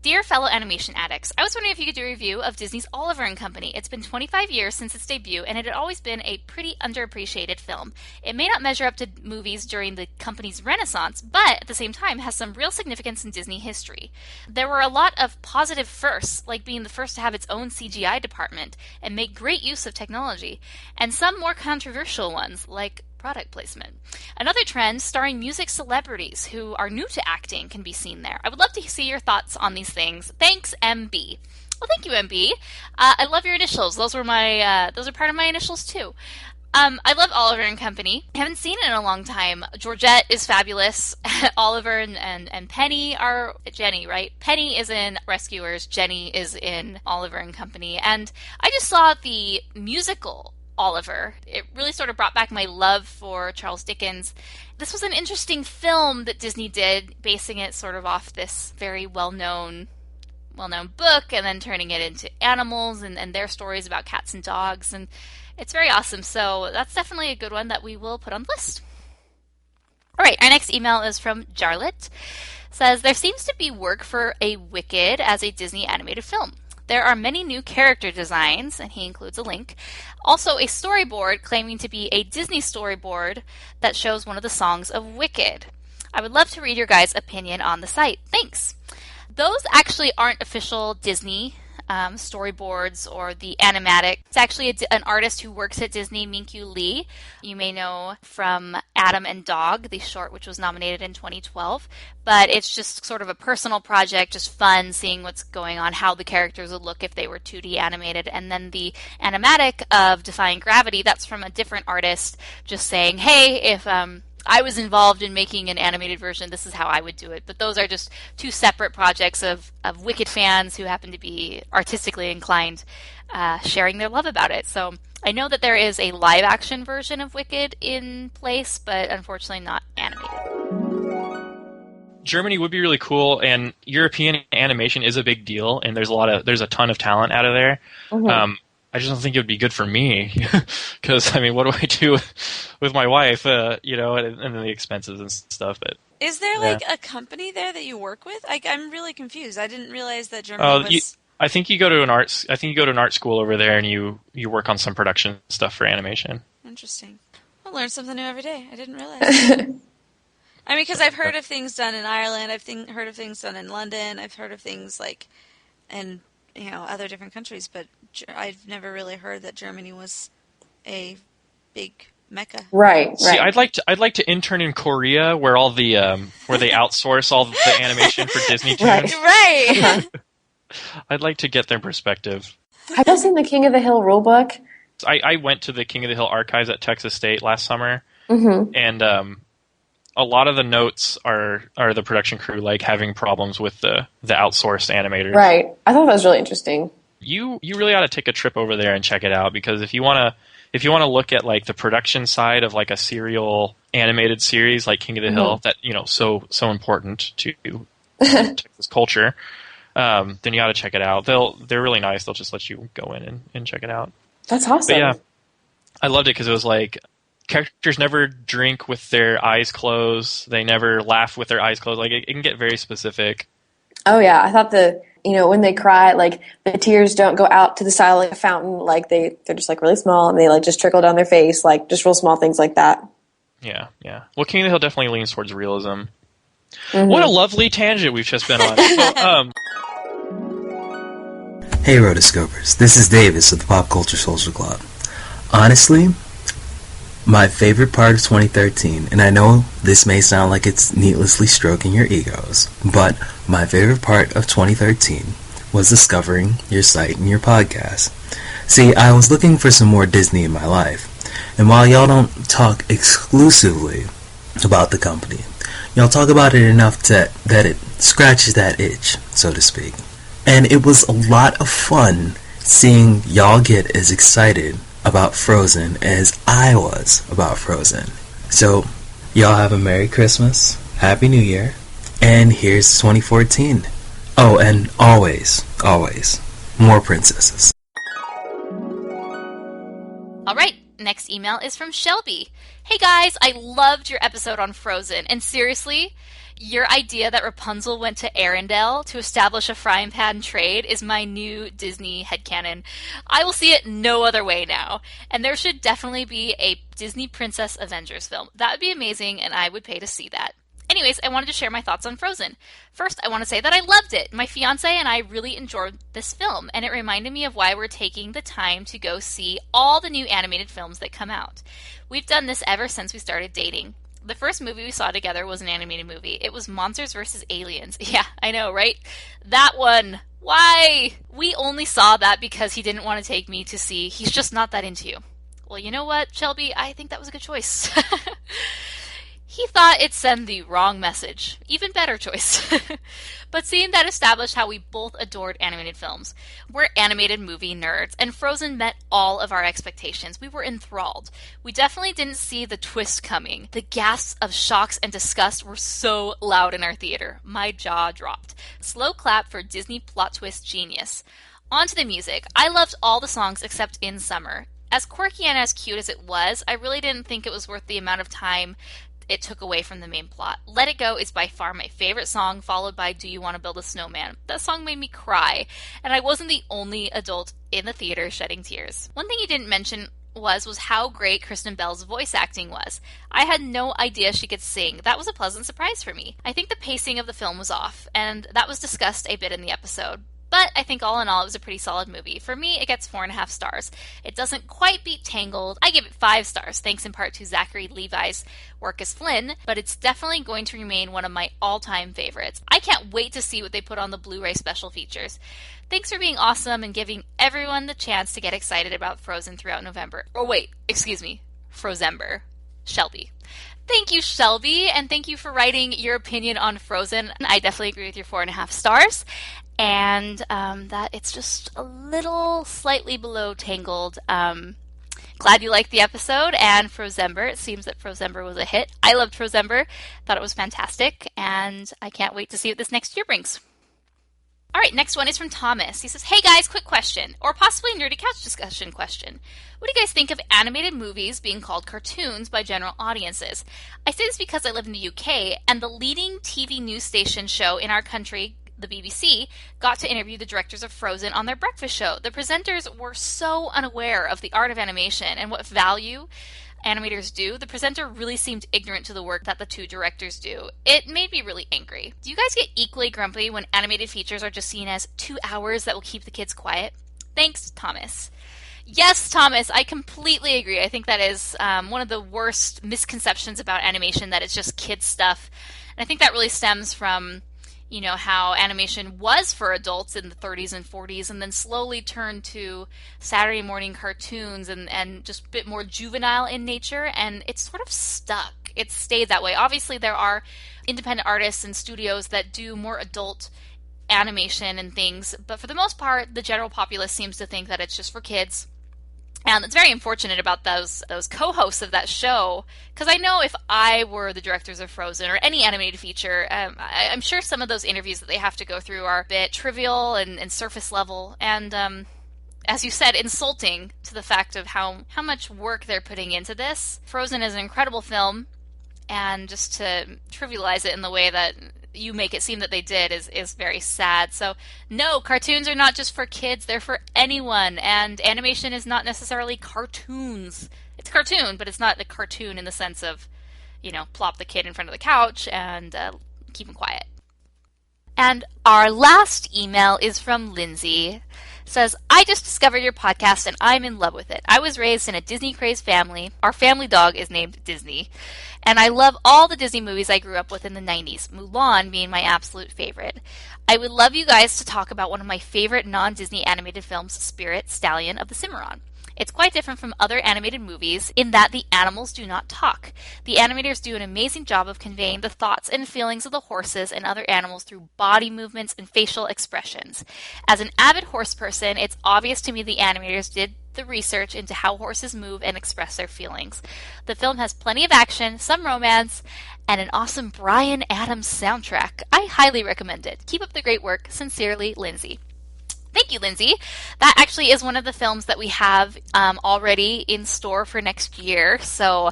Dear fellow animation addicts, I was wondering if you could do a review of Disney's Oliver and Company. It's been 25 years since its debut, and it had always been a pretty underappreciated film. It may not measure up to movies during the company's renaissance, but at the same time has some real significance in Disney history. There were a lot of positive firsts, like being the first to have its own CGI department and make great use of technology, and some more controversial ones, like product placement. Another trend starring music celebrities who are new to acting can be seen there. I would love to see your thoughts on these things. Thanks, MB. Well, thank you, MB. I love your initials. Those are part of my initials too. I love Oliver and Company. I haven't seen it in a long time. Georgette is fabulous. Oliver and Penny are Jenny, right? Penny is in Rescuers. Jenny is in Oliver and Company. And I just saw the musical Oliver. It really sort of brought back my love for Charles Dickens. This was an interesting film that Disney did, basing it sort of off this very well-known book and then turning it into animals and their stories about cats and dogs, and it's very awesome. So that's definitely a good one that we will put on the list. All right, our next email is from Jarlet. It says, there seems to be work for a Wicked as a Disney animated film. There are many new character designs, and he includes a link. Also, a storyboard claiming to be a Disney storyboard that shows one of the songs of Wicked. I would love to read your guys' opinion on the site. Thanks. Those actually aren't official Disney storyboards or the animatic. It's actually an artist who works at Disney, Minkyu Lee. You may know from Adam and Dog, the short which was nominated in 2012. But it's just sort of a personal project, just fun, seeing what's going on, how the characters would look if they were 2D animated. And then the animatic of Defying Gravity, that's from a different artist, just saying, hey, if I was involved in making an animated version, this is how I would do it. But those are just 2 separate projects of Wicked fans who happen to be artistically inclined, sharing their love about it. So I know that there is a live-action version of Wicked in place, but unfortunately not animated. Germany would be really cool, and European animation is a big deal, and there's a ton of talent out of there. Mm-hmm. I just don't think it would be good for me, because, I mean, what do I do with my wife, and then the expenses and stuff. But is there, a company there that you work with? I'm really confused. I didn't realize that Germany was... I think you go to an art school over there, and you work on some production stuff for animation. Interesting. I learn something new every day. I didn't realize. I mean, because I've heard of things done in Ireland, I've heard of things done in London, I've heard of things in other different countries, but I've never really heard that Germany was a big mecca. Right. See, I'd like to intern in Korea, where all the where they outsource all the animation for Disney tunes. Right. I'd like to get their perspective. Have you seen the King of the Hill rulebook? I went to the King of the Hill archives at Texas State last summer, and a lot of the notes are the production crew having problems with the outsourced animators. Right. I thought that was really interesting. You really ought to take a trip over there and check it out, because if you want to look at the production side of a serial animated series like King of the Hill, that so important to Texas culture, then you ought to check it out. They're really nice. They'll just let you go in and check it out. That's awesome. But yeah, I loved it because it was characters never drink with their eyes closed. They never laugh with their eyes closed. It can get very specific. Oh yeah, I thought when they cry, the tears don't go out to the side like a fountain. They're just really small, and they just trickle down their face, just real small things like that. Yeah. Well, King of the Hill definitely leans towards realism. What a lovely tangent we've just been on. Hey Rotoscopers, this is Davis of the Pop Culture Social Club. Honestly, my favorite part of 2013, and I know this may sound like it's needlessly stroking your egos, but my favorite part of 2013 was discovering your site and your podcast. See, I was looking for some more Disney in my life, and while y'all don't talk exclusively about the company. Y'all talk about it enough that it scratches that itch, so to speak. And it was a lot of fun seeing y'all get as excited about Frozen as I was about Frozen. So, y'all have a Merry Christmas, Happy New Year, and here's 2014. Oh, and always, more princesses. All right, next email is from Shelby. Hey guys, I loved your episode on Frozen, and seriously, your idea that Rapunzel went to Arendelle to establish a frying pan trade is my new Disney headcanon. I will see it no other way now, and there should definitely be a Disney Princess Avengers film. That would be amazing, and I would pay to see that. Anyways, I wanted to share my thoughts on Frozen. First, I want to say that I loved it. My fiancé and I really enjoyed this film, and it reminded me of why we're taking the time to go see all the new animated films that come out. We've done this ever since we started dating. The first movie we saw together was an animated movie. It was Monsters vs. Aliens. Yeah, I know, right? That one. Why? We only saw that because he didn't want to take me to see He's Just Not That Into You. Well, you know what, Shelby? I think that was a good choice. He thought it sent the wrong message. Even better choice. But seeing that established how we both adored animated films. We're animated movie nerds, and Frozen met all of our expectations. We were enthralled. We definitely didn't see the twist coming. The gasps of shocks and disgust were so loud in our theater. My jaw dropped. Slow clap for Disney plot twist genius. On to the music. I loved all the songs except In Summer. As quirky and as cute as it was, I really didn't think it was worth the amount of time it took away from the main plot. Let It Go is by far my favorite song, followed by Do You Want to Build a Snowman? That song made me cry, and I wasn't the only adult in the theater shedding tears. One thing you didn't mention was how great Kristen Bell's voice acting was. I had no idea she could sing. That was a pleasant surprise for me. I think the pacing of the film was off, and that was discussed a bit in the episode. But I think all in all, it was a pretty solid movie. For me, it gets 4.5 stars. It doesn't quite beat Tangled. I give it 5 stars, thanks in part to Zachary Levi's work as Flynn, but it's definitely going to remain one of my all-time favorites. I can't wait to see what they put on the Blu-ray special features. Thanks for being awesome and giving everyone the chance to get excited about Frozen throughout November. Oh wait, excuse me, Frozember. Shelby. Thank you, Shelby, and thank you for writing your opinion on Frozen. I definitely agree with your 4.5 stars. And that it's just a little slightly below Tangled. Glad you liked the episode, and Frozember. It seems that Frozember was a hit. I loved Frozember, thought it was fantastic, and I can't wait to see what this next year brings. All right, next one is from Thomas. He says, hey guys, quick question, or possibly nerdy couch discussion question. What do you guys think of animated movies being called cartoons by general audiences? I say this because I live in the UK, and the leading TV news station show in our country, the BBC, got to interview the directors of Frozen on their breakfast show. The presenters were so unaware of the art of animation and what value animators do. The presenter really seemed ignorant to the work that the two directors do. It made me really angry. Do you guys get equally grumpy when animated features are just seen as 2 hours that will keep the kids quiet? Thanks, Thomas. Yes, Thomas, I completely agree. I think that is one of the worst misconceptions about animation, that it's just kids stuff. And I think that really stems from how animation was for adults in the 30s and 40s, and then slowly turned to Saturday morning cartoons and just a bit more juvenile in nature, and it's sort of stuck. It's stayed that way. Obviously, there are independent artists and studios that do more adult animation and things, but for the most part, the general populace seems to think that it's just for kids. And it's very unfortunate about those co-hosts of that show, because I know if I were the directors of Frozen or any animated feature, I'm sure some of those interviews that they have to go through are a bit trivial and surface level, and as you said, insulting to the fact of how much work they're putting into this. Frozen is an incredible film, and just to trivialize it in the way that you make it seem that they did is very sad. So no, cartoons are not just for kids, they're for anyone, and animation is not necessarily cartoons. It's a cartoon, but it's not a cartoon in the sense of, plop the kid in front of the couch and keep him quiet. And our last email is from Lindsay. Says, I just discovered your podcast and I'm in love with it. I was raised in a Disney-crazed family. Our family dog is named Disney. And I love all the Disney movies I grew up with in the 90s, Mulan being my absolute favorite. I would love you guys to talk about one of my favorite non-Disney animated films, Spirit, Stallion of the Cimarron. It's quite different from other animated movies in that the animals do not talk. The animators do an amazing job of conveying the thoughts and feelings of the horses and other animals through body movements and facial expressions. As an avid horse person, it's obvious to me the animators did the research into how horses move and express their feelings. The film has plenty of action, some romance, and an awesome Bryan Adams soundtrack. I highly recommend it. Keep up the great work. Sincerely, Lindsay. Thank you, Lindsay. That actually is one of the films that we have already in store for next year. So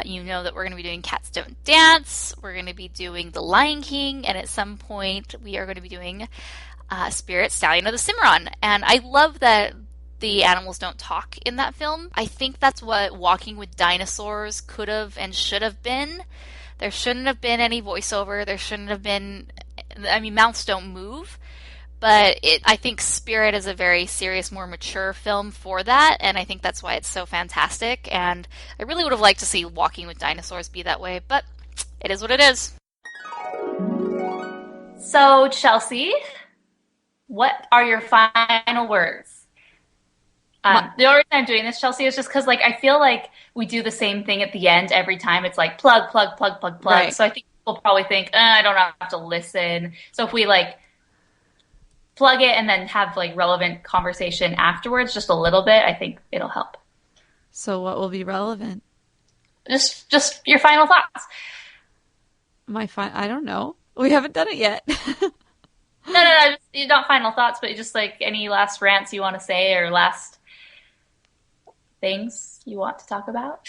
you know that we're going to be doing Cats Don't Dance. We're going to be doing The Lion King. And at some point, we are going to be doing Spirit, Stallion of the Cimarron. And I love that the animals don't talk in that film. I think that's what Walking with Dinosaurs could have and should have been. There shouldn't have been any voiceover. There shouldn't have been... I mean, mouths don't move. But I think Spirit is a very serious, more mature film for that, and I think that's why it's so fantastic. And I really would have liked to see Walking with Dinosaurs be that way, but it is what it is. So, Chelsea, what are your final words? The only reason I'm doing this, Chelsea, is just because I feel like we do the same thing at the end every time. It's like plug, plug, plug, plug, plug. Right. So I think people probably think, I don't have to listen. So if we plug it and then have relevant conversation afterwards, just a little bit, I think it'll help. So what will be relevant? Just your final thoughts. I don't know. We haven't done it yet. No, just not final thoughts, but just any last rants you want to say or last things you want to talk about.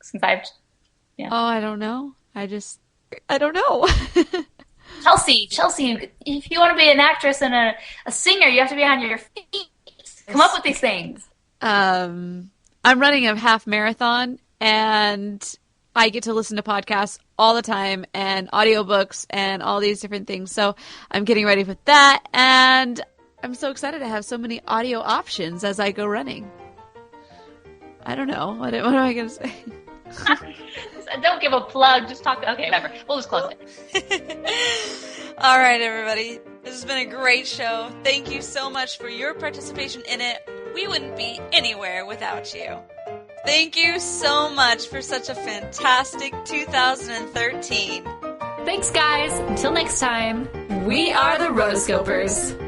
Since Oh, I don't know. I don't know. Chelsea, if you want to be an actress and a singer, you have to be on your feet. Come up with these things. I'm running a half marathon, and I get to listen to podcasts all the time and audiobooks and all these different things. So I'm getting ready for that, and I'm so excited to have so many audio options as I go running. I don't know. What am I going to say? Don't give a plug. Just talk. Okay, whatever. We'll just close it. All right, everybody. This has been a great show. Thank you so much for your participation in it. We wouldn't be anywhere without you. Thank you so much for such a fantastic 2013. Thanks, guys. Until next time, we are the Rotoscopers.